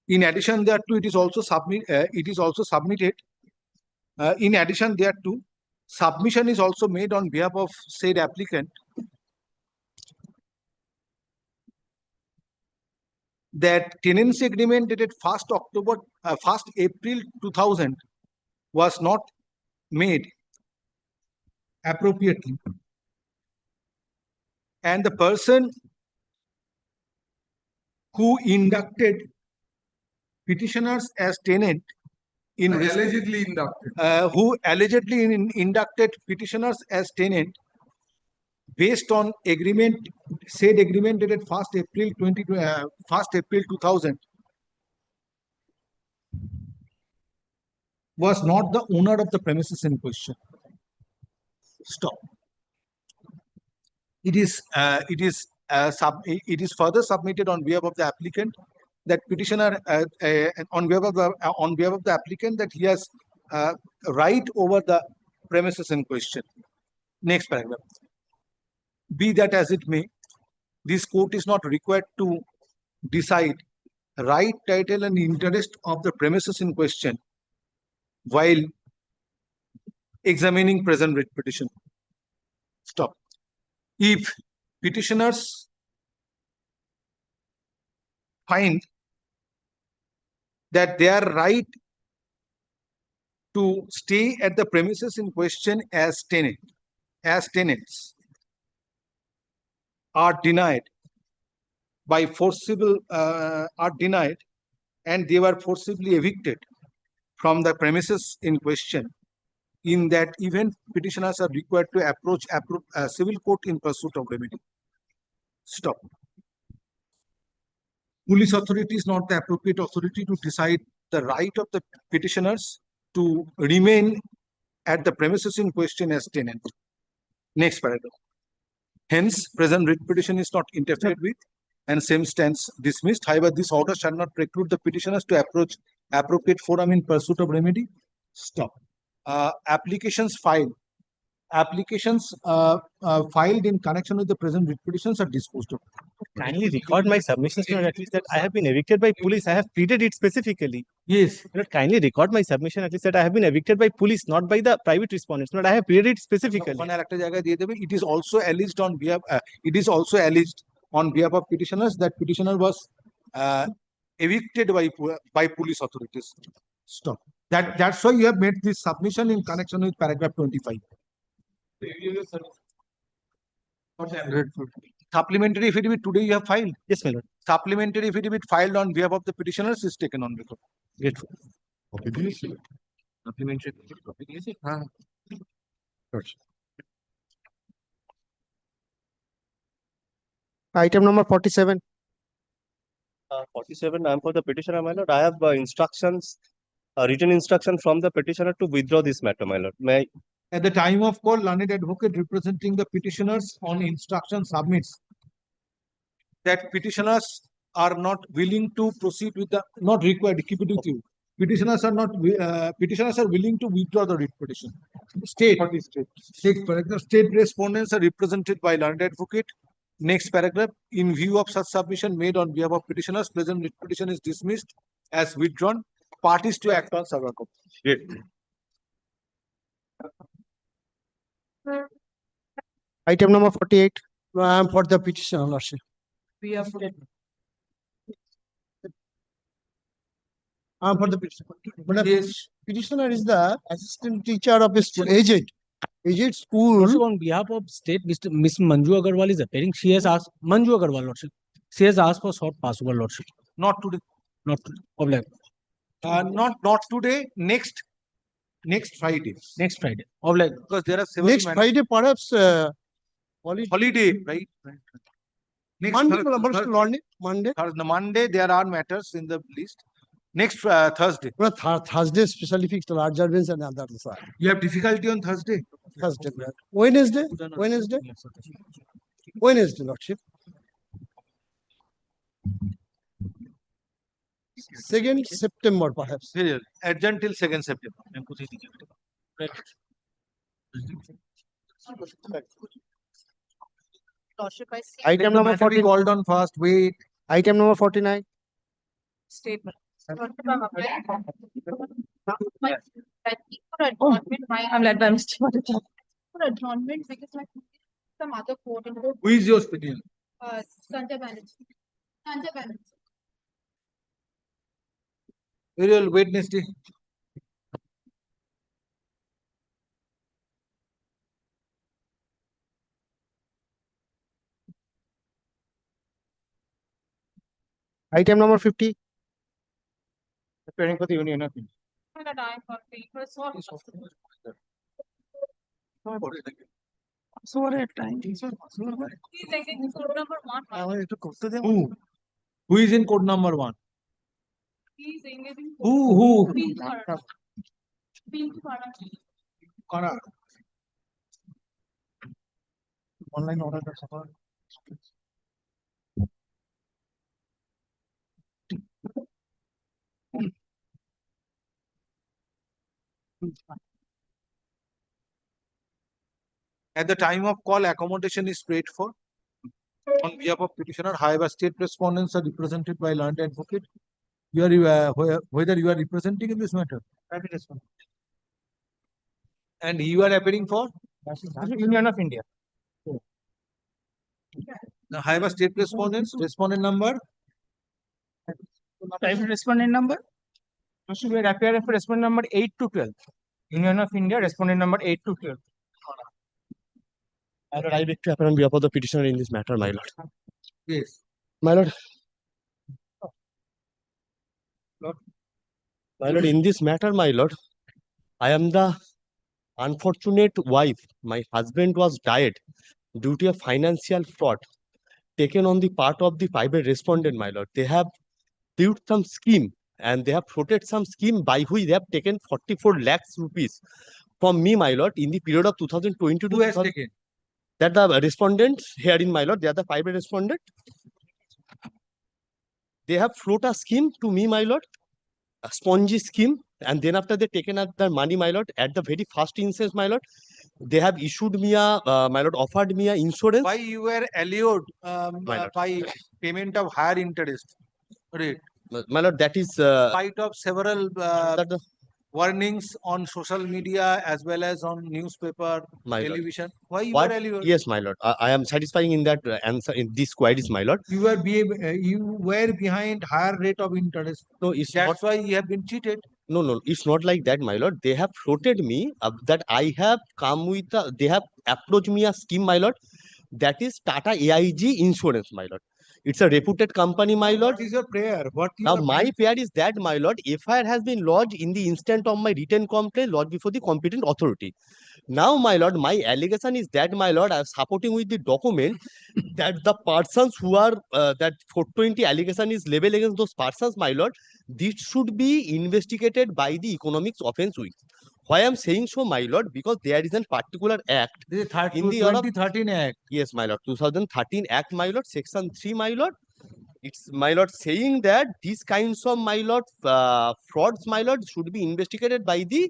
In addition thereto, it is also submitted. In addition thereto, submission is also made on behalf of said applicant that tenancy agreement dated 1st April 2000 was not made appropriately, and the person who inducted petitioners as tenant in Allegedly inducted. Who allegedly inducted petitioners as tenant based on agreement, said agreement dated 1st April 2000 was not the owner of the premises in question. Stop. It is further submitted on behalf of the applicant that petitioner on behalf of the applicant that he has right over the premises in question. Next paragraph. Be that as it may, this court is not required to decide right, title, and interest of the premises in question while examining present writ petition. Stop. If petitioners find that their right to stay at the premises in question as tenants are denied by forcible and they were forcibly evicted from the premises in question. In that event, petitioners are required to approach civil court in pursuit of remedy. Stop. Police authority is not the appropriate authority to decide the right of the petitioners to remain at the premises in question as tenant. Next paragraph. Hence, present writ petition is not interfered with and same stands dismissed. However, this order shall not preclude the petitioners to approach appropriate forum in pursuit of remedy. Stop. Applications filed in connection with the present writ petitions are disposed of. Kindly record my submissions to at least that I have been evicted by police. I have pleaded it specifically. Yes. Kindly record my submission at least that I have been evicted by police, not by the private respondents. But I have pleaded it specifically. It is also alleged on behalf. It is also alleged on behalf of petitioners that petitioner was evicted by police authorities. Stop. That's why you have made this submission in connection with paragraph 25. Supplementary affidavit today you have filed. Yes, my lord. Supplementary affidavit filed on behalf of the petitioners is taken on record. Grateful. Supplementary. Item number 47. 47, I am for the petitioner, my lord. I have instructions, written instruction from the petitioner to withdraw this matter, my lord. May I? At the time of call, learned advocate representing the petitioners on instruction submits that petitioners are not willing to proceed with the, not required, keep it with you. Petitioners are not, petitioners are willing to withdraw the writ petition. State paragraph, state respondents are represented by learned advocate. Next paragraph, in view of such submission made on behalf of petitioners, present writ petition is dismissed as withdrawn. Parties to act on server copy. Item number 48. I am for the petition, Lordship. We have I am for the petition. But Petitioner is the assistant teacher of a school, aged school. Lordship, on behalf of state, Miss Manju Agarwal is appearing. She has asked, Manju Agarwal, Lordship. She has asked for short passable, Lordship. Not today. Not today. Oblak. Not today, next Friday. Next Friday. Oblak. Because there are several Next Friday, perhaps holiday, right? Next Monday. Monday, there are matters in the list. Next Thursday. Thursday, specially fixed large events and others. You have difficulty on Thursday? Thursday. Wednesday, Lordship. 2nd September, perhaps. Adjourn till 2nd September. Item number 40. Called on fast. Wait. Item number 49. statement. I'm led by Mr. Madhukar. For adjournment, because like some other court in court. Who is your petition? Sanjay Banerjee. Sanjay Banerjee. Very well, Wednesday. Item number 50. Appearing for the Union of India. That I for papers or So what a time. he's taking code number 1. Who is in code number 1? He's engaging. Who? Pinky Parda. Kanar. Online order. At the time of call, accommodation is paid for. On behalf of petitioner, however, state respondents are represented by learned advocate. You are whether you are representing in this matter. And you are appearing for Union of India. the however state respondents, respondent number. Private respondent number. Also, we are appearing for respondent number 8 to 12. Union of India, respondent number 8 to 12. My lord, I beg to appear on behalf of the petitioner in this matter, my lord. Yes. My lord. My lord, in this matter, my lord, I am the unfortunate wife. My husband was died due to a financial fraud taken on the part of the private respondent, my lord. They have built some scheme and they have floated some scheme by which they have taken 44 lakhs rupees from me, my lord, in the period of 2020 to Who has taken? That the respondents here in my lord, they are the private respondent. They have floated a scheme to me, my lord, a spongy scheme, and then after they taken out their money, my lord, at the very first instance, my lord, they have issued me a, my lord, offered me a insurance. Why you were allured by payment of higher interest rate? My lord, that is Spite of several warnings on social media as well as on newspaper, my lord. television. Why you What? were allured? Yes, my lord. I am satisfying in that answer in these queries, my lord. You were behind higher rate of interest. No, it's That's not. why you have been cheated. No, it's not like that, my lord. They have floated me that I have come with they have approached me a scheme, my lord, That is Tata AIG Insurance, my lord. It's a reputed company, my lord. What is your prayer? What you Now, are my praying? prayer is that, my lord, FIR has been lodged in the instant of my written complaint lodged before the competent authority. Now, my lord, my allegation is that, my lord, I am supporting with the document that the persons who are, that 420 allegation is leveled against those persons, my lord, this should be investigated by the economics offence wing. Why I am saying so, my lord, because there is a particular act This is in the year of 2013 Act. yes, my lord, 2013 Act, my lord, Section 3, my lord. It's, my lord, saying that these kinds of, my lord, frauds, my lord, should be investigated by the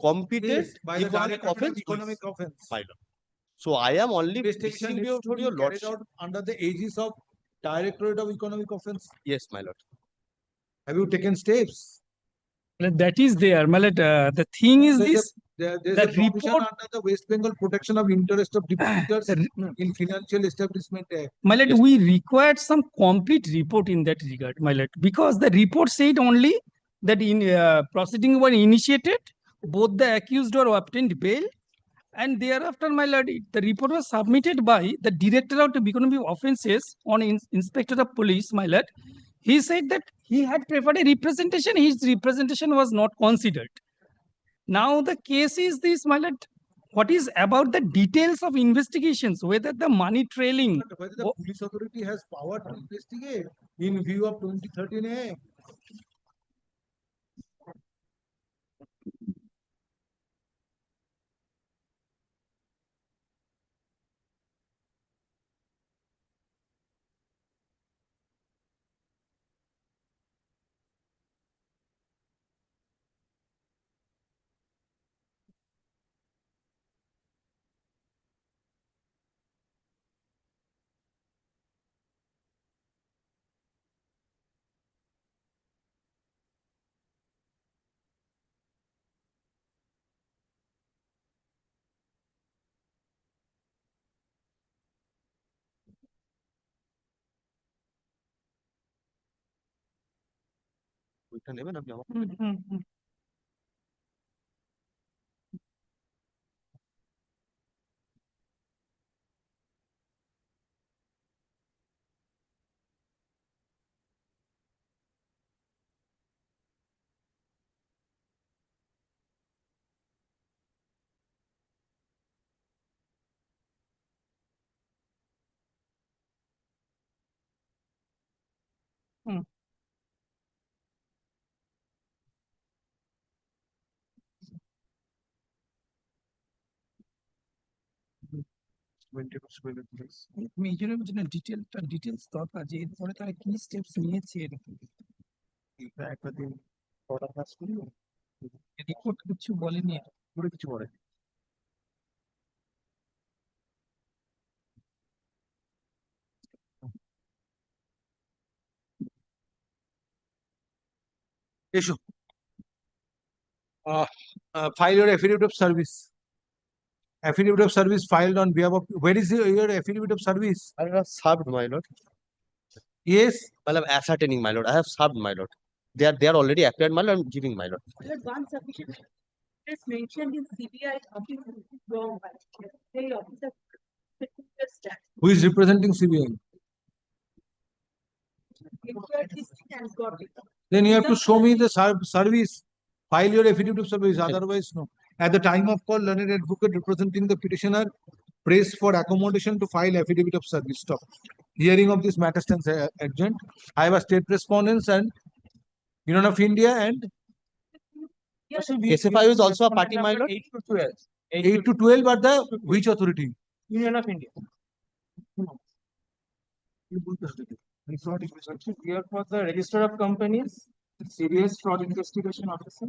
competent Yes, by the economic Directorate of offence, Economic Offence. my lord. So I am only Investigation beseeching needs you to for be your carried lordship. out under the aegis of Directorate of Economic Offence. Yes, my lord. Have you taken steps? That is there. The thing is There's this. There's The a provision report, under the West Bengal Protection of Interest of Depositors in Financial Establishment Act. my lord, we required some complete report in that regard, my lord, because the report said only that proceedings were initiated, both the accused were obtained bail, and thereafter, my lord, the report was submitted by the Director of Economic Offences on Inspector of Police, my lord. He said that he had preferred a representation, his representation was not considered. Now the case is this, my lord. What is about the details of investigations, whether the money trailing, Whether the police authority has power to investigate in view of 2013 Act. ওইটা নেবেন আপনি আমার মেজরের জন্য details দরকার যে এরপরে তারা কি স্টেপস নিয়েছে এরকম একটা দিন অর্ডার পাস করলো রিপোর্ট কিছু বলেনি পুরো কিছু বলে Issue. File your affidavit of service. Affidavit of service filed on behalf of. Where is your affidavit of service? I have served, my lord. Yes. Well, I'm ascertaining, my lord. I have served, my lord. They are already appeared, my lord. I'm giving, my lord. One sufficient is mentioned in CBI office wrong. Who is representing CBI? Then you have to show me the service. File your affidavit of service. Otherwise, no. At the time of call, learned advocate representing the petitioner prays for accommodation to file affidavit of service. Stop. Hearing of this matter stands adjourned. I have a state respondents and Union of India and SFI is also a party, my lord. 8 to 12. 8 to 12 are the which authority? Union of India. Here for the Register of Companies, serious fraud investigation officer.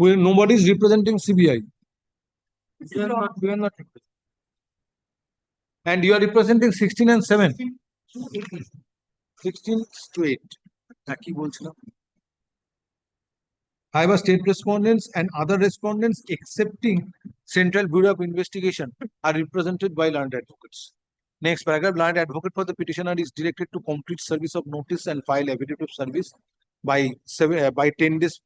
Well, nobody is representing CBI. We are not representing. And you are representing 16 and 7. 16 to 8. কি বলছিলাম? I have a state respondents and other respondents excepting Central Bureau of Investigation are represented by learned advocates. Next paragraph, learned advocate for the petitioner is directed to complete service of notice and file affidavit of service by 7 days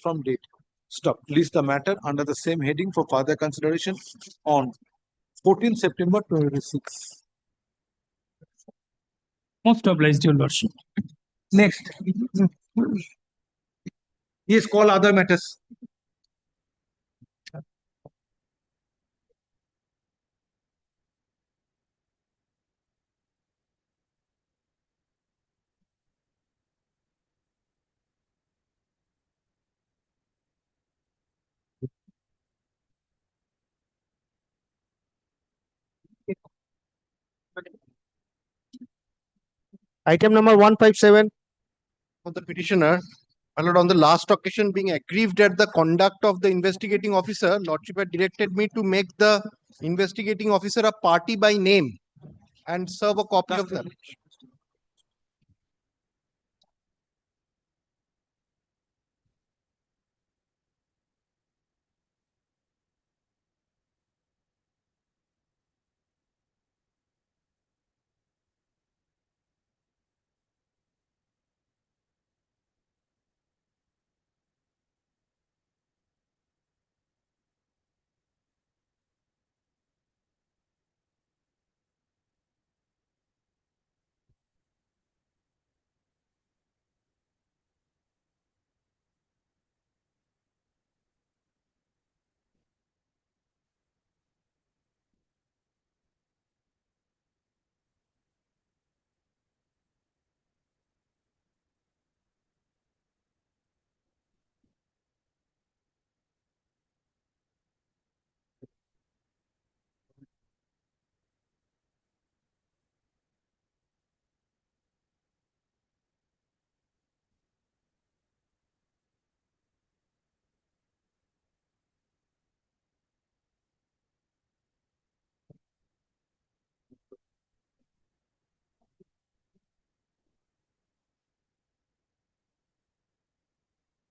from date. Stop. List the matter under the same heading for further consideration on 14 September 2026. Most obliged, your lordship. Next. Yes, call other matters. Item number 157 of the petitioner, my lord, on the last occasion being aggrieved at the conduct of the investigating officer, lordship had directed me to make the investigating officer a party by name and serve a copy of that.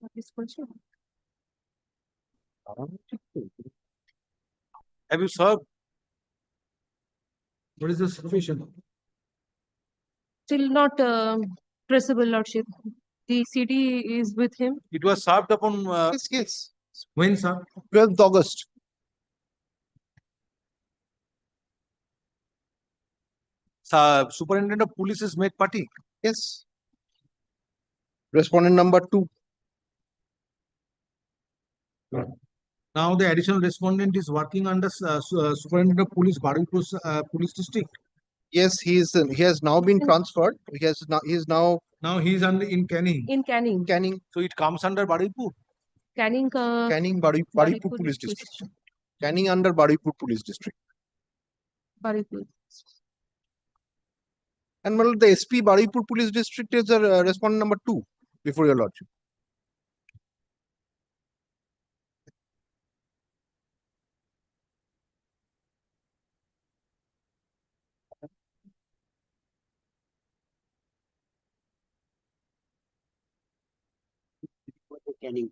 Have you served? What is the situation? Still not traceable, lordship. The CD is with him. It was served upon Yes. when, sir? 12th August. Superintendent of Police is made party. Yes. Respondent number 2. Now the additional respondent is working under Superintendent of Police, Baruipur Police District. Yes, he has now been transferred. He is now Now he is in Canning. In Canning. Canning So it comes under Baruipur. Canning. Baruipur Police District. Canning under Baruipur Police District. Baruipur. And my lord, the SP Baruipur Police District is respondent number 2 before your lordship. Canning.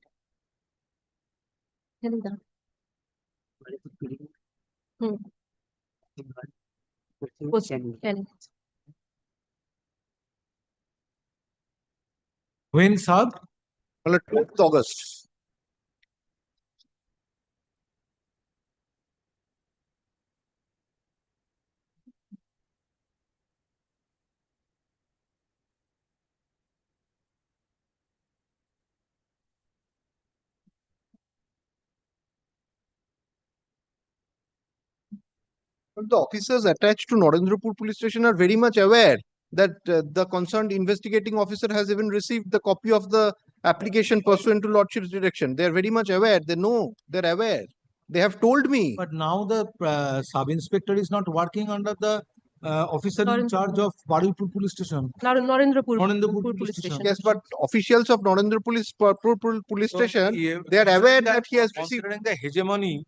Canning. Canning. When served? My lord, 12th August. But the officers attached to Narendrapur Police Station are very much aware that the concerned investigating officer has even received the copy of the application pursuant to lordship's direction. They are very much aware. They know. They're aware. They have told me. But now the sub-inspector is not working under the officer in charge of Baruipur Police Station. Narendrapur Police Station. Yes, but officials of Narendrapur Police So, Station, they are aware that he has received. Considering the hegemony,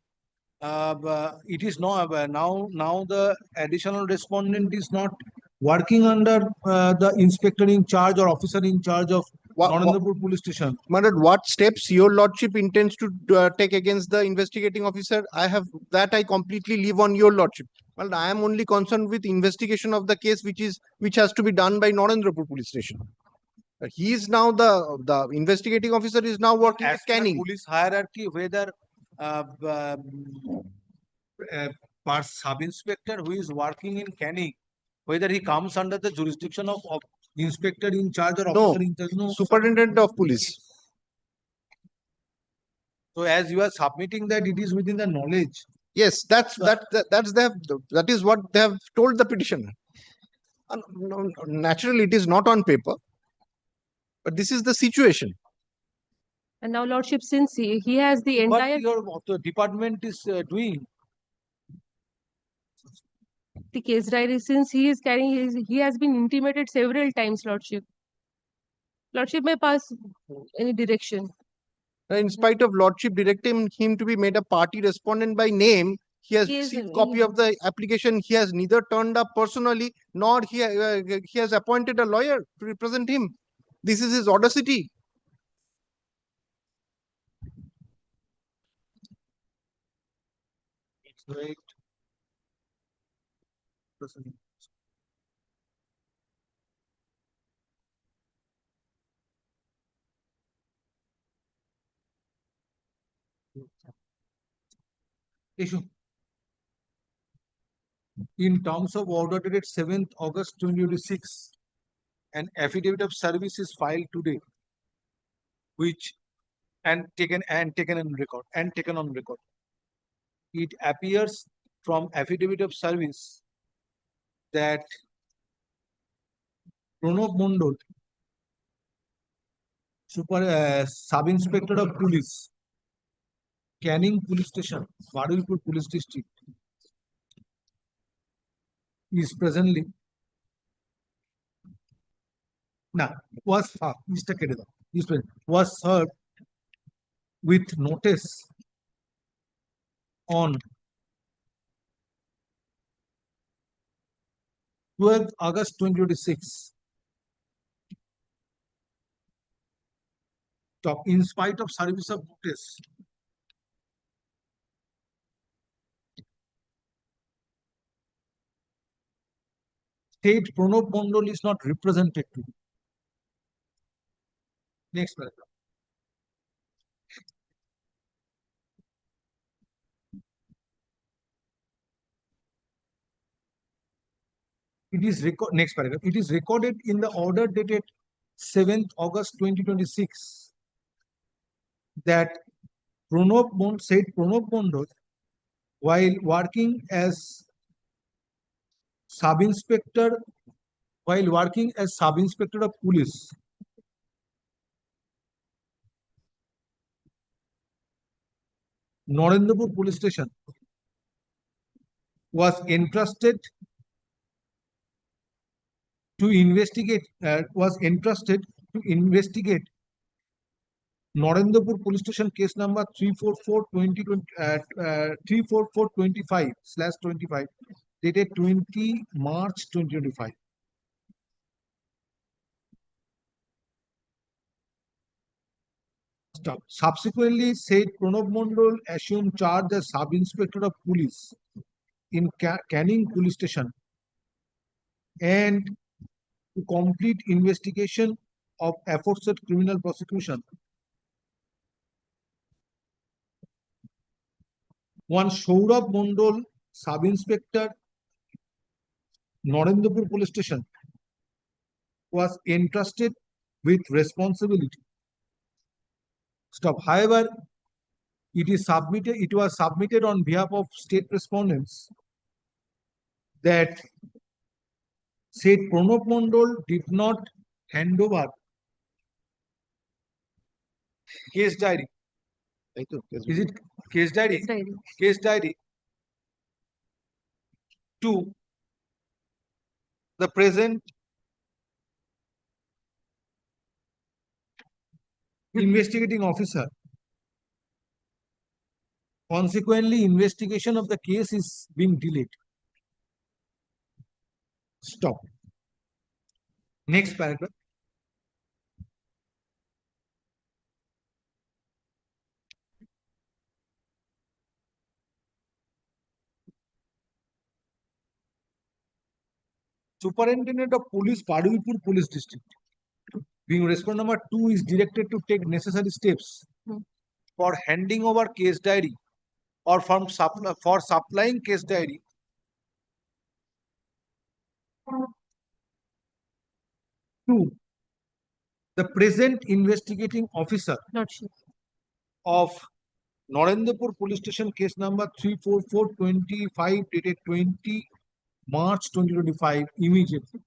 it is now the additional respondent is not working under the inspector in charge or officer in charge of Narendrapur Police Station. My lord, what steps your lordship intends to take against the investigating officer? I completely leave on your lordship. Well, I am only concerned with investigation of the case, which has to be done by Narendrapur police station. He is now the investigating officer is now working As at per Canning. police hierarchy, whether per sub-inspector who is working in Canning, whether he comes under the jurisdiction of inspector in charge or No, officer in charge. No, superintendent of police. So as you are submitting that, it is within the knowledge. Yes, that's that is what they have told the petitioner. And naturally, it is not on paper, but this is the situation. And now, Lordship, since he has the entire What your department is doing. the case diary, since he is carrying he has been intimated several times, Lordship. Lordship may pass any direction. In spite of Lordship directing him to be made a party respondent by name, he has He is- received copy of the application. He has neither turned up personally nor he has appointed a lawyer to represent him. This is his audacity. Right. Issue. In terms of order dated 7th August 2026, an affidavit of service is filed today, which taken on record. It appears from affidavit of service that Pranab Mondal, Sub-Inspector of Police, Canning Police Station, Badulpur Police District, is presently was served with notice on 12th August 2026. In spite of service of notice, State Pranab Mondal is not represented to. Next paragraph. Next paragraph. It is recorded in the order dated 7th August 2026 that Pranab Mondal, while working as sub-inspector of police, Narendrapur Police Station, was entrusted to investigate Narendrapur Police Station case number 344/25 dated 20 March 2025. Subsequently, said Pranab Mondal assumed charge as Sub-Inspector of Police in Canning Police Station and to complete investigation of aforesaid criminal prosecution. One Saurabh Mondal, Sub-Inspector, Narendrapur Police Station, was entrusted with responsibility. However, it was submitted on behalf of state respondents that said Pranab Mondal did not hand over case diary. Is it case diary? Case diary to the present investigating officer. Consequently, investigation of the case is being delayed. Stop. Next paragraph. Superintendent of Police, Padupur Police District, being respondent number 2, is directed to take necessary steps for handing over case diary or for supplying case diary to the present investigating officer Lordship. of Narendrapur Police Station, case number 34425, dated 20 March 2025, immediately.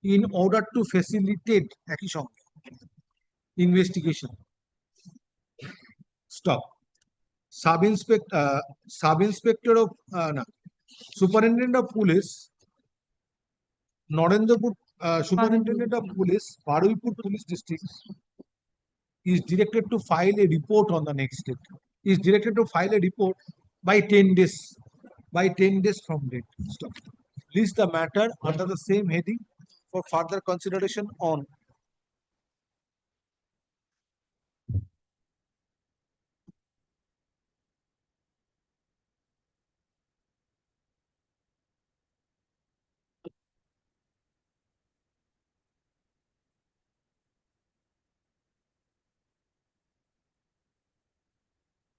In order to facilitate investigation. Stop. Sub-inspector of Superintendent of Police, Narendrapur, Superintendent of Police, Padupur Police District, is directed to file a report on the next date. Is directed to file a report by 10 days. By 10 days from date. Stop. List the matter under the same heading for further consideration on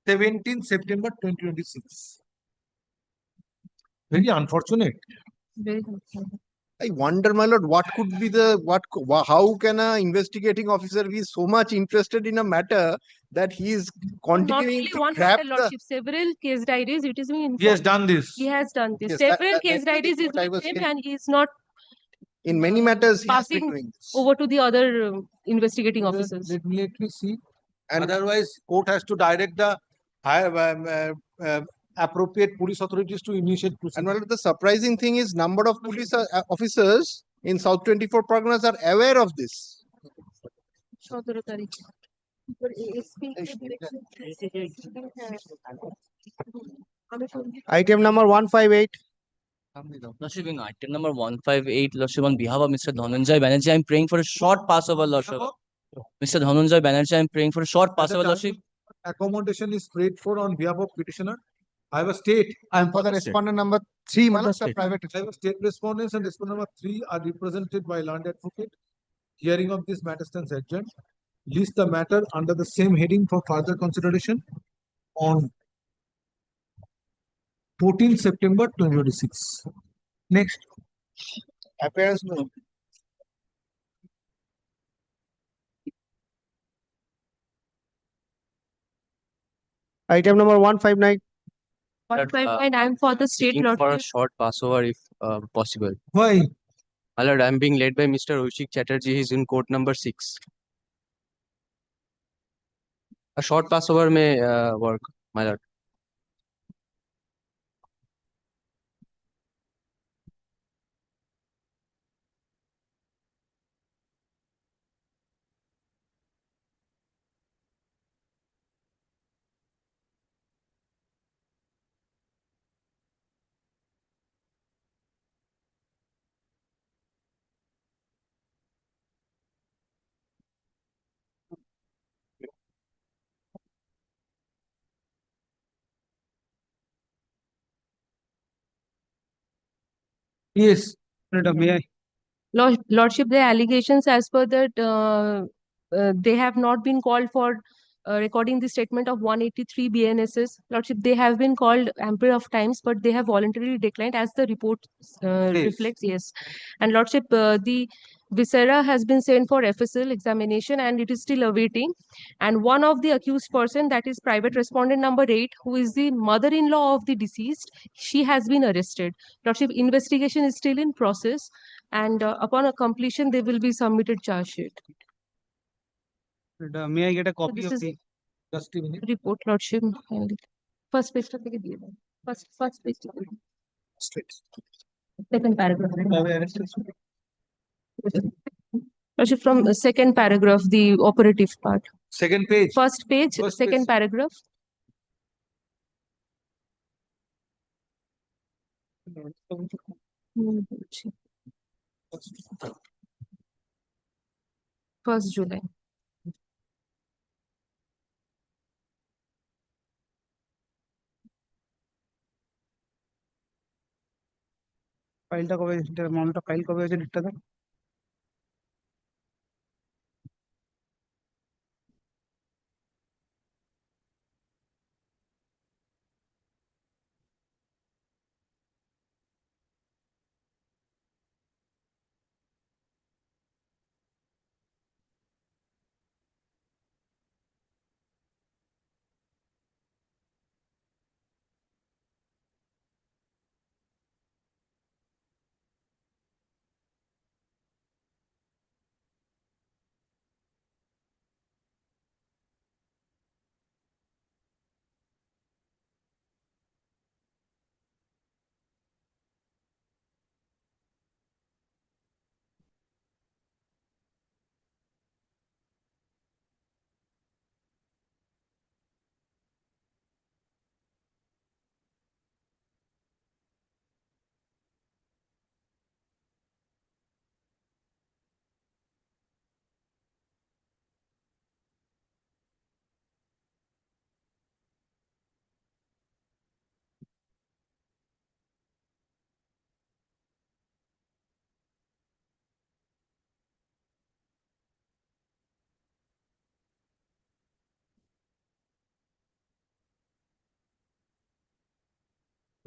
September 17, 2026. Very unfortunate. Very helpful. I wonder, my lord, what could be how can a investigating officer be so much interested in a matter that he is Not continuing only to one grab matter, the. Lordship, several case diaries, it is being informed. He has done this. He has done this. Yes, Several case that is diaries is what I with was him saying. and he is not In many matters, he has been passing doing this. over to the other investigating officers. Let me see. And otherwise, court has to direct the higher appropriate police authorities to initiate And proceedings. one of the surprising thing is number of police officers in South 24 Parganas are aware of this. 17 তারিখ। এবার ASP Item number 158. Lordship, in item number 158, Lordship, on behalf of Mr. Dhananjay Banerjee, I'm praying for a short passover, Lordship. Mr. Dhananjay Banerjee, I'm praying for a short passover, Lordship. Accommodation is prayed for on behalf of petitioner. I have a state. I am for the respondent number 3, my lord, the private. I have a state respondents, and respondent number 3 are represented by land advocate. Hearing of this matter stands adjourned. List the matter under the same heading for further consideration on 14 September 2026. Next. Appearance no. Item number 159. 159, I'm for the state Seeking for a Lordship. short passover if possible. Why? My lord, I'm being led by Mr. Oshik Chatterjee. He's in court number 6. A short passover may work, my lord. Yes. May I? Lordship, the allegations as per that they have not been called for recording the statement of 183 BNSS. Lordship, they have been called ample of times, but they have voluntarily declined as the report reflects. Yes. And Lordship, the viscera has been sent for FSL examination and it is still awaiting. And one of the accused person, that is private respondent number 8, who is the mother-in-law of the deceased, she has been arrested. Lordship, investigation is still in process. And upon a completion, they will be submitted charge sheet. May I get a copy this of is the just a minute. report, Lordship? First page, first page. Second paragraph. Lordship, from the second paragraph, the operative part. Second page. First page, First second page. paragraph. First July. ফাইলটা কবে মামলাটা file কবে হয়েছে ডেটটা দেন?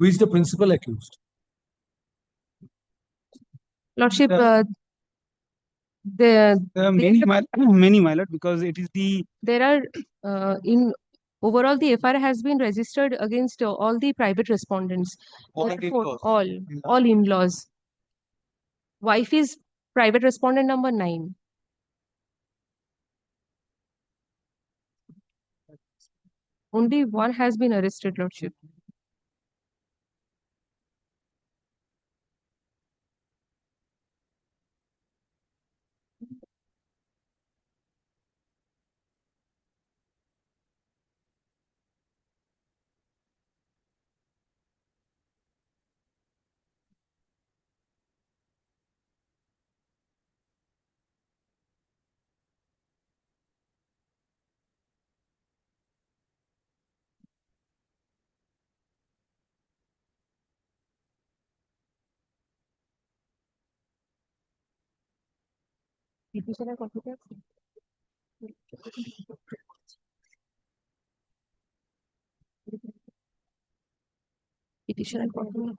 Who is the principal accused? Lordship, There are many, my lord, because it is the there are in overall the FIR has been registered against all the private respondents. Therefore, all in-laws. Wife is private respondent number 9. Only one has been arrested, Lordship. Petitioner copy that. Petitioner copy.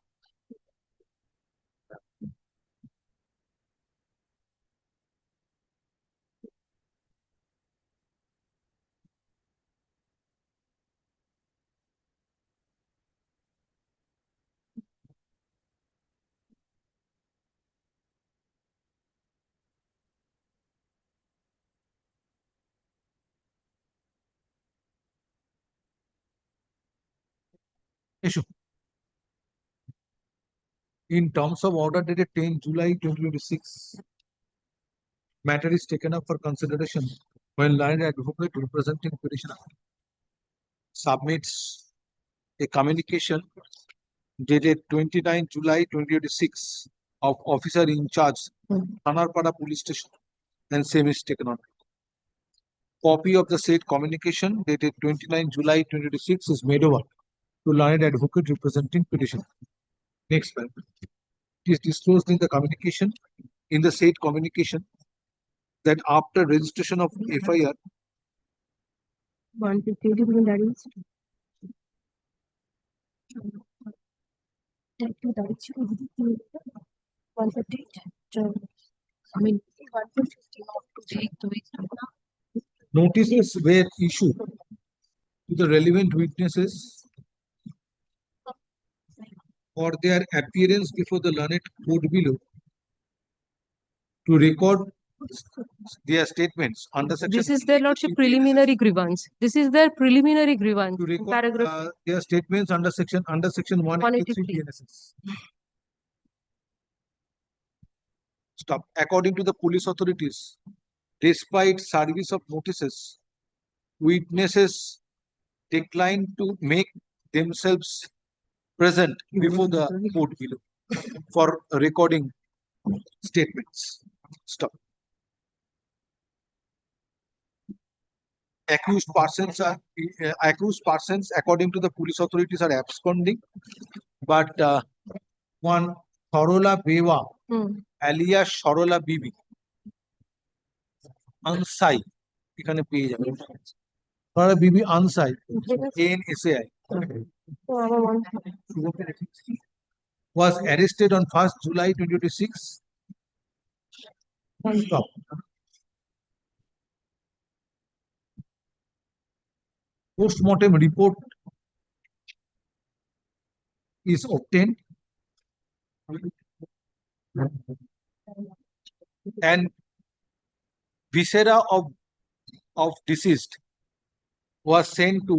Issue. In terms of order dated 10 July 2026, matter is taken up for consideration when learned advocate representing petitioner submits a communication dated 29 July 2026 of officer in charge, Thanarpada Police Station, and same is taken on. Copy of the said communication dated 29 July 2026 is made over to learned advocate representing petitioner. Next one. It is disclosed in the communication, in the said communication, that after registration of FIR, 150 that is. I mean, notices were issued to the relevant witnesses for their appearance before the learned court below to record their statements under section. This is their Lordship preliminary grievance. This is their preliminary grievance. To record Paragraph their statements under section 183 BNSS. Stop. According to the police authorities, despite service of notices, witnesses declined to make themselves present before the court below for recording statements. Stop. Accused persons according to the police authorities are absconding, but one Sorola Beva, alias Sorola Bibi, Ansai, এখানে পেয়ে যাবেন Sorola Bibi Ansai, ANSAI, was arrested on 1st July 2026. Stop. Post-mortem report is obtained and viscera of deceased was sent to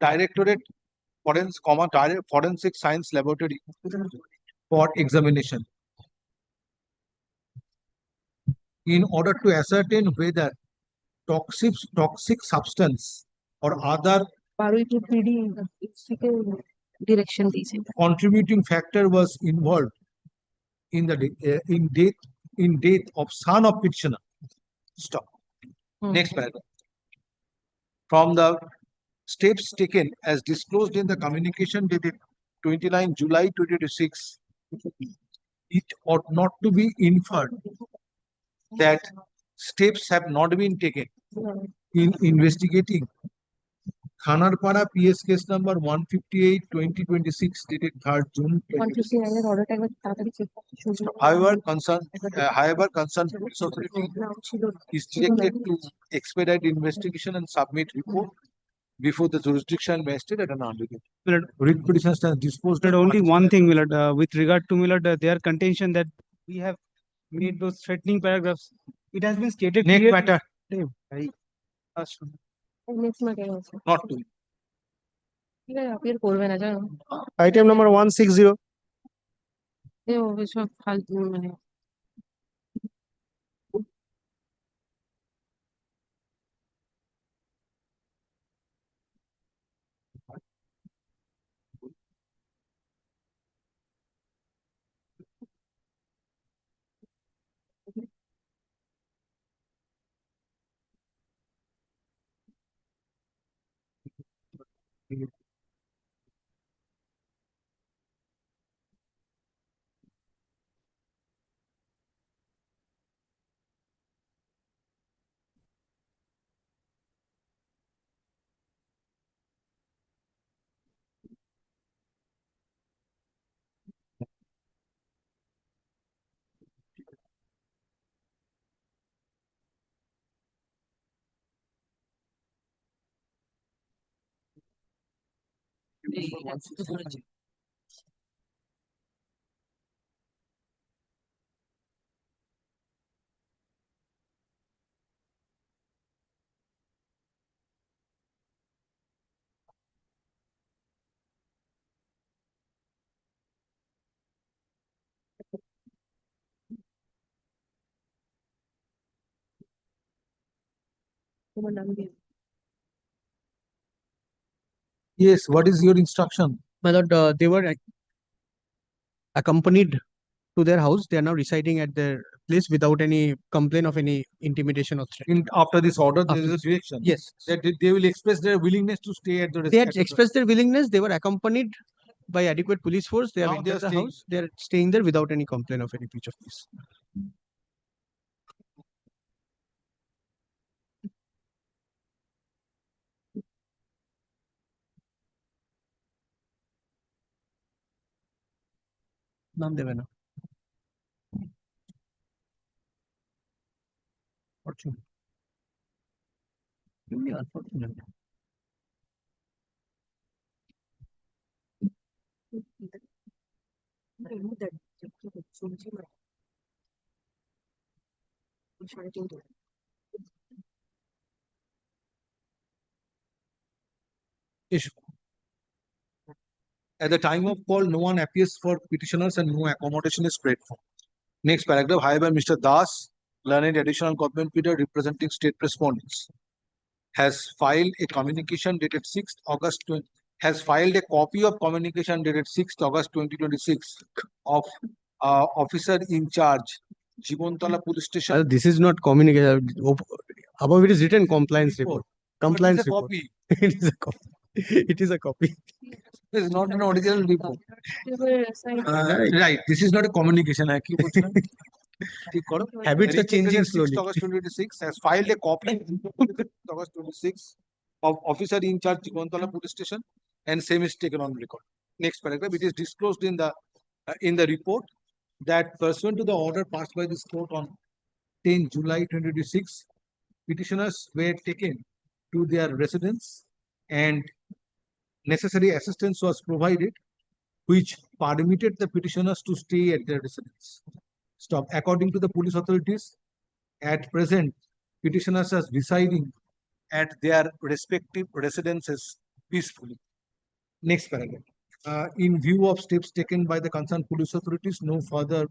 Directorate Forensic Science Laboratory for examination in order to ascertain whether toxic substance or other direction these. contributing factor was involved in the death of son of petitioner. Stop. Next paragraph. From the steps taken as disclosed in the communication dated 29 July 2026, it ought not to be inferred that steps have not been taken in investigating Khanarpara PS case number 158/2026 dated 3rd June 2026. However, concerned police authority is directed to expedite investigation and submit report before the jurisdiction vested at an undertaking. Writ petition stands disposed. But only one thing, Milord, with regard to Milord, their contention that we have made those threatening paragraphs. It has been stated. Next clearly- matter. Not to. Item number 160. Yes, what is your instruction? My lord, they were accompanied to their house. They are now residing at their place without any complaint of any intimidation or threat. After this order, there is a After- direction. Yes. That they will express their willingness to stay at the They had respective- expressed their willingness. They were accompanied by adequate police force. They have Now they entered are the staying. house. They are staying there without any complaint of any breach of peace. নাম দেবে না। Fortunate. Really unfortunate. issue. At the time of call, no one appears for petitioners and no accommodation is prayed for. Next paragraph, however, Mr. Das, learned additional government pleader representing state respondents, has filed a communication dated 6th August 20, has filed a copy of communication dated 6th August 2026 of officer in charge, Jibontala Police Station. This is not communication. Above it is written compliance report. But Compliance it's a report. copy. It is a copy. It is a copy. This is not an original report. They were assigned. Right, this is not a communication. I keep Habits are changing slowly. August 2026 has filed a copy August 26 of officer in charge Chigontala police station, and same is taken on record. Next paragraph, it is disclosed in the report that pursuant to the order passed by this court on 10 July 2026, petitioners were taken to their residence and necessary assistance was provided, which permitted the petitioners to stay at their residence. Stop. According to the police authorities, at present, petitioners are residing at their respective residences peacefully. Next paragraph. In view of steps taken by the concerned police authorities, no further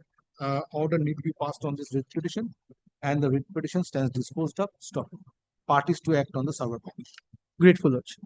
order need be passed on this writ petition, and the writ petition stands disposed of. Stop. Parties to act on the server copy. Grateful, Lordship.